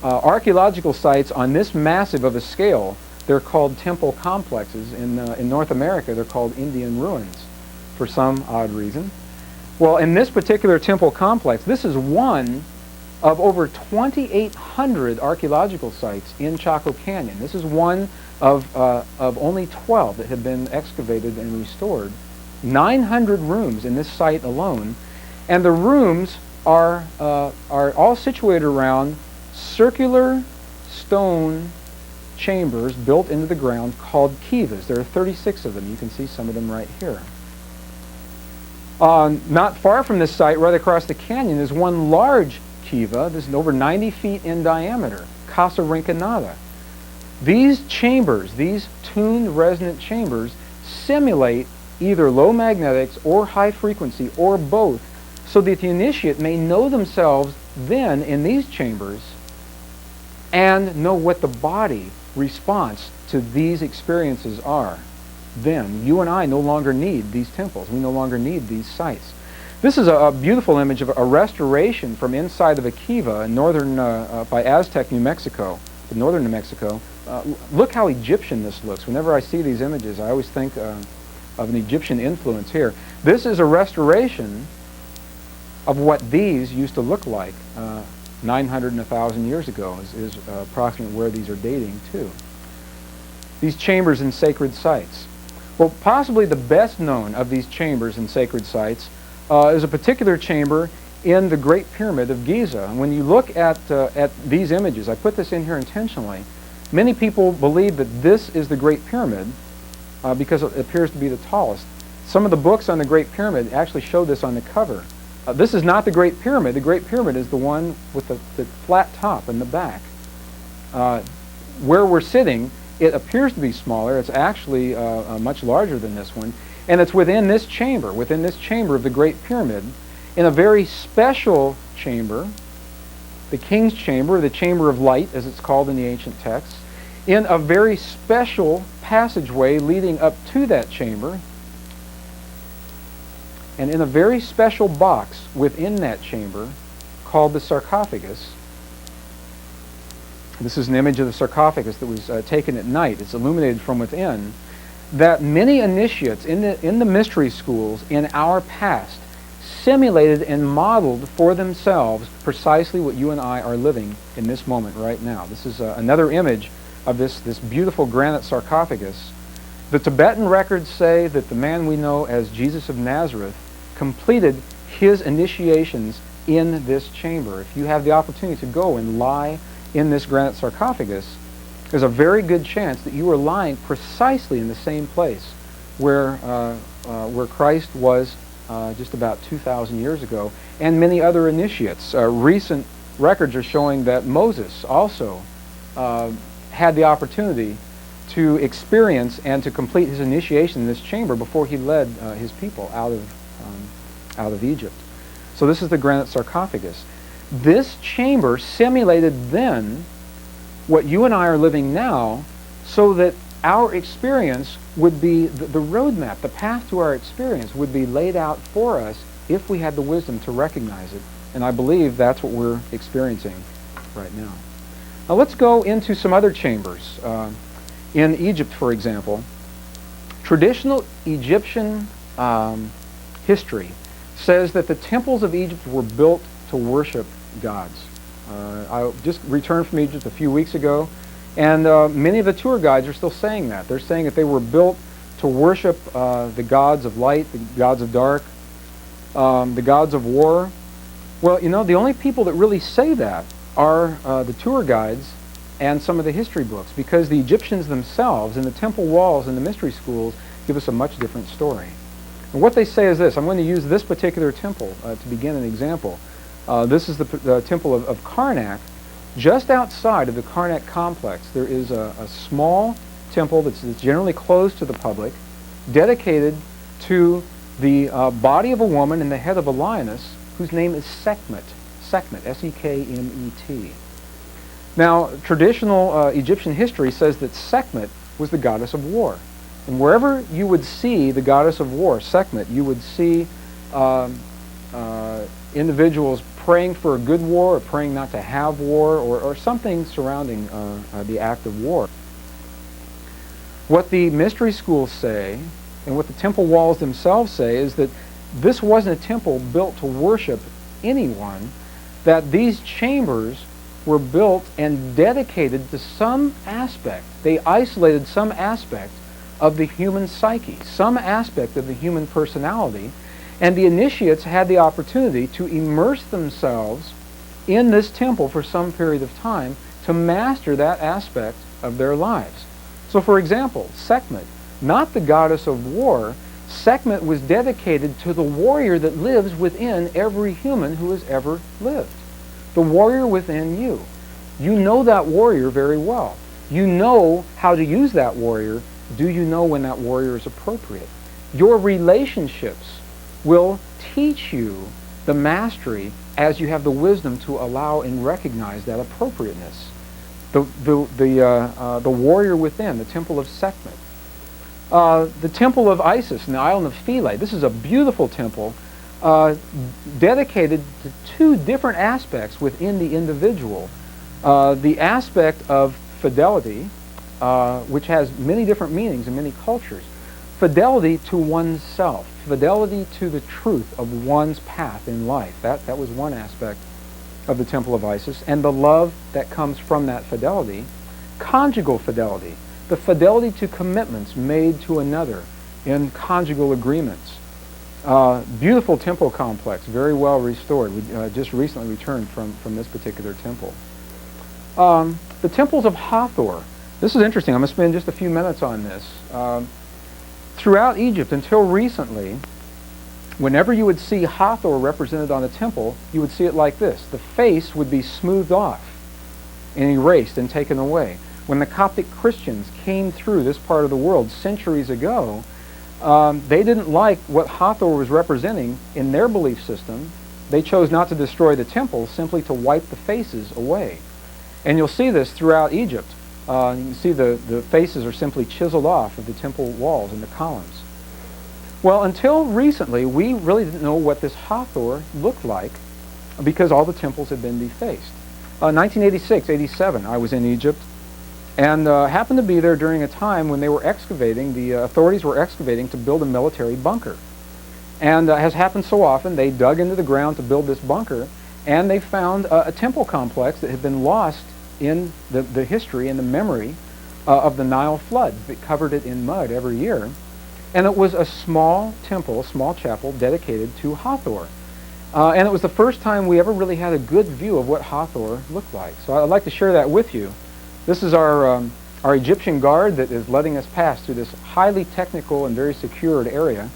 archaeological sites on this massive of a scale, they're called temple complexes. In North America, they're called Indian ruins for some odd reason. Well, in this particular temple complex, this is one of over 2,800 archaeological sites in Chaco Canyon. This is one of only 12 that have been excavated and restored. 900 rooms in this site alone, and the rooms are all situated around circular stone chambers built into the ground called kivas. There are 36 of them. You can see some of them right here. Not far from this site, right across the canyon, is one large kiva. This is over 90 feet in diameter, Casa Rinconada. These chambers, these tuned resonant chambers, simulate either low magnetics or high frequency or both, so that the initiate may know themselves then in these chambers and know what the body response to these experiences are. Then you and I no longer need these temples. We no longer need these sites. This is a beautiful image of a restoration from inside of a kiva in northern by Aztec, New Mexico, northern New Mexico. Look how Egyptian this looks. Whenever I see these images, I always think of an Egyptian influence here. This is a restoration of what these used to look like 900 and 1,000 years ago is approximately where these are dating to. These chambers in sacred sites. Well, possibly the best known of these chambers in sacred sites is a particular chamber in the Great Pyramid of Giza. And when you look at these images, I put this in here intentionally, many people believe that this is the Great Pyramid because it appears to be the tallest. Some of the books on the Great Pyramid actually show this on the cover. This is not the Great Pyramid. The Great Pyramid is the one with the flat top in the back. Where we're sitting, it appears to be smaller. It's actually much larger than this one. And it's within this chamber of the Great Pyramid, in a very special chamber, the King's Chamber, the Chamber of Light, as it's called in the ancient texts, in a very special passageway leading up to that chamber, and in a very special box within that chamber called the sarcophagus. This is an image of the sarcophagus that was taken at night. It's illuminated from within. That many initiates in the mystery schools in our past simulated and modeled for themselves precisely what you and I are living in this moment right now. This is another image of this beautiful granite sarcophagus. The Tibetan records say that the man we know as Jesus of Nazareth completed his initiations in this chamber. If you have the opportunity to go and lie in this granite sarcophagus, there's a very good chance that you are lying precisely in the same place where Christ was just about 2,000 years ago, and many other initiates. Recent records are showing that Moses also had the opportunity to experience and to complete his initiation in this chamber before he led his people out of Egypt. So this is the granite sarcophagus. This chamber simulated then what you and I are living now, so that our experience would be, the roadmap, the path to our experience would be laid out for us if we had the wisdom to recognize it. And I believe that's what we're experiencing right now. Now let's go into some other chambers. In Egypt, for example, traditional Egyptian history says that the temples of Egypt were built to worship gods. I just returned from Egypt a few weeks ago, and many of the tour guides are still saying that. They're saying that they were built to worship the gods of light, the gods of dark, the gods of war. Well, you know, the only people that really say that are the tour guides and some of the history books, because the Egyptians themselves and the temple walls and the mystery schools give us a much different story. And what they say is this. I'm going to use this particular temple to begin an example. This is the temple of Karnak. Just outside of the Karnak complex, there is a small temple that's generally closed to the public, dedicated to the body of a woman and the head of a lioness, whose name is Sekhmet. Sekhmet, S-E-K-M-E-T. Now, traditional Egyptian history says that Sekhmet was the goddess of war. And wherever you would see the goddess of war, Sekhmet, you would see individuals praying for a good war, or praying not to have war, or something surrounding the act of war. What the mystery schools say, and what the temple walls themselves say, is that this wasn't a temple built to worship anyone, that these chambers were built and dedicated to some aspect. They isolated some aspect of the human psyche, some aspect of the human personality, and the initiates had the opportunity to immerse themselves in this temple for some period of time to master that aspect of their lives. So for example, Sekhmet, not the goddess of war, Sekhmet was dedicated to the warrior that lives within every human who has ever lived. The warrior within you. You know that warrior very well. You know how to use that warrior. Do you know when that warrior is appropriate? Your relationships will teach you the mastery as you have the wisdom to allow and recognize that appropriateness. The warrior within, the temple of Sekhmet. The temple of Isis in the island of Philae. This is a beautiful temple dedicated to two different aspects within the individual. The aspect of fidelity, which has many different meanings in many cultures. Fidelity to oneself, fidelity to the truth of one's path in life. That was one aspect of the temple of Isis. And the love that comes from that fidelity. Conjugal fidelity, the fidelity to commitments made to another in conjugal agreements. Beautiful temple complex, very well restored. We just recently returned from this particular temple. The temples of Hathor. This is interesting. I'm going to spend just a few minutes on this. Throughout Egypt, until recently, whenever you would see Hathor represented on a temple, you would see it like this. The face would be smoothed off and erased and taken away. When the Coptic Christians came through this part of the world centuries ago, they didn't like what Hathor was representing in their belief system. They chose not to destroy the temple, simply to wipe the faces away. And you'll see this throughout Egypt. You can see the faces are simply chiseled off of the temple walls and the columns. Well, until recently, we really didn't know what this Hathor looked like because all the temples had been defaced. 1986, 87, I was in Egypt and happened to be there during a time when they were excavating, the authorities were excavating to build a military bunker. And as happens so often, they dug into the ground to build this bunker, and they found a temple complex that had been lost in the history and the memory of the Nile flood that covered it in mud every year. And it was a small temple, a small chapel dedicated to Hathor. And it was the first time we ever really had a good view of what Hathor looked like. So I'd like to share that with you. This is our Egyptian guard that is letting us pass through this highly technical and very secured area,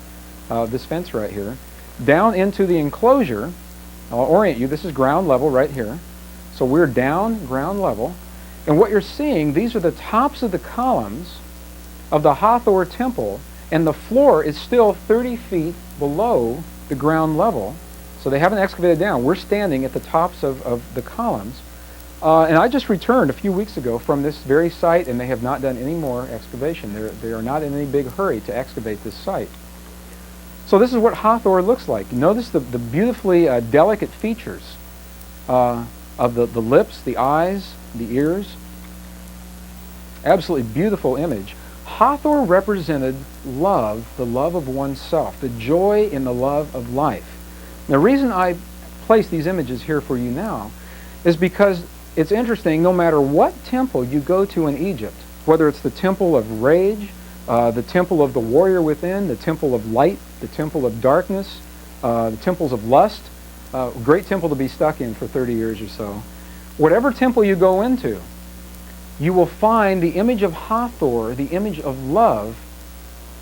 this fence right here, down into the enclosure. I'll orient you. This is ground level right here. So we're down ground level. And what you're seeing, these are the tops of the columns of the Hathor temple, and the floor is still 30 feet below the ground level. So they haven't excavated down. We're standing at the tops of the columns. And I just returned a few weeks ago from this very site, and they have not done any more excavation. They are not in any big hurry to excavate this site. So this is what Hathor looks like. Notice the beautifully delicate features of the lips, the eyes, the ears. Absolutely beautiful image. Hathor represented love, the love of oneself, the joy in the love of life. The reason I place these images here for you now is because it's interesting, no matter what temple you go to in Egypt, whether it's the temple of rage, the temple of the warrior within, the temple of light, the temple of darkness, the temples of lust, great temple to be stuck in for 30 years or so. Whatever temple you go into, you will find the image of Hathor, the image of love,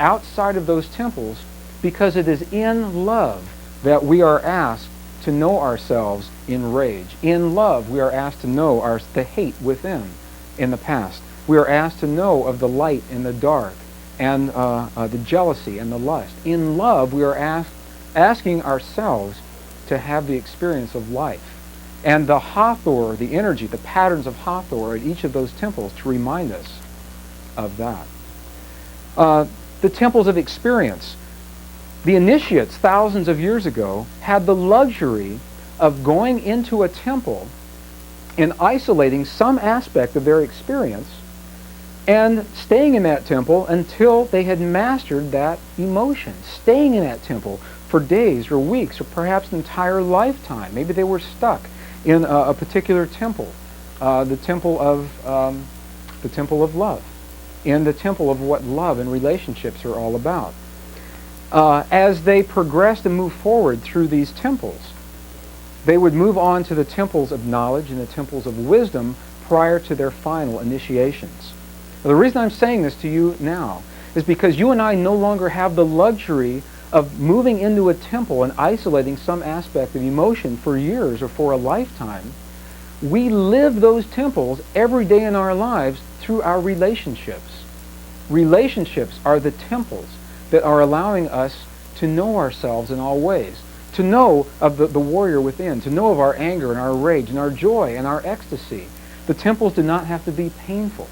outside of those temples, because it is in love that we are asked to know ourselves in rage. In love, we are asked to know the hate within in the past. We are asked to know of the light and the dark, and the jealousy and the lust. In love, we are asking ourselves to have the experience of life. and the Hathor, the energy, the patterns of Hathor at each of those temples to remind us of that. The temples of experience. The initiates thousands of years ago had the luxury of going into a temple and isolating some aspect of their experience and staying in that temple until they had mastered that emotion, staying in that temple for days or weeks or perhaps an entire lifetime. Maybe they were stuck in a particular temple, the temple of love, in the temple of what love and relationships are all about. As they progressed and moved forward through these temples, they would move on to the temples of knowledge and the temples of wisdom prior to their final initiations. Now, the reason I'm saying this to you now is because you and I no longer have the luxury of moving into a temple and isolating some aspect of emotion for years or for a lifetime. We live those temples every day in our lives through our relationships. Relationships are the temples that are allowing us to know ourselves in all ways, to know of the warrior within, to know of our anger and our rage and our joy and our ecstasy. The temples do not have to be painful.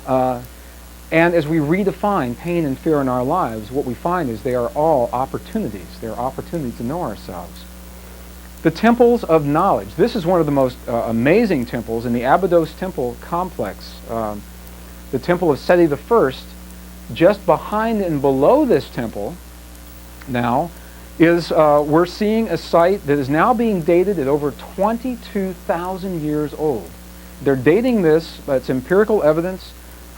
And as we redefine pain and fear in our lives, what we find is they are all opportunities. They are opportunities to know ourselves. The temples of knowledge. This is one of the most amazing temples in the Abydos temple complex. The temple of Seti I, just behind and below this temple now, is we're seeing a site that is now being dated at over 22,000 years old. They're dating this, it's empirical evidence,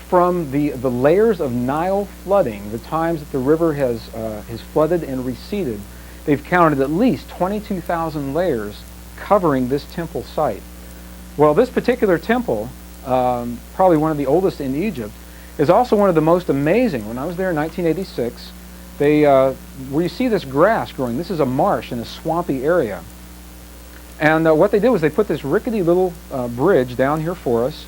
from the layers of Nile flooding, the times that the river has flooded and receded. They've counted at least 22,000 layers covering this temple site. Well, this particular temple, probably one of the oldest in Egypt, is also one of the most amazing. When I was there in 1986, where you see this grass growing, this is a marsh in a swampy area. And what they did was they put this rickety little bridge down here for us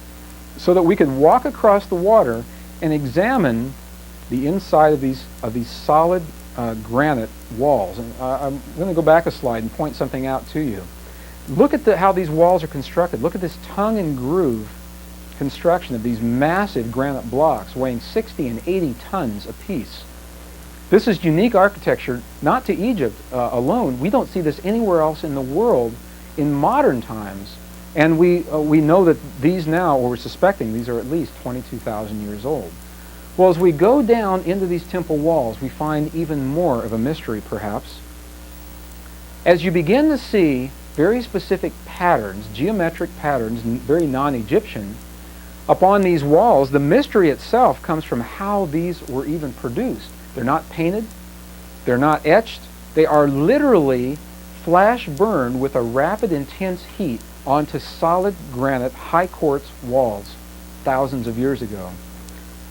so that we could walk across the water and examine the inside of these solid granite walls. And I'm going to go back a slide and point something out to you. Look at how these walls are constructed. Look at this tongue and groove construction of these massive granite blocks weighing 60 and 80 tons apiece. This is unique architecture, not to Egypt alone. We don't see this anywhere else in the world in modern times. And we know that these now, or we're suspecting these are at least 22,000 years old. Well, as we go down into these temple walls, we find even more of a mystery, perhaps. As you begin to see very specific patterns, geometric patterns, very non-Egyptian, upon these walls, the mystery itself comes from how these were even produced. They're not painted, they're not etched, they are literally flash burned with a rapid, intense heat onto solid granite high quartz walls thousands of years ago.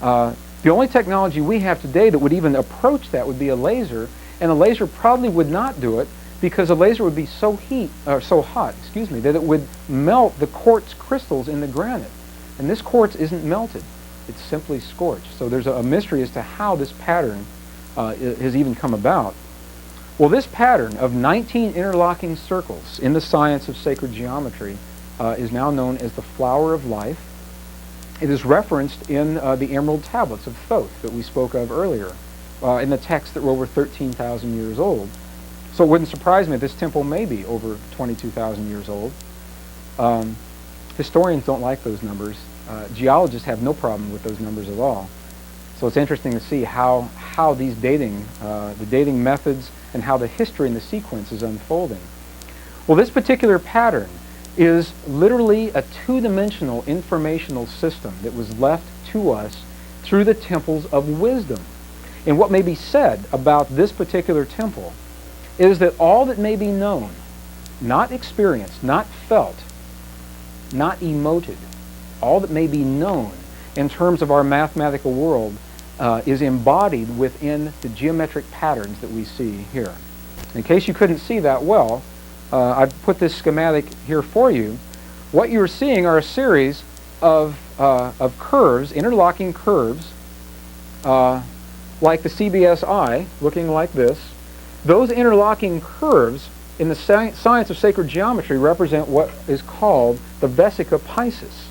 The only technology we have today that would even approach that would be a laser, and a laser probably would not do it because a laser would be so hot, that it would melt the quartz crystals in the granite. And this quartz isn't melted, it's simply scorched. So there's a mystery as to how this pattern has even come about. Well, this pattern of 19 interlocking circles in the science of sacred geometry is now known as the flower of life. It is referenced in the emerald tablets of Thoth that we spoke of earlier, in the texts that were over 13,000 years old. So it wouldn't surprise me if this temple may be over 22,000 years old. Historians don't like those numbers. Geologists have no problem with those numbers at all. So it's interesting to see how these the dating methods, and how the history and the sequence is unfolding. Well, this particular pattern is literally a two-dimensional informational system that was left to us through the temples of wisdom. And what may be said about this particular temple is that all that may be known, not experienced, not felt, not emoted, all that may be known in terms of our mathematical world is embodied within the geometric patterns that we see here. In case you couldn't see that well, I've put this schematic here for you. What you're seeing are a series of curves, interlocking curves, like the CBS eye, looking like this. Those interlocking curves in the science of sacred geometry, represent what is called the vesica Pisces.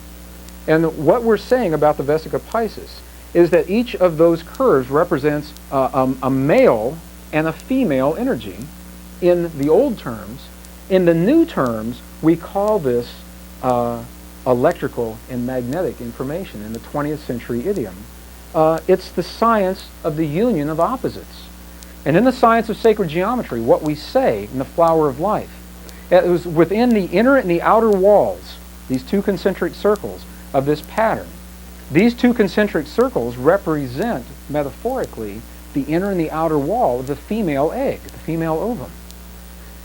And what we're saying about the vesica Pisces is that each of those curves represents a male and a female energy in the old terms. In the new terms, we call this electrical and magnetic information in the 20th century idiom. It's the science of the union of opposites. And in the science of sacred geometry, what we say in the flower of life, it was within the inner and the outer walls, these two concentric circles of this pattern. These two concentric circles represent, metaphorically, the inner and the outer wall of the female egg, the female ovum.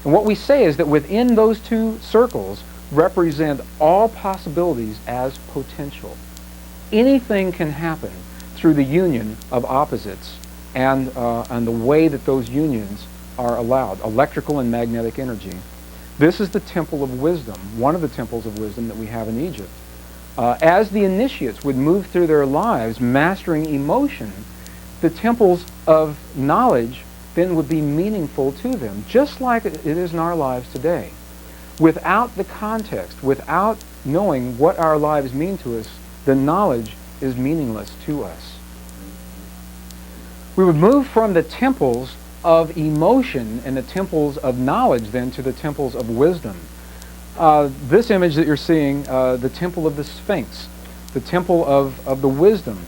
And what we say is that within those two circles represent all possibilities as potential. Anything can happen through the union of opposites and the way that those unions are allowed, electrical and magnetic energy. This is the temple of wisdom, one of the temples of wisdom that we have in Egypt. As the initiates would move through their lives mastering emotion, the temples of knowledge then would be meaningful to them, just like it is in our lives today. Without the context, without knowing what our lives mean to us, the knowledge is meaningless to us. We would move from the temples of emotion and the temples of knowledge then to the temples of wisdom. This image that you're seeing, the temple of the Sphinx, the temple of the wisdom.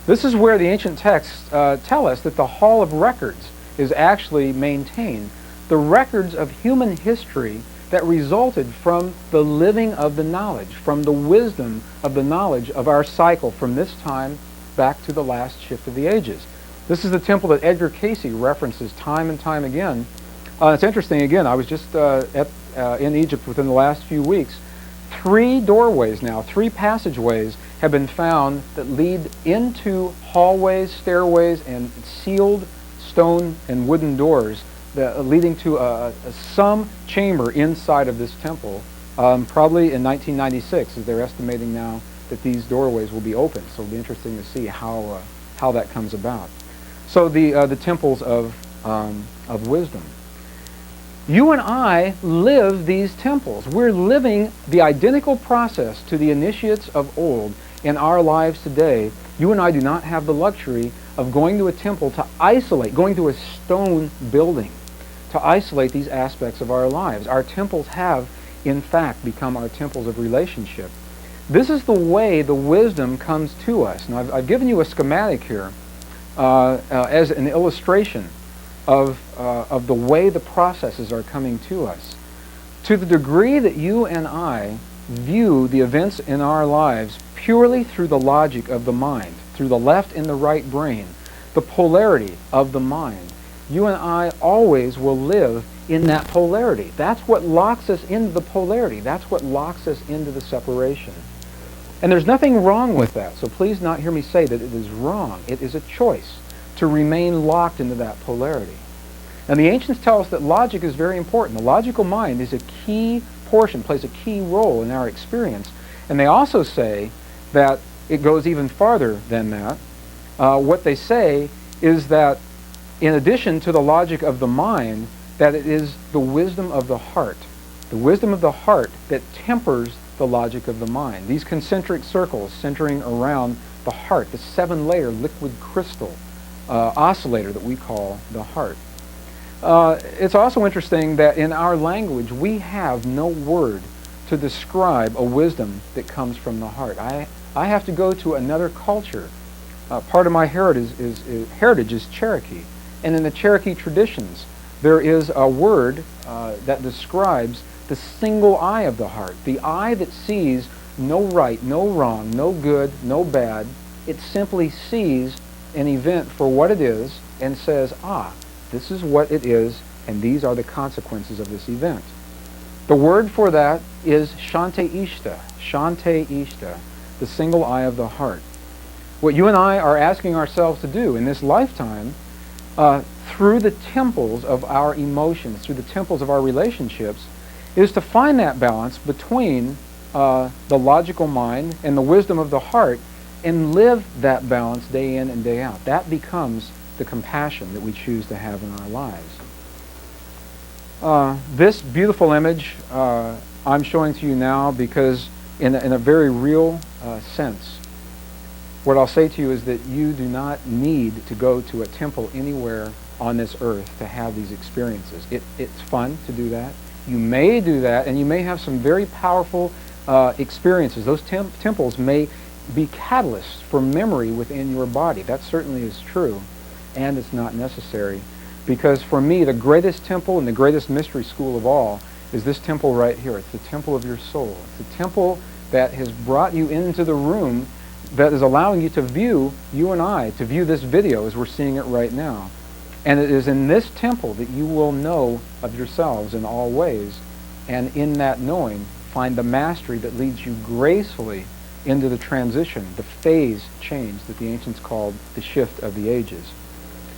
This is where the ancient texts tell us that the Hall of Records is actually maintained. The records of human history that resulted from the living of the knowledge, from the wisdom of the knowledge of our cycle from this time back to the last shift of the ages. This is the temple that Edgar Cayce references time and time again. It's interesting, again, I was just in Egypt within the last few weeks. 3 doorways now, 3 passageways have been found that lead into hallways, stairways, and sealed stone and wooden doors leading to some chamber inside of this temple, probably in 1996, as they're estimating now that these doorways will be open. So it'll be interesting to see how that comes about. So the temples of wisdom. You and I live these temples. We're living the identical process to the initiates of old in our lives today. You and I do not have the luxury of going to a temple to isolate, going to a stone building to isolate these aspects of our lives. Our temples have, in fact, become our temples of relationship. This is the way the wisdom comes to us. Now, I've given you a schematic here as an illustration of the way the processes are coming to us. To the degree that you and I view the events in our lives purely through the logic of the mind, through the left and the right brain, the polarity of the mind, you and I always will live in that polarity. That's what locks us into the polarity. That's what locks us into the separation. And there's nothing wrong with that, so please not hear me say that it is wrong. It is a choice to remain locked into that polarity. And the ancients tell us that logic is very important. The logical mind is a key portion, plays a key role in our experience. And they also say that it goes even farther than that. What they say is that in addition to the logic of the mind, that it is the wisdom of the heart that tempers the logic of the mind. These concentric circles centering around the heart, the 7-layer liquid crystal oscillator that we call the heart. It's also interesting that in our language we have no word to describe a wisdom that comes from the heart. I have to go to another culture. Part of my heritage is Cherokee. And in the Cherokee traditions, there is a word that describes the single eye of the heart, the eye that sees no right, no wrong, no good, no bad. It simply sees an event for what it is and says, this is what it is, and these are the consequences of this event. The word for that is Shante Ishta, the single eye of the heart. What you and I are asking ourselves to do in this lifetime, through the temples of our emotions, through the temples of our relationships, is to find that balance between the logical mind and the wisdom of the heart and live that balance day in and day out. That becomes the compassion that we choose to have in our lives. This beautiful image I'm showing to you now because in a very real sense, what I'll say to you is that you do not need to go to a temple anywhere on this earth to have these experiences. It's fun to do that. You may do that, and you may have some very powerful experiences. Those temples may be catalysts for memory within your body. That certainly is true, and it's not necessary. Because for me, the greatest temple and the greatest mystery school of all is this temple right here. It's the temple of your soul. It's the temple that has brought you into the room that is allowing you to view, you and I, to view this video as we're seeing it right now. And it is in this temple that you will know of yourselves in all ways, and in that knowing, find the mastery that leads you gracefully into the transition, the phase change that the ancients called the shift of the ages.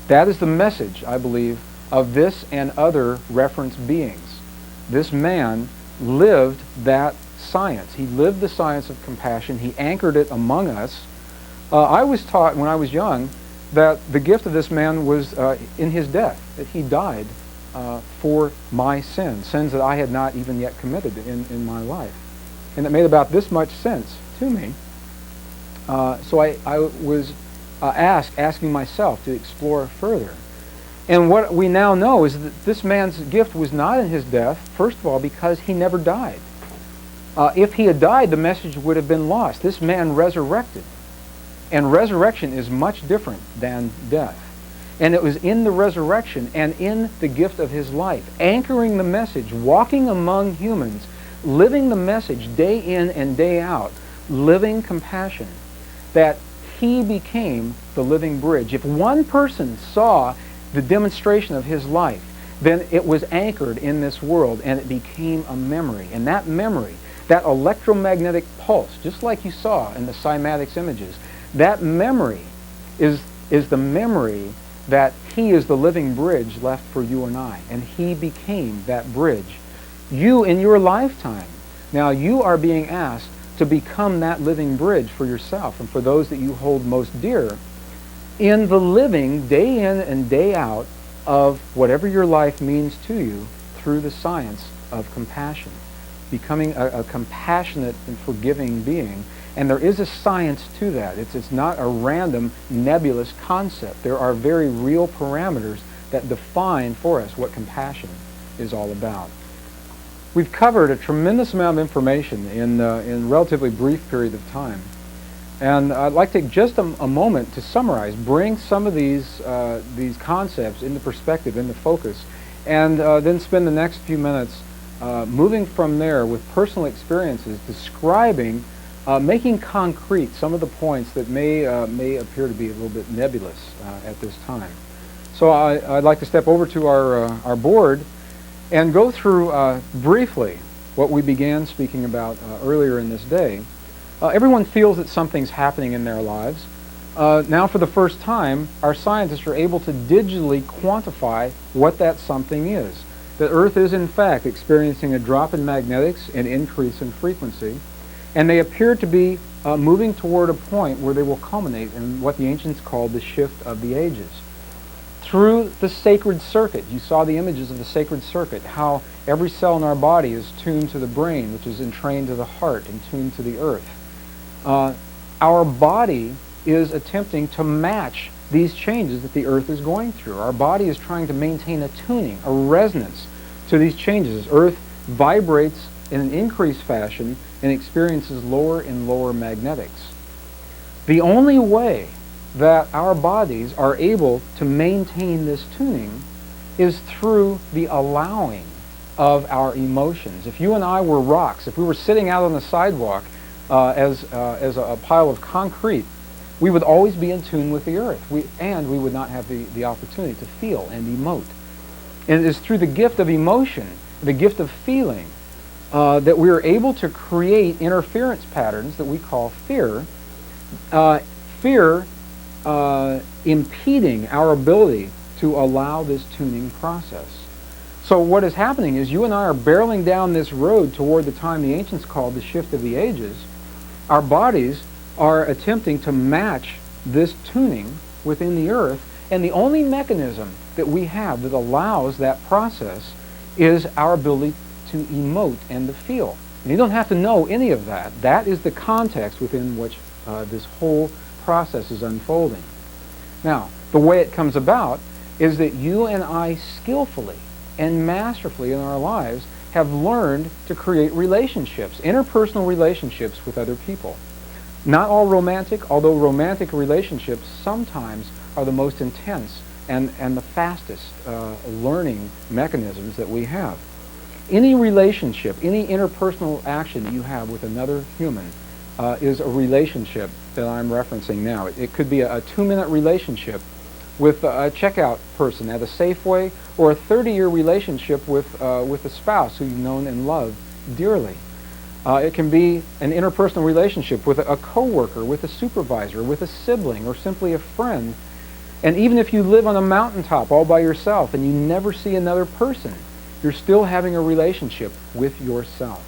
That is the message, I believe, of this and other reference beings. This man lived that science. He lived the science of compassion. He anchored it among us. I was taught when I was young that the gift of this man was in his death, that he died for my sins that I had not even yet committed in my life. And it made about this much sense to me. So I was asking myself to explore further. And what we now know is that this man's gift was not in his death, first of all, because he never died. If he had died, the message would have been lost. This man resurrected. And resurrection is much different than death. And it was in the resurrection and in the gift of his life, anchoring the message, walking among humans, living the message day in and day out, living compassion, that he became the living bridge. If one person saw the demonstration of his life, then it was anchored in this world and it became a memory. And that memory, that electromagnetic pulse, just like you saw in the cymatics images, that memory is the memory that he is the living bridge left for you and I. And he became that bridge. You in your lifetime, now you are being asked to become that living bridge for yourself and for those that you hold most dear in the living day in and day out of whatever your life means to you through the science of compassion, becoming a compassionate and forgiving being. And there is a science to that. It's not a random nebulous concept. There are very real parameters that define for us what compassion is all about. We've covered a tremendous amount of information in a relatively brief period of time. And I'd like to take just a moment to summarize, bring some of these concepts into perspective, into focus, and then spend the next few minutes moving from there with personal experiences, describing, making concrete some of the points that may appear to be a little bit nebulous at this time. So I'd like to step over to our board and go through briefly what we began speaking about earlier in this day. Everyone feels that something's happening in their lives. Now for the first time, our scientists are able to digitally quantify what that something is. The Earth is in fact experiencing a drop in magnetics and increase in frequency, and they appear to be moving toward a point where they will culminate in what the ancients called the shift of the ages. Through the sacred circuit, you saw the images of the sacred circuit, how every cell in our body is tuned to the brain, which is entrained to the heart and tuned to the earth. Our body is attempting to match these changes that the earth is going through. Our body is trying to maintain a tuning, a resonance to these changes. Earth vibrates in an increased fashion and experiences lower and lower magnetics. The only way that our bodies are able to maintain this tuning is through the allowing of our emotions. If you and I were rocks, if we were sitting out on the sidewalk as a pile of concrete, we would always be in tune with the earth, and we would not have the opportunity to feel and emote. And it is through the gift of emotion, the gift of feeling, that we are able to create interference patterns that we call fear, impeding our ability to allow this tuning process. So what is happening is you and I are barreling down this road toward the time the ancients called the shift of the ages. Our bodies are attempting to match this tuning within the earth, and the only mechanism that we have that allows that process is our ability to emote and to feel. And you don't have to know any of that. That is the context within which this whole process is unfolding. Now, the way it comes about is that you and I skillfully and masterfully in our lives have learned to create relationships, interpersonal relationships with other people. Not all romantic, although romantic relationships sometimes are the most intense and the fastest learning mechanisms that we have. Any relationship, any interpersonal action that you have with another human is a relationship that I'm referencing now. It could be a 2-minute relationship with a checkout person at a Safeway, or a 30-year relationship with a spouse who you've known and loved dearly. It can be an interpersonal relationship with a coworker, with a supervisor, with a sibling, or simply a friend. And even if you live on a mountaintop all by yourself and you never see another person, you're still having a relationship with yourself.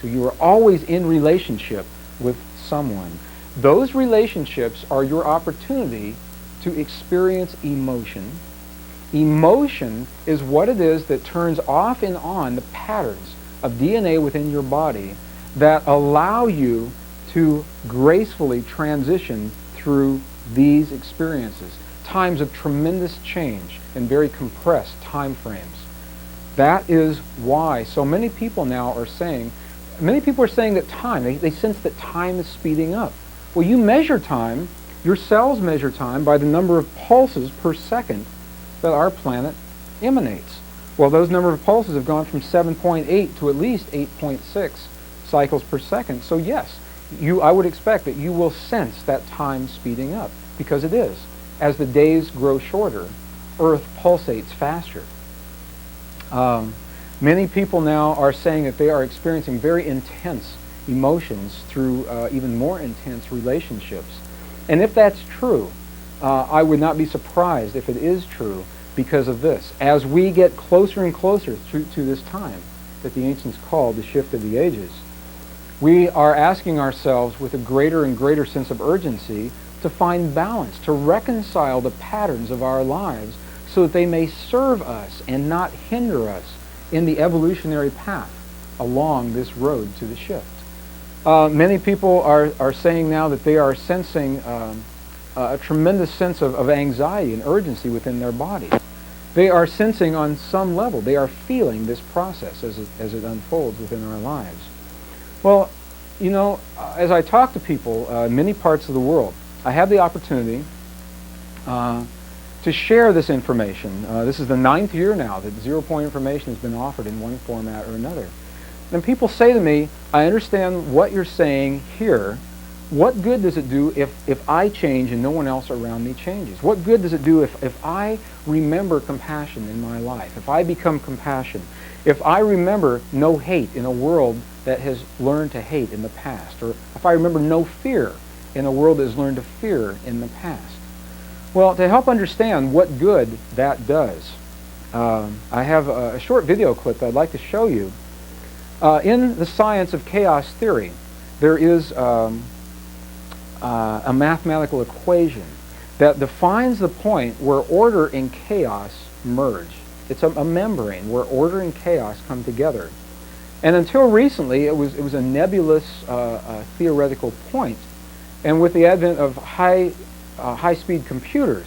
So you are always in relationship with someone. Those relationships are your opportunity to experience emotion. Emotion is what it is that turns off and on the patterns of DNA within your body that allow you to gracefully transition through these experiences, times of tremendous change in very compressed time frames. That is why so many people now are saying, that time, they sense that time is speeding up. Well, you measure time, your cells measure time by the number of pulses per second that our planet emanates. Well, those number of pulses have gone from 7.8 to at least 8.6 cycles per second. So yes, I would expect that you will sense that time speeding up, because it is. As the days grow shorter, Earth pulsates faster. Many people now are saying that they are experiencing very intense emotions through even more intense relationships. And if that's true, I would not be surprised if it is true because of this. As we get closer and closer to this time that the ancients called the shift of the ages, we are asking ourselves with a greater and greater sense of urgency to find balance, to reconcile the patterns of our lives so that they may serve us and not hinder us in the evolutionary path along this road to the shift. Many people are saying now that they are sensing a tremendous sense of anxiety and urgency within their body. They are sensing on some level, they are feeling this process as it unfolds within our lives. Well, you know, as I talk to people in many parts of the world, I have the opportunity to share this information. This is the 9th year now that zero-point information has been offered in one format or another. And people say to me, I understand what you're saying here. What good does it do if I change and no one else around me changes? What good does it do if I remember compassion in my life, if I become compassion, if I remember no hate in a world that has learned to hate in the past, or if I remember no fear in a world that has learned to fear in the past? Well, to help understand what good that does, I have a short video clip that I'd like to show you. In the science of chaos theory, there is a mathematical equation that defines the point where order and chaos merge. It's a membrane where order and chaos come together. And until recently, it was a nebulous theoretical point. And with the advent of high-speed computers,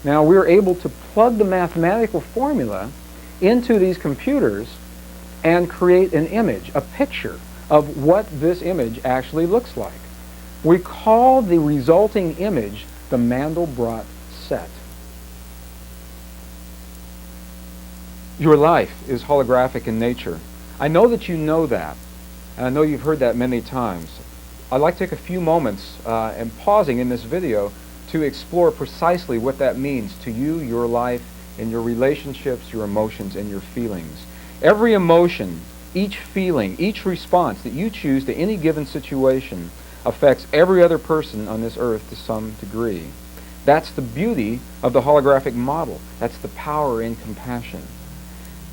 now we're able to plug the mathematical formula into these computers and create an image, a picture of what this image actually looks like. We call the resulting image the Mandelbrot set. Your life is holographic in nature. I know that you know that, and I know you've heard that many times. I'd like to take a few moments and pausing in this video to explore precisely what that means to you, your life, and your relationships, your emotions, and your feelings. Every emotion, each feeling, each response that you choose to any given situation affects every other person on this earth to some degree. That's the beauty of the holographic model. That's the power in compassion.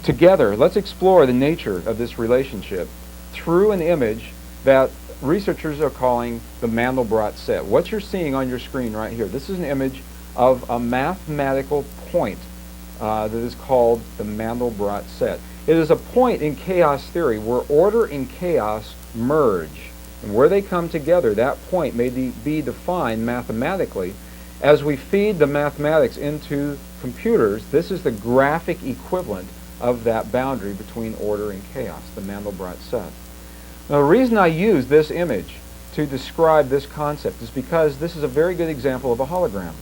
Together, let's explore the nature of this relationship through an image that researchers are calling the Mandelbrot set. What you're seeing on your screen right here, this is an image of a mathematical point that is called the Mandelbrot set. It is a point in chaos theory where order and chaos merge. And where they come together, that point may be defined mathematically. As we feed the mathematics into computers, this is the graphic equivalent of that boundary between order and chaos, the Mandelbrot set. Now, the reason I use this image to describe this concept is because this is a very good example of a hologram.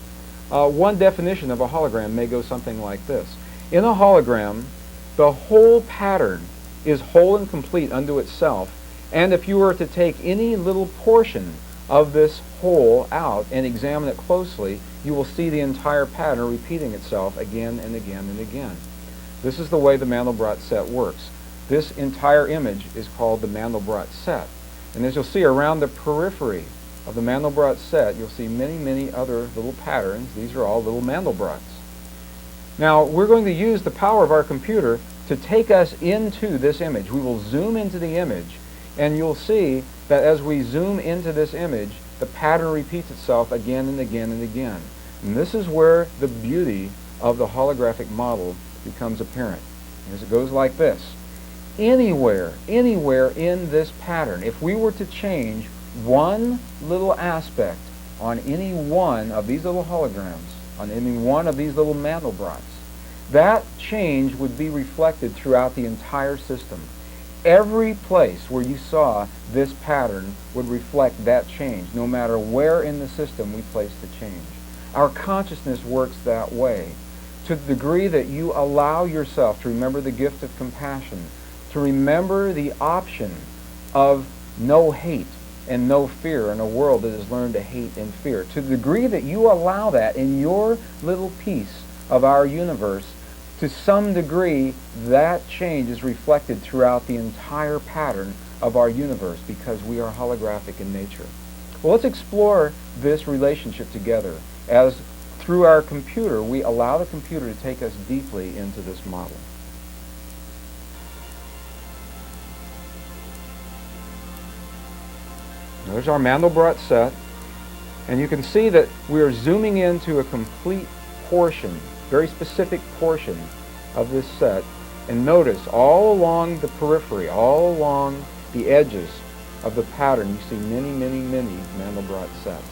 One definition of a hologram may go something like this. In a hologram, the whole pattern is whole and complete unto itself, and if you were to take any little portion of this whole out and examine it closely, you will see the entire pattern repeating itself again and again and again. This is the way the Mandelbrot set works. This entire image is called the Mandelbrot set. And as you'll see around the periphery of the Mandelbrot set, you'll see many, many other little patterns. These are all little Mandelbrots. Now, we're going to use the power of our computer to take us into this image. We will zoom into the image, and you'll see that as we zoom into this image, the pattern repeats itself again and again and again. And this is where the beauty of the holographic model becomes apparent. As it goes like this. Anywhere in this pattern, if we were to change one little aspect on any one of these little holograms, on any one of these little Mandelbrots, that change would be reflected throughout the entire system. Every place where you saw this pattern would reflect that change, no matter where in the system we place the change. Our consciousness works that way. To the degree that you allow yourself to remember the gift of compassion, to remember the option of no hate and no fear in a world that has learned to hate and fear. To the degree that you allow that in your little piece of our universe, to some degree that change is reflected throughout the entire pattern of our universe because we are holographic in nature. Well, let's explore this relationship together as through our computer we allow the computer to take us deeply into this model. There's our Mandelbrot set, and you can see that we are zooming into a complete portion, very specific portion of this set, and notice all along the periphery, all along the edges of the pattern, you see many, many, many Mandelbrot sets.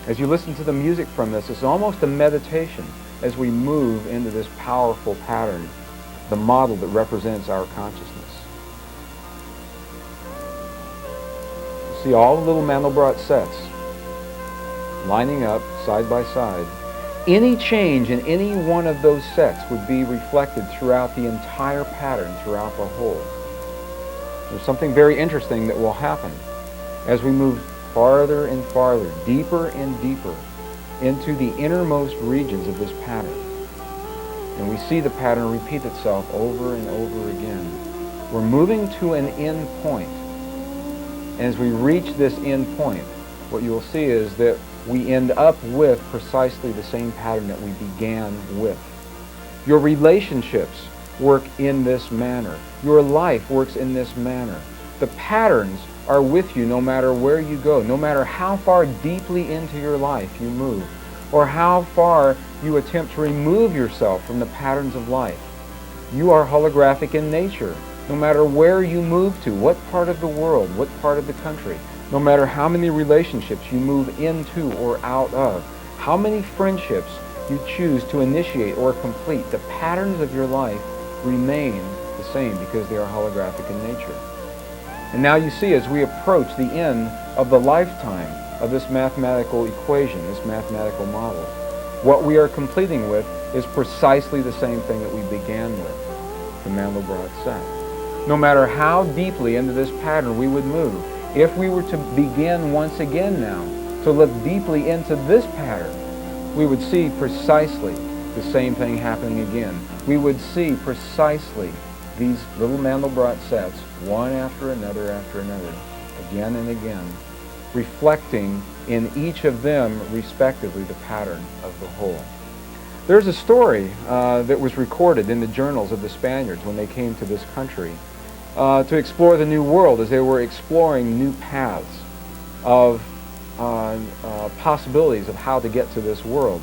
As you listen to the music from this, it's almost a meditation as we move into this powerful pattern, the model that represents our consciousness. See all the little Mandelbrot sets lining up side by side. Any change in any one of those sets would be reflected throughout the entire pattern, throughout the whole. There's something very interesting that will happen as we move farther and farther, deeper and deeper into the innermost regions of this pattern. And we see the pattern repeat itself over and over again. We're moving to an end point. And as we reach this end point, what you will see is that we end up with precisely the same pattern that we began with. Your relationships work in this manner. Your life works in this manner. The patterns are with you no matter where you go, no matter how far deeply into your life you move, or how far you attempt to remove yourself from the patterns of life. You are holographic in nature. No matter where you move to, what part of the world, what part of the country, no matter how many relationships you move into or out of, how many friendships you choose to initiate or complete, the patterns of your life remain the same because they are holographic in nature. And now you see, as we approach the end of the lifetime of this mathematical equation, this mathematical model, what we are completing with is precisely the same thing that we began with, the Mandelbrot set. No matter how deeply into this pattern we would move, if we were to begin once again now to look deeply into this pattern, we would see precisely the same thing happening again. We would see precisely these little Mandelbrot sets, one after another, again and again, reflecting in each of them, respectively, the pattern of the whole. There's a story that was recorded in the journals of the Spaniards when they came to this country to explore the New World, as they were exploring new paths of possibilities of how to get to this world.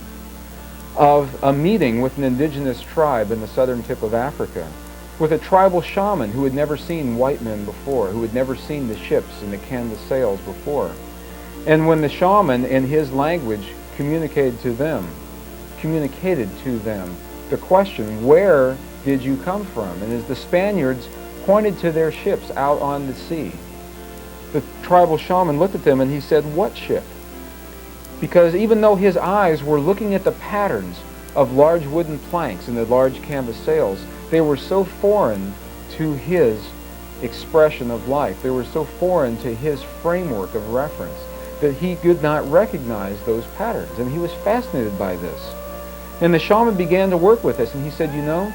of a meeting with an indigenous tribe in the southern tip of Africa, with a tribal shaman who had never seen white men before, who had never seen the ships and the canvas sails before. And when the shaman, in his language, communicated to them the question, where did you come from? And as the Spaniards pointed to their ships out on the sea, the tribal shaman looked at them and he said, what ship? Because even though his eyes were looking at the patterns of large wooden planks and the large canvas sails, they were so foreign to his expression of life, they were so foreign to his framework of reference, that he could not recognize those patterns. And he was fascinated by this. And the shaman began to work with this, and he said, you know,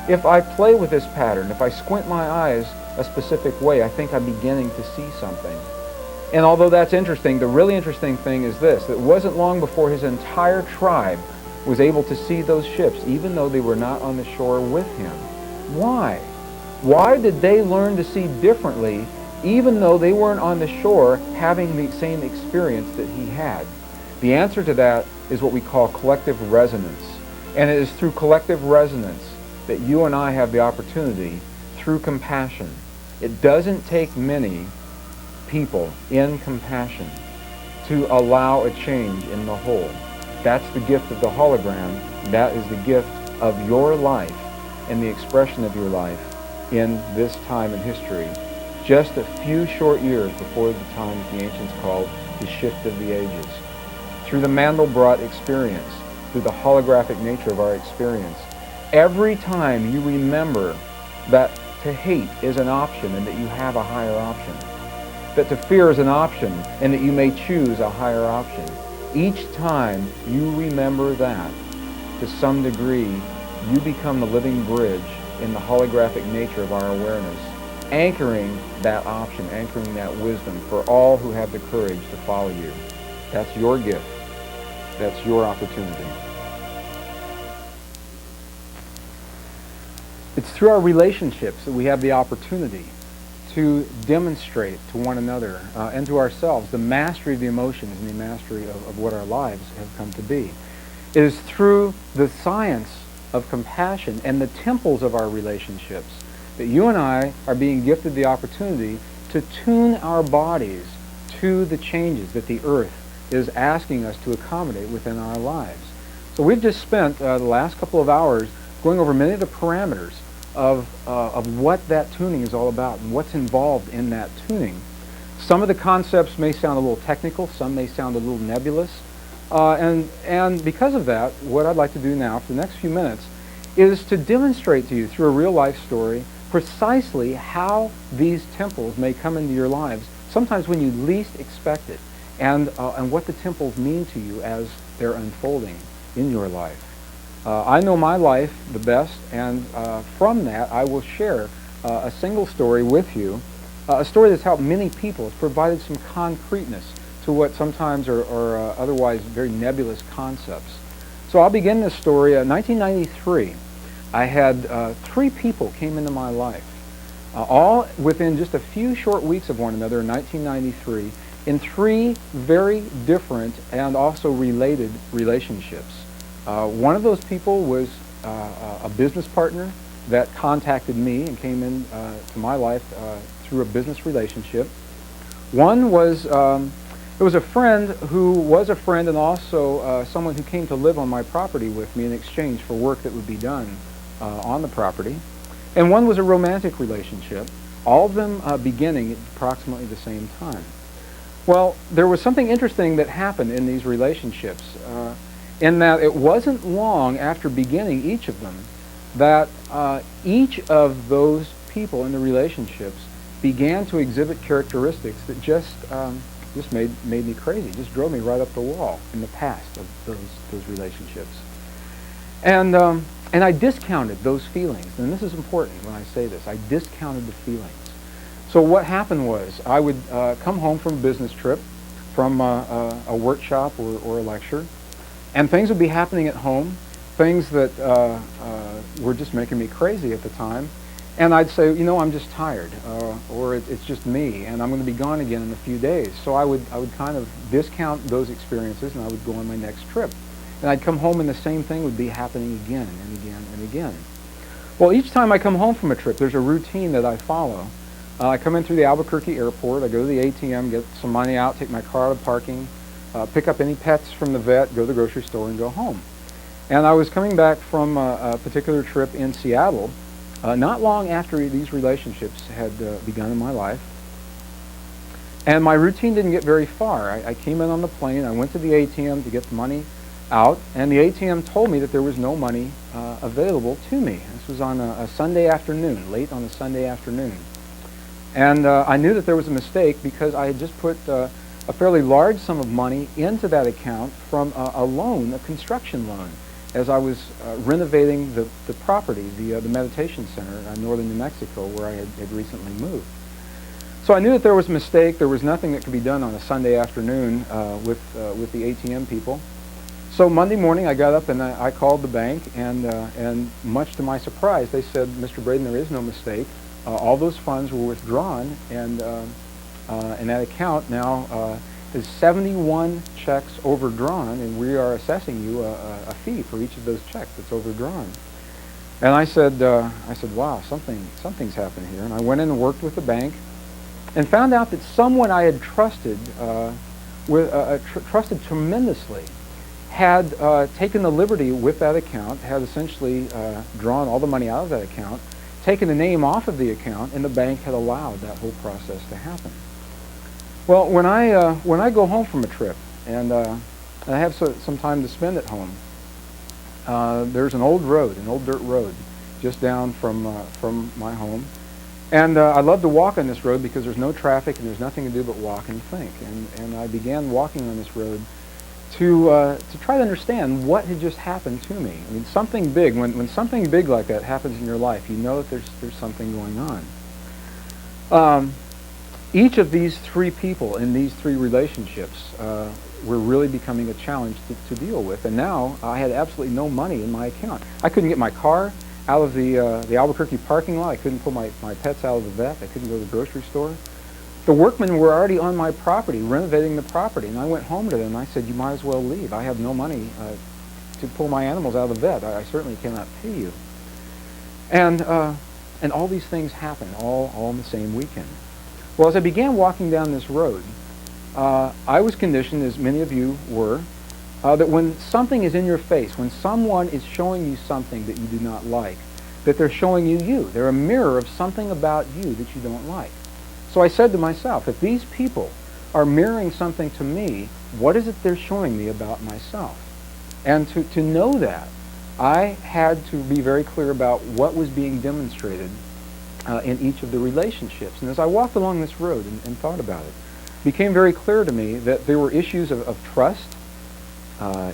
if I play with this pattern, if I squint my eyes a specific way, I think I'm beginning to see something. And although that's interesting, the really interesting thing is this, that it wasn't long before his entire tribe was able to see those ships, even though they were not on the shore with him. Why? Why did they learn to see differently, even though they weren't on the shore having the same experience that he had? The answer to that is what we call collective resonance. And it is through collective resonance that you and I have the opportunity, through compassion. It doesn't take many people in compassion to allow a change in the whole. That's the gift of the hologram. That is the gift of your life and the expression of your life in this time in history, just a few short years before the time that the ancients called the shift of the ages. Through the Mandelbrot experience, through the holographic nature of our experience, every time you remember that to hate is an option and that you have a higher option, that to fear is an option and that you may choose a higher option, each time you remember that, to some degree, you become the living bridge in the holographic nature of our awareness, anchoring that option, anchoring that wisdom for all who have the courage to follow you. That's your gift. That's your opportunity. It's through our relationships that we have the opportunity to demonstrate to one another and to ourselves the mastery of the emotions and the mastery of what our lives have come to be. It is through the science of compassion and the temples of our relationships that you and I are being gifted the opportunity to tune our bodies to the changes that the earth is asking us to accommodate within our lives. So we've just spent the last couple of hours going over many of the parameters of what that tuning is all about and what's involved in that tuning. Some of the concepts may sound a little technical, some may sound a little nebulous, and because of that, what I'd like to do now for the next few minutes is to demonstrate to you through a real life story precisely how these temples may come into your lives, sometimes when you least expect it, and what the temples mean to you as they're unfolding in your life. I know my life the best, and from that I will share a single story with you, a story that's helped many people. It's provided some concreteness to what sometimes are otherwise very nebulous concepts. So I'll begin this story. 1993, I had 3 people came into my life, all within just a few short weeks of one another in 1993, in 3 very different and also related relationships. One of those people was a business partner that contacted me and came in to my life through a business relationship. One was it was a friend who was a friend and also someone who came to live on my property with me in exchange for work that would be done on the property. And one was a romantic relationship, all of them beginning at approximately the same time. Well, there was something interesting that happened in these relationships, in that it wasn't long after beginning each of them that each of those people in the relationships began to exhibit characteristics that just made me crazy, just drove me right up the wall in the past of those relationships. And I discounted those feelings, and this is important when I say this. I discounted the feelings. So what happened was I would come home from a business trip, from a workshop or a lecture, and things would be happening at home, things that were just making me crazy at the time. And I'd say, you know, I'm just tired, or it's just me, and I'm going to be gone again in a few days. So I would kind of discount those experiences, and I would go on my next trip. And I'd come home and the same thing would be happening again and again and again. Well, each time I come home from a trip, there's a routine that I follow. I come in through the Albuquerque airport, I go to the ATM, get some money out, take my car out of parking, pick up any pets from the vet, go to the grocery store, and go home. And I was coming back from a particular trip in Seattle, not long after these relationships had begun in my life. And my routine didn't get very far. I came in on the plane, I went to the ATM to get the money out, and the ATM told me that there was no money available to me. This was on a Sunday afternoon, late on a Sunday afternoon. And I knew that there was a mistake because I had just put a fairly large sum of money into that account from a loan, a construction loan, as I was renovating the property, the meditation center in northern New Mexico, where I had recently moved. So I knew that there was a mistake. There was nothing that could be done on a Sunday afternoon with the ATM people. So Monday morning I got up and I called the bank, and much to my surprise, they said, "Mr. Braden, there is no mistake. All those funds were withdrawn, and that account now is 71 checks overdrawn, and we are assessing you a fee for each of those checks that's overdrawn." And I said, "Wow, something's happened here." And I went in and worked with the bank, and found out that someone I had trusted trusted tremendously had taken the liberty with that account, had essentially drawn all the money out of that account, taken the name off of the account, and the bank had allowed that whole process to happen. Well, when I go home from a trip and I have some time to spend at home, there's an old dirt road, just down from my home, and I love to walk on this road because there's no traffic and there's nothing to do but walk and think. And I began walking on this road to try to understand what had just happened to me. I mean, something big. When something big like that happens in your life, you know that there's something going on. Each of these three people in these three relationships were really becoming a challenge to deal with. And now I had absolutely no money in my account. I couldn't get my car out of the Albuquerque parking lot. I couldn't pull my pets out of the vet. I couldn't go to the grocery store. The workmen were already on my property, renovating the property, and I went home to them and I said, "You might as well leave. I have no money to pull my animals out of the vet. I certainly cannot pay you." And all these things happened, all in the same weekend. Well, as I began walking down this road, I was conditioned, as many of you were, that when something is in your face, when someone is showing you something that you do not like, that they're showing you. They're a mirror of something about you that you don't like. So I said to myself, if these people are mirroring something to me, what is it they're showing me about myself? And to know that, I had to be very clear about what was being demonstrated in each of the relationships. And as I walked along this road and thought about it, it became very clear to me that there were issues of trust,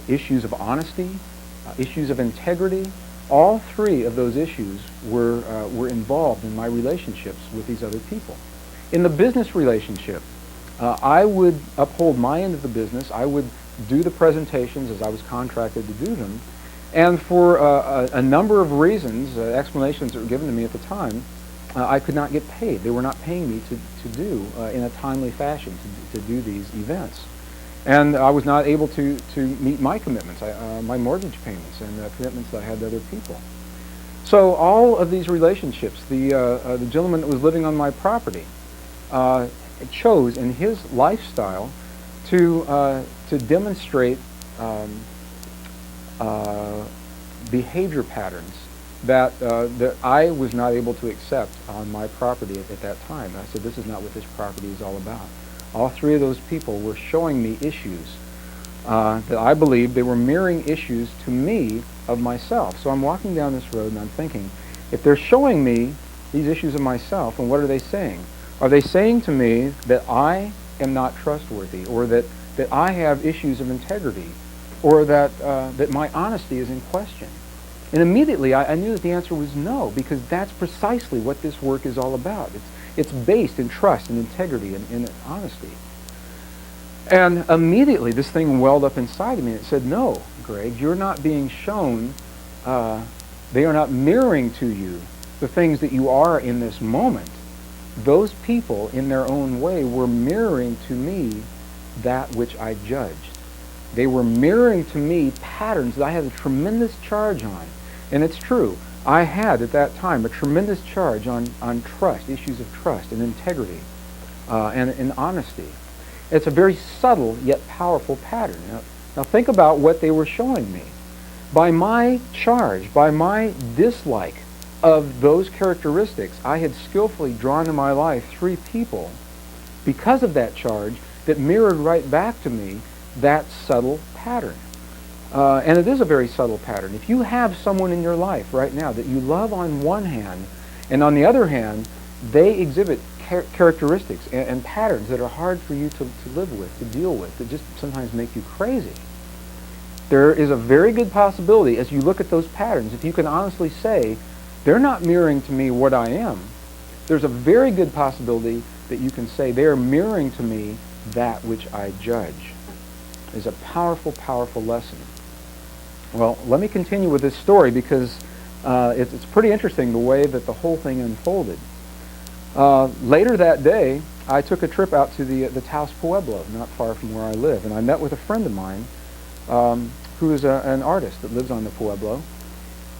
issues of honesty, issues of integrity. All three of those issues were involved in my relationships with these other people. In the business relationship, I would uphold my end of the business. I would do the presentations as I was contracted to do them. And for a number of reasons, explanations that were given to me at the time, I could not get paid. They were not paying me to do in a timely fashion to do these events. And I was not able to meet my commitments, my mortgage payments and commitments that I had to other people. So all of these relationships, the gentleman that was living on my property chose in his lifestyle to demonstrate behavior patterns that I was not able to accept on my property at that time. And I said, this is not what this property is all about. All three of those people were showing me issues that I believed they were mirroring issues to me of myself. So I'm walking down this road and I'm thinking, if they're showing me these issues of myself, and what are they saying? Are they saying to me that I am not trustworthy, or that I have issues of integrity, or that my honesty is in question? And immediately I knew that the answer was no, because that's precisely what this work is all about. It's based in trust and integrity and in honesty. And immediately this thing welled up inside of me and it said, no, Greg, you're not being shown, they are not mirroring to you the things that you are in this moment. Those people in their own way were mirroring to me that which I judged. They were mirroring to me patterns that I had a tremendous charge on. And it's true. I had, at that time, a tremendous charge on trust, issues of trust and integrity and honesty. It's a very subtle yet powerful pattern. Now think about what they were showing me. By my charge, by my dislike of those characteristics, I had skillfully drawn to my life 3 people because of that charge that mirrored right back to me that subtle pattern. And it is a very subtle pattern. If you have someone in your life right now that you love on one hand, and on the other hand, they exhibit characteristics and patterns that are hard for you to live with, to deal with, that just sometimes make you crazy, there is a very good possibility, as you look at those patterns, if you can honestly say, they're not mirroring to me what I am, there's a very good possibility that you can say, they're mirroring to me that which I judge. It's a powerful, powerful lesson. Well, let me continue with this story because it's pretty interesting the way that the whole thing unfolded. Later that day, I took a trip out to the Taos Pueblo, not far from where I live, and I met with a friend of mine who is an artist that lives on the Pueblo.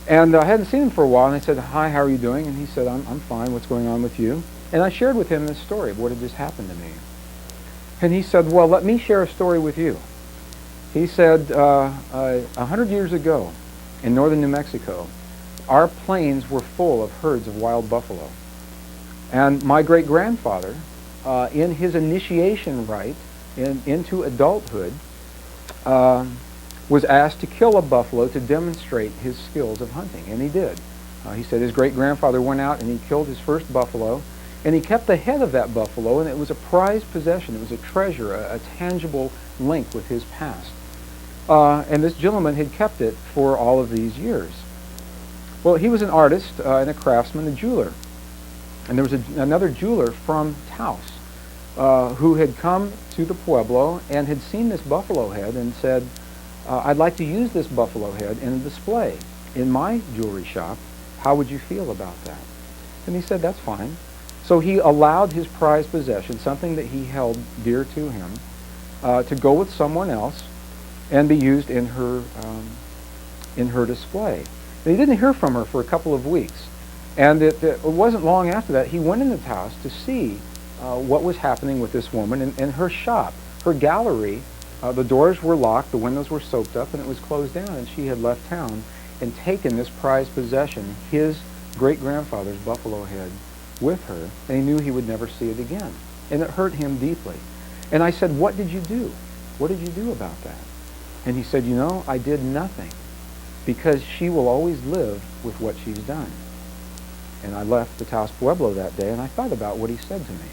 And I hadn't seen him for a while, and I said, "Hi, how are you doing?" And he said, I'm fine, what's going on with you?" And I shared with him this story of what had just happened to me. And he said, "Well, let me share a story with you." He said, 100 years ago in northern New Mexico, our plains were full of herds of wild buffalo. And my great-grandfather, in his initiation rite into adulthood, was asked to kill a buffalo to demonstrate his skills of hunting, and he did. He said his great-grandfather went out and he killed his first buffalo, and he kept the head of that buffalo, and it was a prized possession. It was a treasure, a tangible link with his past. And this gentleman had kept it for all of these years. Well, he was an artist and a craftsman, a jeweler. And there was another jeweler from Taos who had come to the Pueblo and had seen this buffalo head and said, "I'd like to use this buffalo head in a display in my jewelry shop. How would you feel about that?" And he said, "That's fine." So he allowed his prized possession, something that he held dear to him, to go with someone else and be used in her display. And he didn't hear from her for a couple of weeks. And it wasn't long after that he went into Taos to see what was happening with this woman in her shop. Her gallery, the doors were locked, the windows were soaked up, and it was closed down, and she had left town and taken this prized possession, his great-grandfather's buffalo head, with her, and he knew he would never see it again. And it hurt him deeply. And I said, "What did you do? What did you do about that?" And he said, "You know, I did nothing, because she will always live with what she's done." And I left the Taos Pueblo that day, and I thought about what he said to me.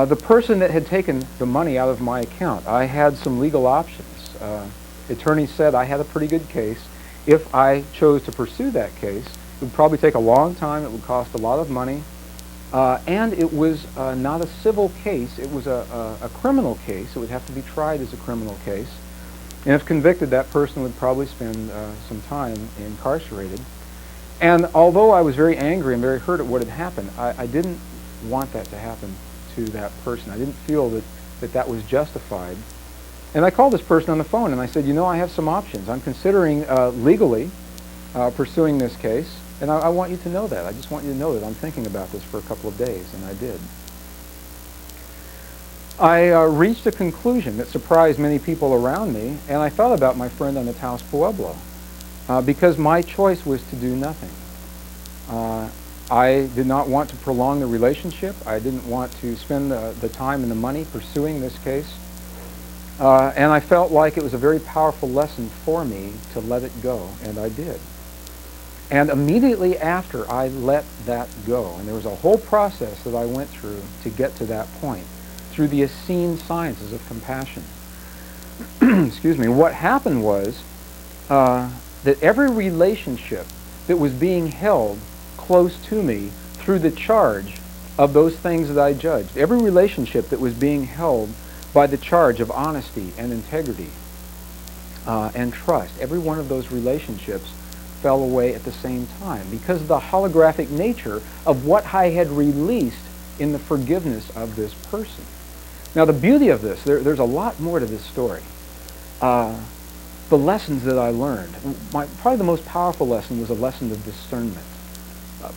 The person that had taken the money out of my account, I had some legal options. Attorneys said I had a pretty good case. If I chose to pursue that case, it would probably take a long time, it would cost a lot of money, and it was not a civil case, it was a criminal case. It would have to be tried as a criminal case. And if convicted, that person would probably spend some time incarcerated. And although I was very angry and very hurt at what had happened, I didn't want that to happen to that person. I didn't feel that was justified. And I called this person on the phone and I said, "You know, I have some options. I'm considering legally pursuing this case, and I want you to know that. I just want you to know that I'm thinking about this for a couple of days," and I did. I reached a conclusion that surprised many people around me, and I thought about my friend on the Taos Pueblo, because my choice was to do nothing. I did not want to prolong the relationship. I didn't want to spend the time and the money pursuing this case. And I felt like it was a very powerful lesson for me to let it go, and I did. And immediately after I let that go, and there was a whole process that I went through to get to that point, through the Essene sciences of compassion. Excuse me. What happened was that every relationship that was being held close to me through the charge of those things that I judged, every relationship that was being held by the charge of honesty and integrity and trust, every one of those relationships fell away at the same time because of the holographic nature of what I had released in the forgiveness of this person. Now the beauty of this, there's a lot more to this story. the lessons that I learned. Probably the most powerful lesson was a lesson of discernment.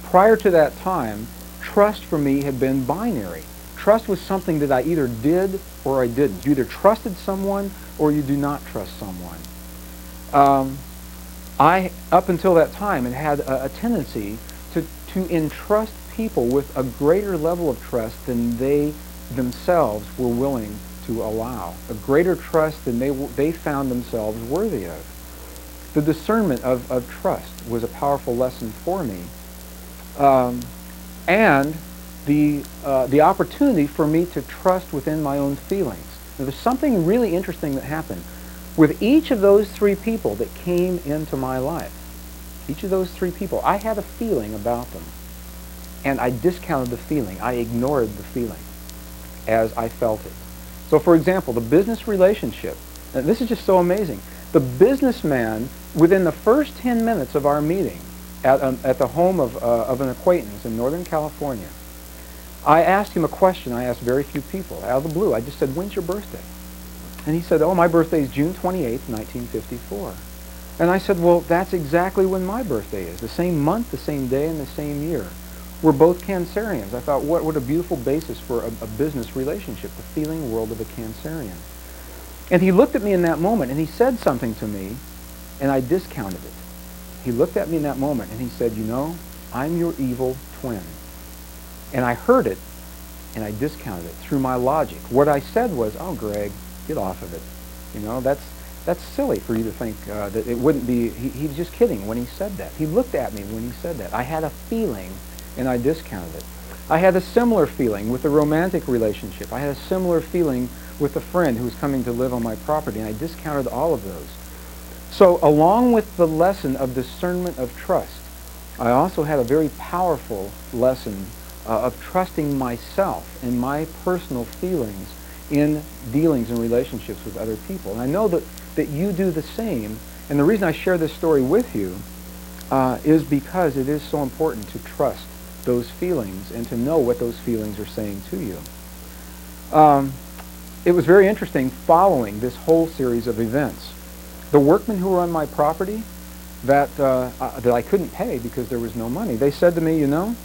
Prior to that time, trust for me had been binary. Trust was something that I either did or I didn't. You either trusted someone or you do not trust someone. I, up until that time, had a tendency to entrust people with a greater level of trust than they themselves were willing to allow, a greater trust than they found themselves worthy of. The discernment of trust was a powerful lesson for me, and the opportunity for me to trust within my own feelings. Now, there's something really interesting that happened with each of those three people that came into my life. Each of those three people, I had a feeling about them, and I discounted the feeling. I ignored the feeling as I felt it. So, for example, the business relationship. And this is just so amazing. The businessman, within the first 10 minutes of our meeting at the home of an acquaintance in Northern California, I asked him a question I asked very few people. Out of the blue, I just said, "When's your birthday?" And he said, "Oh, my birthday is June 28th, 1954. And I said, "Well, that's exactly when my birthday is. The same month, the same day, and the same year. We're both Cancerians." I thought, what a beautiful basis for a business relationship, the feeling world of a Cancerian. And he looked at me in that moment, and he said something to me, and I discounted it. He looked at me in that moment, and he said, "You know, I'm your evil twin." And I heard it, and I discounted it through my logic. What I said was, "Oh, Greg, get off of it. You know, that's silly for you to think that it wouldn't be." He was just kidding when he said that. He looked at me when he said that. I had a feeling, and I discounted it. I had a similar feeling with the romantic relationship. I had a similar feeling with a friend who was coming to live on my property, and I discounted all of those. So along with the lesson of discernment of trust, I also had a very powerful lesson of trusting myself and my personal feelings in dealings and relationships with other people. And I know that you do the same, and the reason I share this story with you is because it is so important to trust those feelings and to know what those feelings are saying to you. It was very interesting following this whole series of events. The workmen who were on my property that I couldn't pay because there was no money, they said to me, "You know,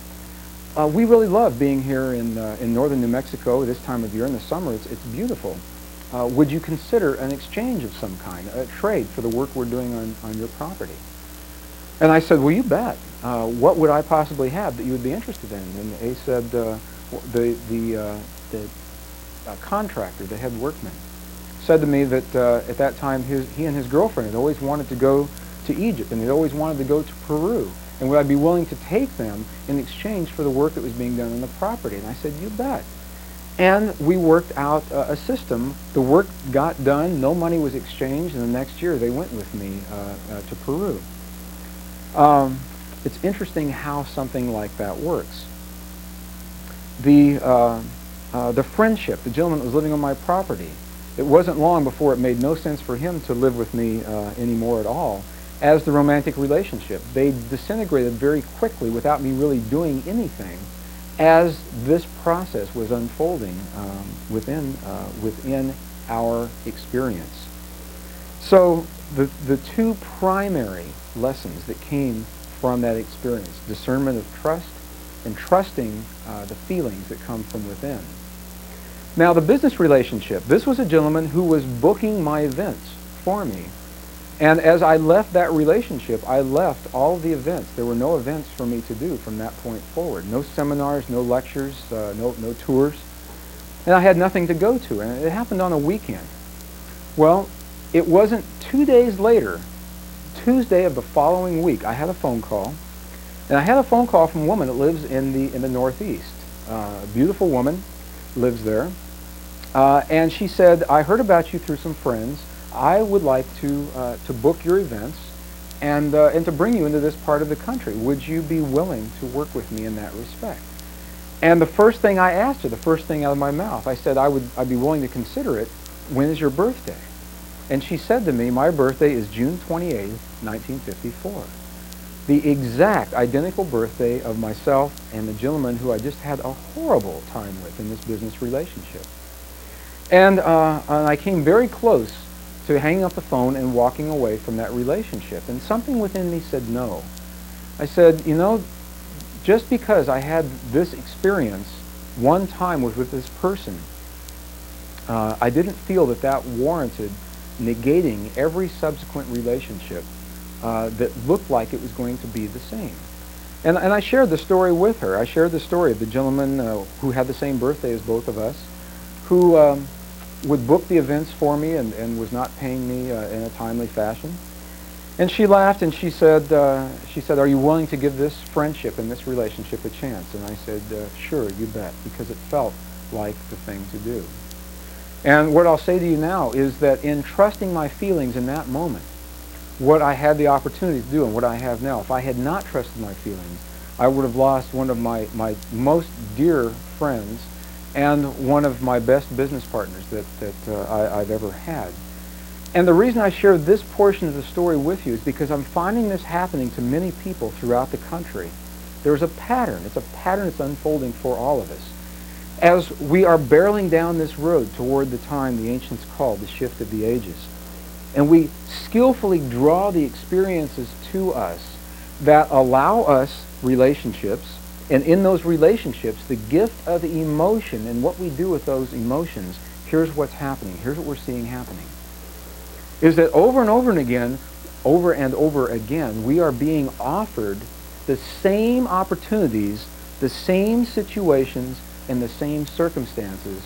we really love being here in northern New Mexico this time of year in the summer. It's beautiful. Would you consider an exchange of some kind, a trade for the work we're doing on your property?" And I said, "Well, you bet. What would I possibly have that you would be interested in?" And they said, the contractor, the head workman, said to me that at that time he and his girlfriend had always wanted to go to Egypt, and they'd always wanted to go to Peru. And would I be willing to take them in exchange for the work that was being done on the property? And I said, "You bet." And we worked out a system. The work got done, no money was exchanged, and the next year they went with me to Peru. It's interesting how something like that works. The friendship, the gentleman that was living on my property, it wasn't long before it made no sense for him to live with me anymore at all. As the romantic relationship, they disintegrated very quickly without me really doing anything as this process was unfolding within our experience. So the two primary lessons that came from that experience, discernment of trust and trusting the feelings that come from within. Now, the business relationship, this was a gentleman who was booking my events for me. And as I left that relationship, I left all the events. There were no events for me to do from that point forward. No seminars, no lectures, no tours. And I had nothing to go to. And it happened on a weekend. Well, it wasn't 2 days later, Tuesday of the following week, I had a phone call. And I had a phone call from a woman that lives in the Northeast. A beautiful woman lives there. And she said, "I heard about you through some friends. I would like to book your events and to bring you into this part of the country. Would you be willing to work with me in that respect?" And the first thing I asked her, the first thing out of my mouth, I said, I'd be willing to consider it. When is your birthday? And she said to me, "My birthday is June 28th, 1954. The exact identical birthday of myself and the gentleman who I just had a horrible time with in this business relationship. And I came very close to hanging up the phone and walking away from that relationship. And something within me said no. I said, you know, just because I had this experience one time with this person, I didn't feel that that warranted negating every subsequent relationship that looked like it was going to be the same. And I shared the story with her. I shared the story of the gentleman who had the same birthday as both of us, who would book the events for me and was not paying me in a timely fashion. And she laughed and she said, "Are you willing to give this friendship and this relationship a chance?" And I said, "Sure, you bet," because it felt like the thing to do. And what I'll say to you now is that in trusting my feelings in that moment, what I had the opportunity to do and what I have now, if I had not trusted my feelings, I would have lost one of my most dear friends and one of my best business partners that I've ever had. And the reason I share this portion of the story with you is because I'm finding this happening to many people throughout the country. There's a pattern. It's a pattern that's unfolding for all of us. As we are barreling down this road toward the time the ancients called the shift of the ages, and we skillfully draw the experiences to us that allow us relationships, and in those relationships, the gift of emotion and what we do with those emotions, here's what's happening. Here's what we're seeing happening. Is that over and over again, we are being offered the same opportunities, the same situations, and the same circumstances,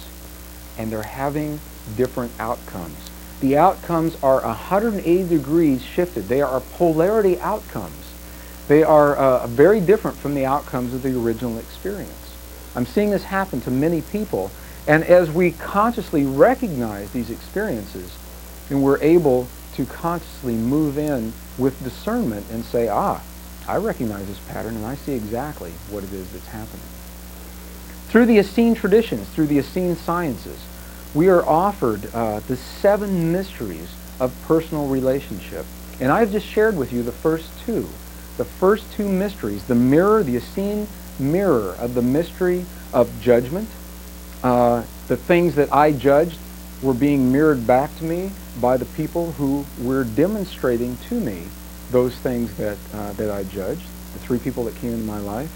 and they're having different outcomes. The outcomes are 180 degrees shifted. They are polarity outcomes. They are very different from the outcomes of the original experience. I'm seeing this happen to many people, and as we consciously recognize these experiences, and we're able to consciously move in with discernment and say, I recognize this pattern and I see exactly what it is that's happening. Through the Essene traditions, through the Essene sciences, we are offered the 7 mysteries of personal relationship. And I've just shared with you the first 2. The first 2 mysteries, the mirror, the Essene mirror of the mystery of judgment. The things that I judged were being mirrored back to me by the people who were demonstrating to me those things that I judged, the 3 people that came into my life.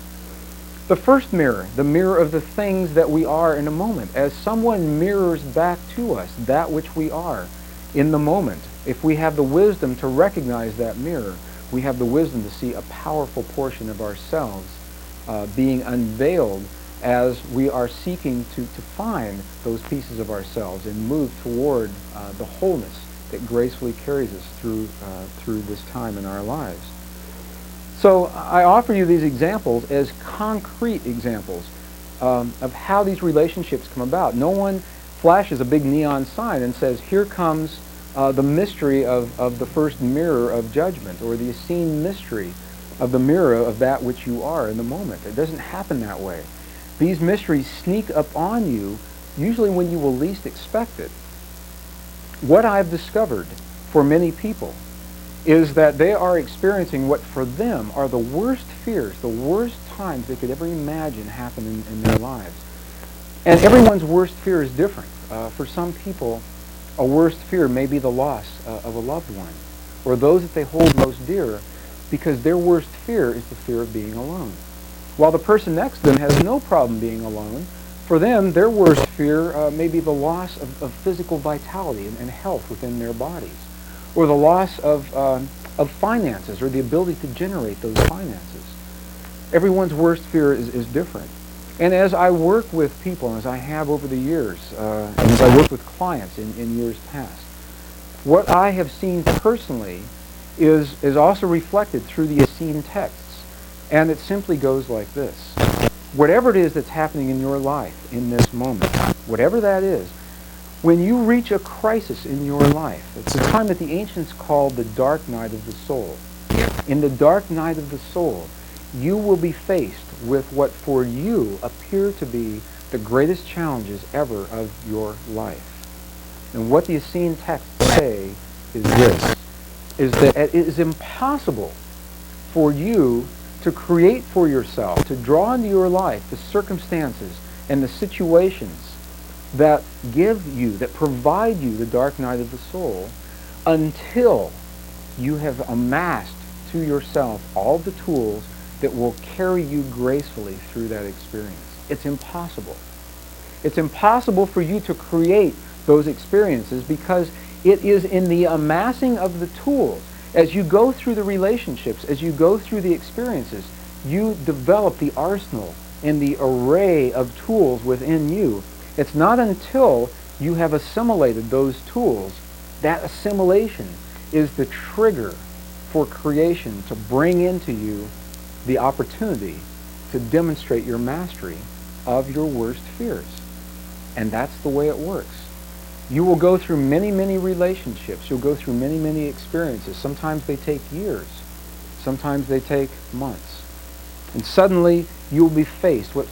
The first mirror, the mirror of the things that we are in a moment. As someone mirrors back to us that which we are in the moment, if we have the wisdom to recognize that mirror, we have the wisdom to see a powerful portion of ourselves being unveiled as we are seeking to find those pieces of ourselves and move toward the wholeness that gracefully carries us through this time in our lives. So I offer you these examples as concrete examples of how these relationships come about. No one flashes a big neon sign and says, here comes the mystery of the first mirror of judgment, or the Essene mystery of the mirror of that which you are in the moment. It doesn't happen that way. These mysteries sneak up on you, usually when you will least expect it. What I've discovered for many people is that they are experiencing what for them are the worst fears, the worst times they could ever imagine happen in their lives. And everyone's worst fear is different. For some people, a worst fear may be the loss of a loved one, or those that they hold most dear, because their worst fear is the fear of being alone. While the person next to them has no problem being alone, for them, their worst fear may be the loss of physical vitality and health within their bodies, or the loss of finances, or the ability to generate those finances. Everyone's worst fear is different. And as I work with people, and as I have over the years, and as I work with clients in years past, what I have seen personally is also reflected through the Essene texts. And it simply goes like this. Whatever it is that's happening in your life in this moment, whatever that is, when you reach a crisis in your life, it's a time that the ancients called the dark night of the soul. In the dark night of the soul, you will be faced with what for you appear to be the greatest challenges ever of your life. And what the Essene texts say is this, is that it is impossible for you to create for yourself, to draw into your life the circumstances and the situations that give you, that provide you the dark night of the soul, until you have amassed to yourself all the tools that will carry you gracefully through that experience. It's impossible. It's impossible for you to create those experiences because it is in the amassing of the tools. As you go through the relationships, as you go through the experiences, you develop the arsenal and the array of tools within you. It's not until you have assimilated those tools, that assimilation is the trigger for creation to bring into you the opportunity to demonstrate your mastery of your worst fears. And that's the way it works. You will go through many, many relationships. You'll go through many, many experiences. Sometimes they take years. Sometimes they take months. And suddenly you'll be faced with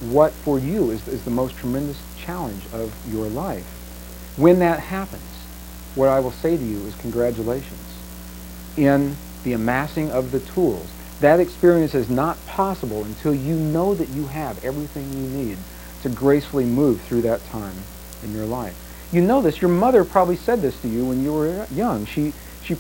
what for you is the most tremendous challenge of your life. When that happens, what I will say to you is congratulations. In the amassing of the tools, that experience is not possible until you know that you have everything you need to gracefully move through that time in your life. You know this. Your mother probably said this to you when you were young. She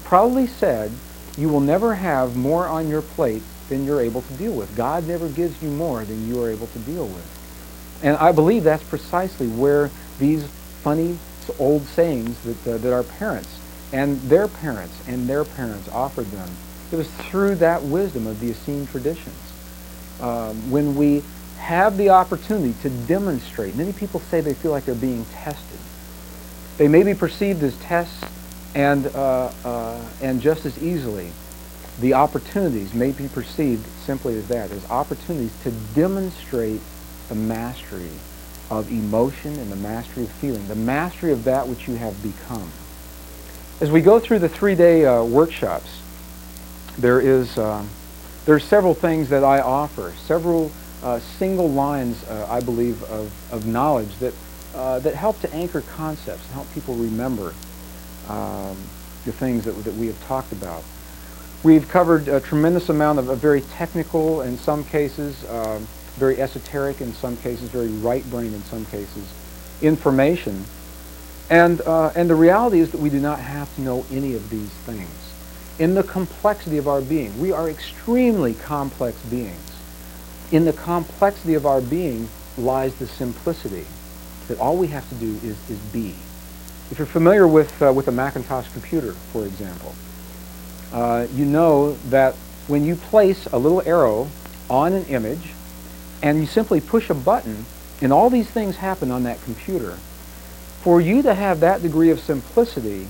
probably said, you will never have more on your plate than you're able to deal with. God never gives you more than you are able to deal with. And I believe that's precisely where these funny old sayings that our parents and their parents offered them. It was through that wisdom of the Essene traditions. When we have the opportunity to demonstrate, many people say they feel like they're being tested. They may be perceived as tests, and just as easily, the opportunities may be perceived simply as that, as opportunities to demonstrate the mastery of emotion and the mastery of feeling, the mastery of that which you have become. As we go through the 3-day workshops, there are several things that I offer, several single lines, I believe, of knowledge that help to anchor concepts and help people remember the things that we have talked about. We've covered a tremendous amount of very technical, in some cases, very esoteric, in some cases, very right-brained, in some cases, information. And the reality is that we do not have to know any of these things. In the complexity of our being, we are extremely complex beings. In the complexity of our being lies the simplicity that all we have to do is be. If you're familiar with a Macintosh computer, for example, you know that when you place a little arrow on an image and you simply push a button, and all these things happen on that computer, for you to have that degree of simplicity,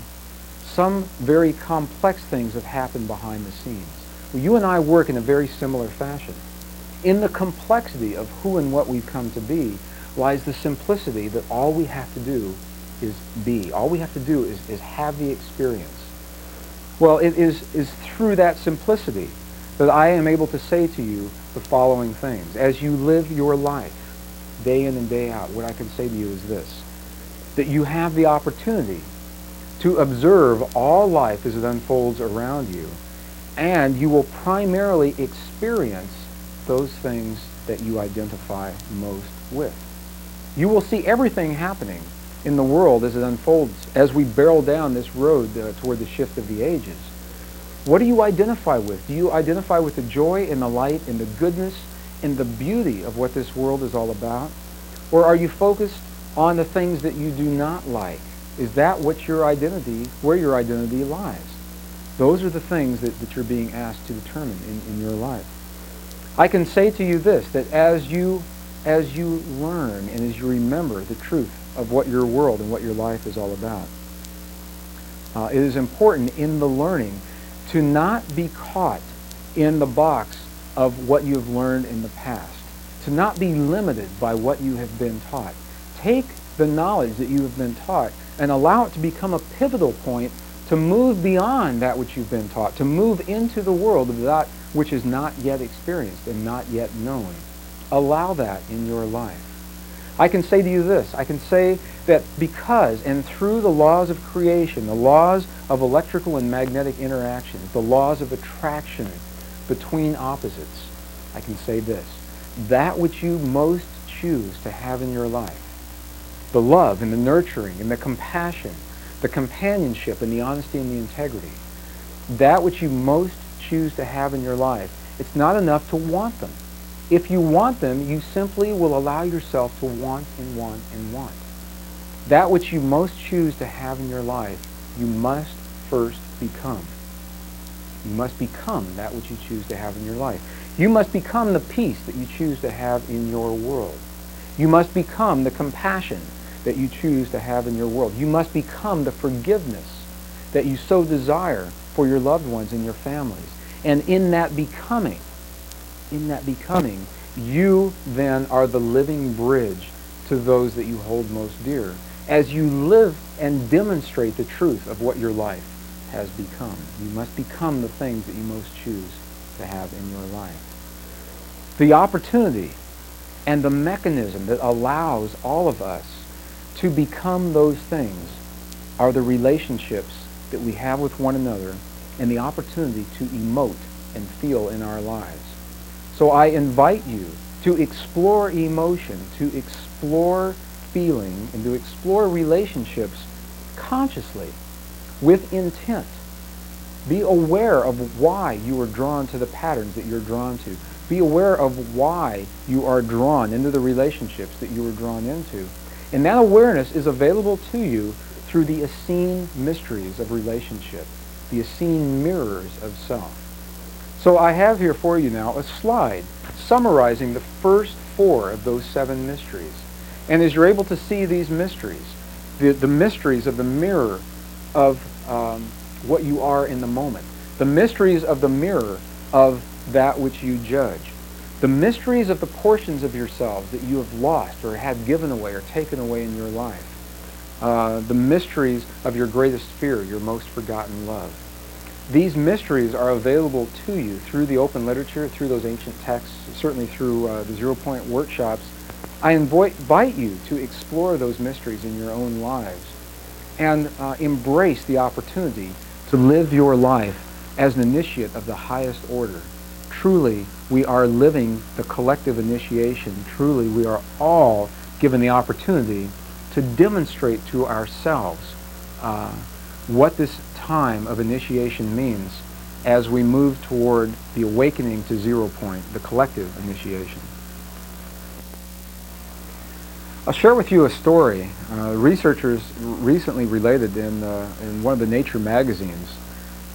some very complex things have happened behind the scenes. Well, you and I work in a very similar fashion. In the complexity of who and what we've come to be lies the simplicity that all we have to do is be. All we have to do is have the experience. Well, it is through that simplicity that I am able to say to you the following things. As you live your life, day in and day out, what I can say to you is this, that you have the opportunity to observe all life as it unfolds around you, and you will primarily experience those things that you identify most with. You will see everything happening in the world as it unfolds, as we barrel down this road toward the shift of the ages. What do you identify with? Do you identify with the joy and the light and the goodness and the beauty of what this world is all about? Or are you focused on the things that you do not like? Is that what your identity, where your identity lies? Those are the things that you're being asked to determine in your life. I can say to you this, that as you learn and as you remember the truth of what your world and what your life is all about, it is important in the learning to not be caught in the box of what you have learned in the past, to not be limited by what you have been taught. Take the knowledge that you have been taught and allow it to become a pivotal point to move beyond that which you've been taught, to move into the world of that which is not yet experienced and not yet known. Allow that in your life. I can say to you this, I can say that because and through the laws of creation, the laws of electrical and magnetic interactions, the laws of attraction between opposites, I can say this, that which you most choose to have in your life, the love and the nurturing and the compassion the companionship and the honesty and the integrity, that which you most choose to have in your life, it's not enough to want them. If you want them, you simply will allow yourself to want and want and want. That which you most choose to have in your life, you must first become. You must become that which you choose to have in your life. You must become the peace that you choose to have in your world. You must become the compassion that you choose to have in your world. You must become the forgiveness that you so desire for your loved ones and your families. And in that becoming, you then are the living bridge to those that you hold most dear, as you live and demonstrate the truth of what your life has become. You must become the things that you most choose to have in your life. The opportunity and the mechanism that allows all of us to become those things are the relationships that we have with one another and the opportunity to emote and feel in our lives. So I invite you to explore emotion, to explore feeling, and to explore relationships consciously, with intent. Be aware of why you are drawn to the patterns that you're drawn to. Be aware of why you are drawn into the relationships that you are drawn into. And that awareness is available to you through the Essene mysteries of relationship, the Essene mirrors of self. So I have here for you now a slide summarizing the first 4 of those 7 mysteries. And as you're able to see these mysteries, the mysteries of the mirror of what you are in the moment, the mysteries of the mirror of that which you judge, the mysteries of the portions of yourselves that you have lost or had given away or taken away in your life, the mysteries of your greatest fear, your most forgotten love. These mysteries are available to you through the open literature, through those ancient texts, certainly through the 0 Point workshops. I invite you to explore those mysteries in your own lives and embrace the opportunity to live your life as an initiate of the highest order. Truly, we are living the collective initiation. Truly, we are all given the opportunity to demonstrate to ourselves what this time of initiation means as we move toward the awakening to 0 Point, the collective initiation. I'll share with you a story. Researchers recently related in one of the Nature magazines.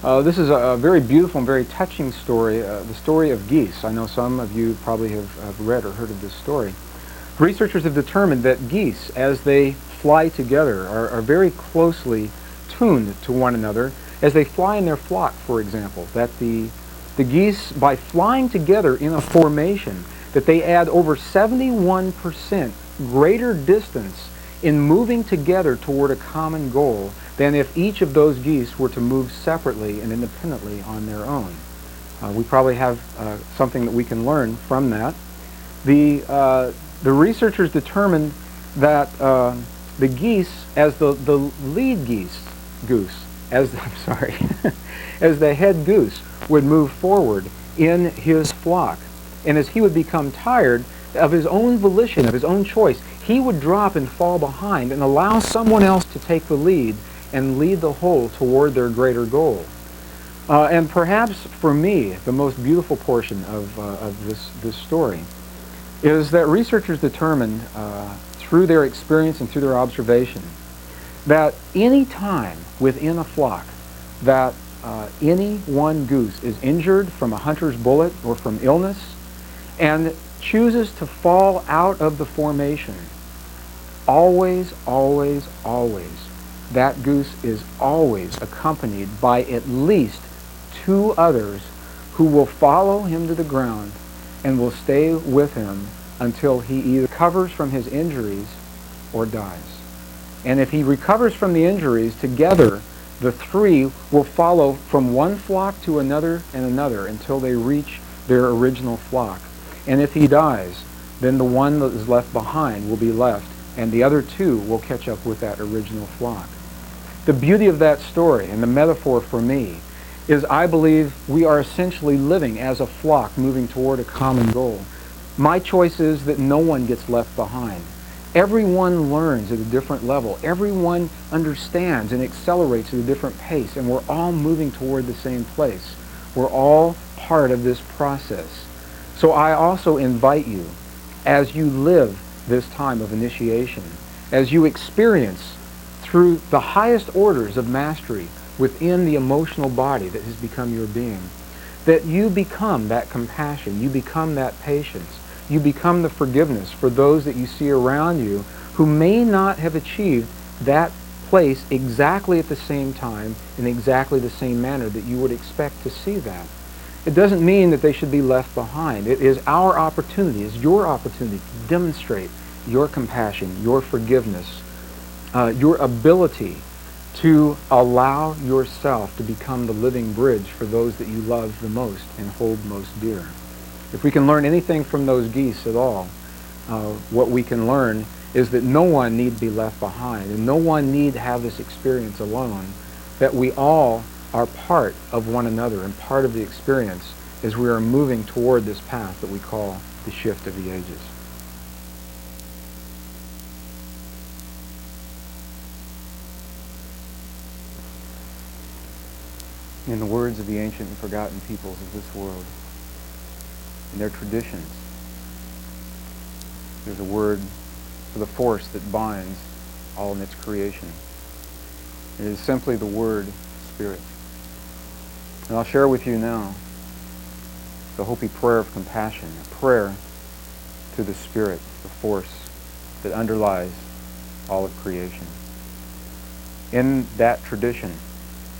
This is a very beautiful and very touching story, the story of geese. I know some of you probably have read or heard of this story. Researchers have determined that geese, as they fly together, are very closely tuned to one another as they fly in their flock, for example. That the geese, by flying together in a formation, that they add over 71% greater distance in moving together toward a common goal than if each of those geese were to move separately and independently on their own. We probably have something that we can learn from that. The researchers determined that the geese, as the lead goose, as the head goose would move forward in his flock, and as he would become tired of his own volition, of his own choice, he would drop and fall behind and allow someone else to take the lead and lead the whole toward their greater goal. And perhaps for me, the most beautiful portion of this story is that researchers determined through their experience and through their observation that any time within a flock that any one goose is injured from a hunter's bullet or from illness and chooses to fall out of the formation, always, always, always, that goose is always accompanied by at least 2 others who will follow him to the ground and will stay with him until he either recovers from his injuries or dies. And if he recovers from the injuries, together the 3 will follow from one flock to another and another until they reach their original flock. And if he dies, then the one that is left behind will be left, and the other 2 will catch up with that original flock. The beauty of that story and the metaphor for me is I believe we are essentially living as a flock moving toward a common goal. My choice is that no one gets left behind. Everyone learns at a different level. Everyone understands and accelerates at a different pace, and we're all moving toward the same place. We're all part of this process. So I also invite you, as you live this time of initiation, as you experience through the highest orders of mastery within the emotional body that has become your being, that you become that compassion, you become that patience, you become the forgiveness for those that you see around you who may not have achieved that place exactly at the same time in exactly the same manner that you would expect to see that. It doesn't mean that they should be left behind. It is our opportunity, it's your opportunity to demonstrate your compassion, your forgiveness, your ability to allow yourself to become the living bridge for those that you love the most and hold most dear. If we can learn anything from those geese at all, what we can learn is that no one need be left behind, and no one need have this experience alone, that we all are part of one another and part of the experience as we are moving toward this path that we call the shift of the ages. In the words of the ancient and forgotten peoples of this world, in their traditions, there's a word for the force that binds all in its creation. It is simply the word Spirit. And I'll share with you now the Hopi prayer of compassion, a prayer to the Spirit, the force that underlies all of creation. In that tradition,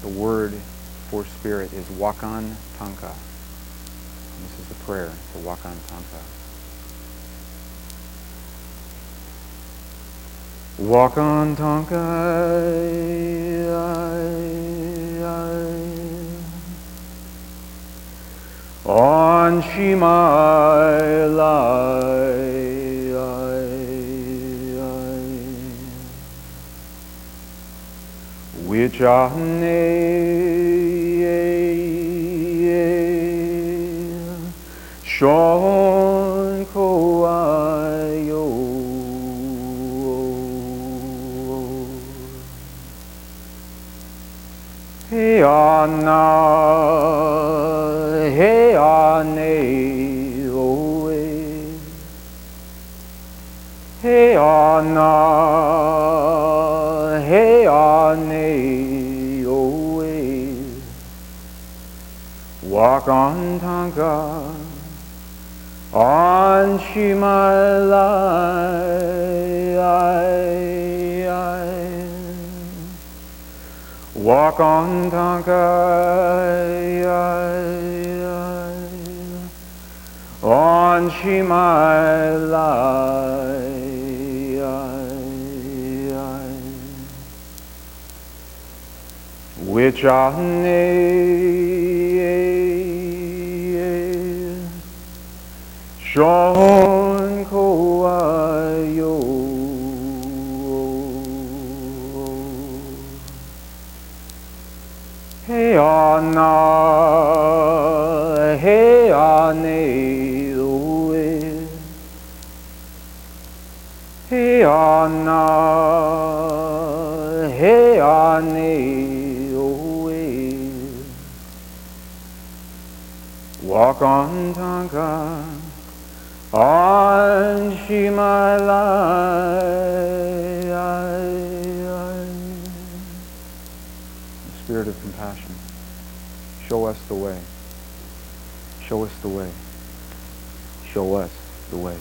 the word for Spirit is Wakan Tanka. And this is the prayer to Wakan Tanka. Wakan Tanka, on Shimai Lai, which Shon ko ayo, he ana, he ane oe, he ana, he ane oe, Wakan Tanka. On Shimai Lai, walk on Tanka, on Shimai Lai, which are Shon ko ayo, he ana, he ane oe, he ana, he ane oe, walk on Tanka. On Shimai Lai, the Spirit of compassion, show us the way. Show us the way. Show us the way.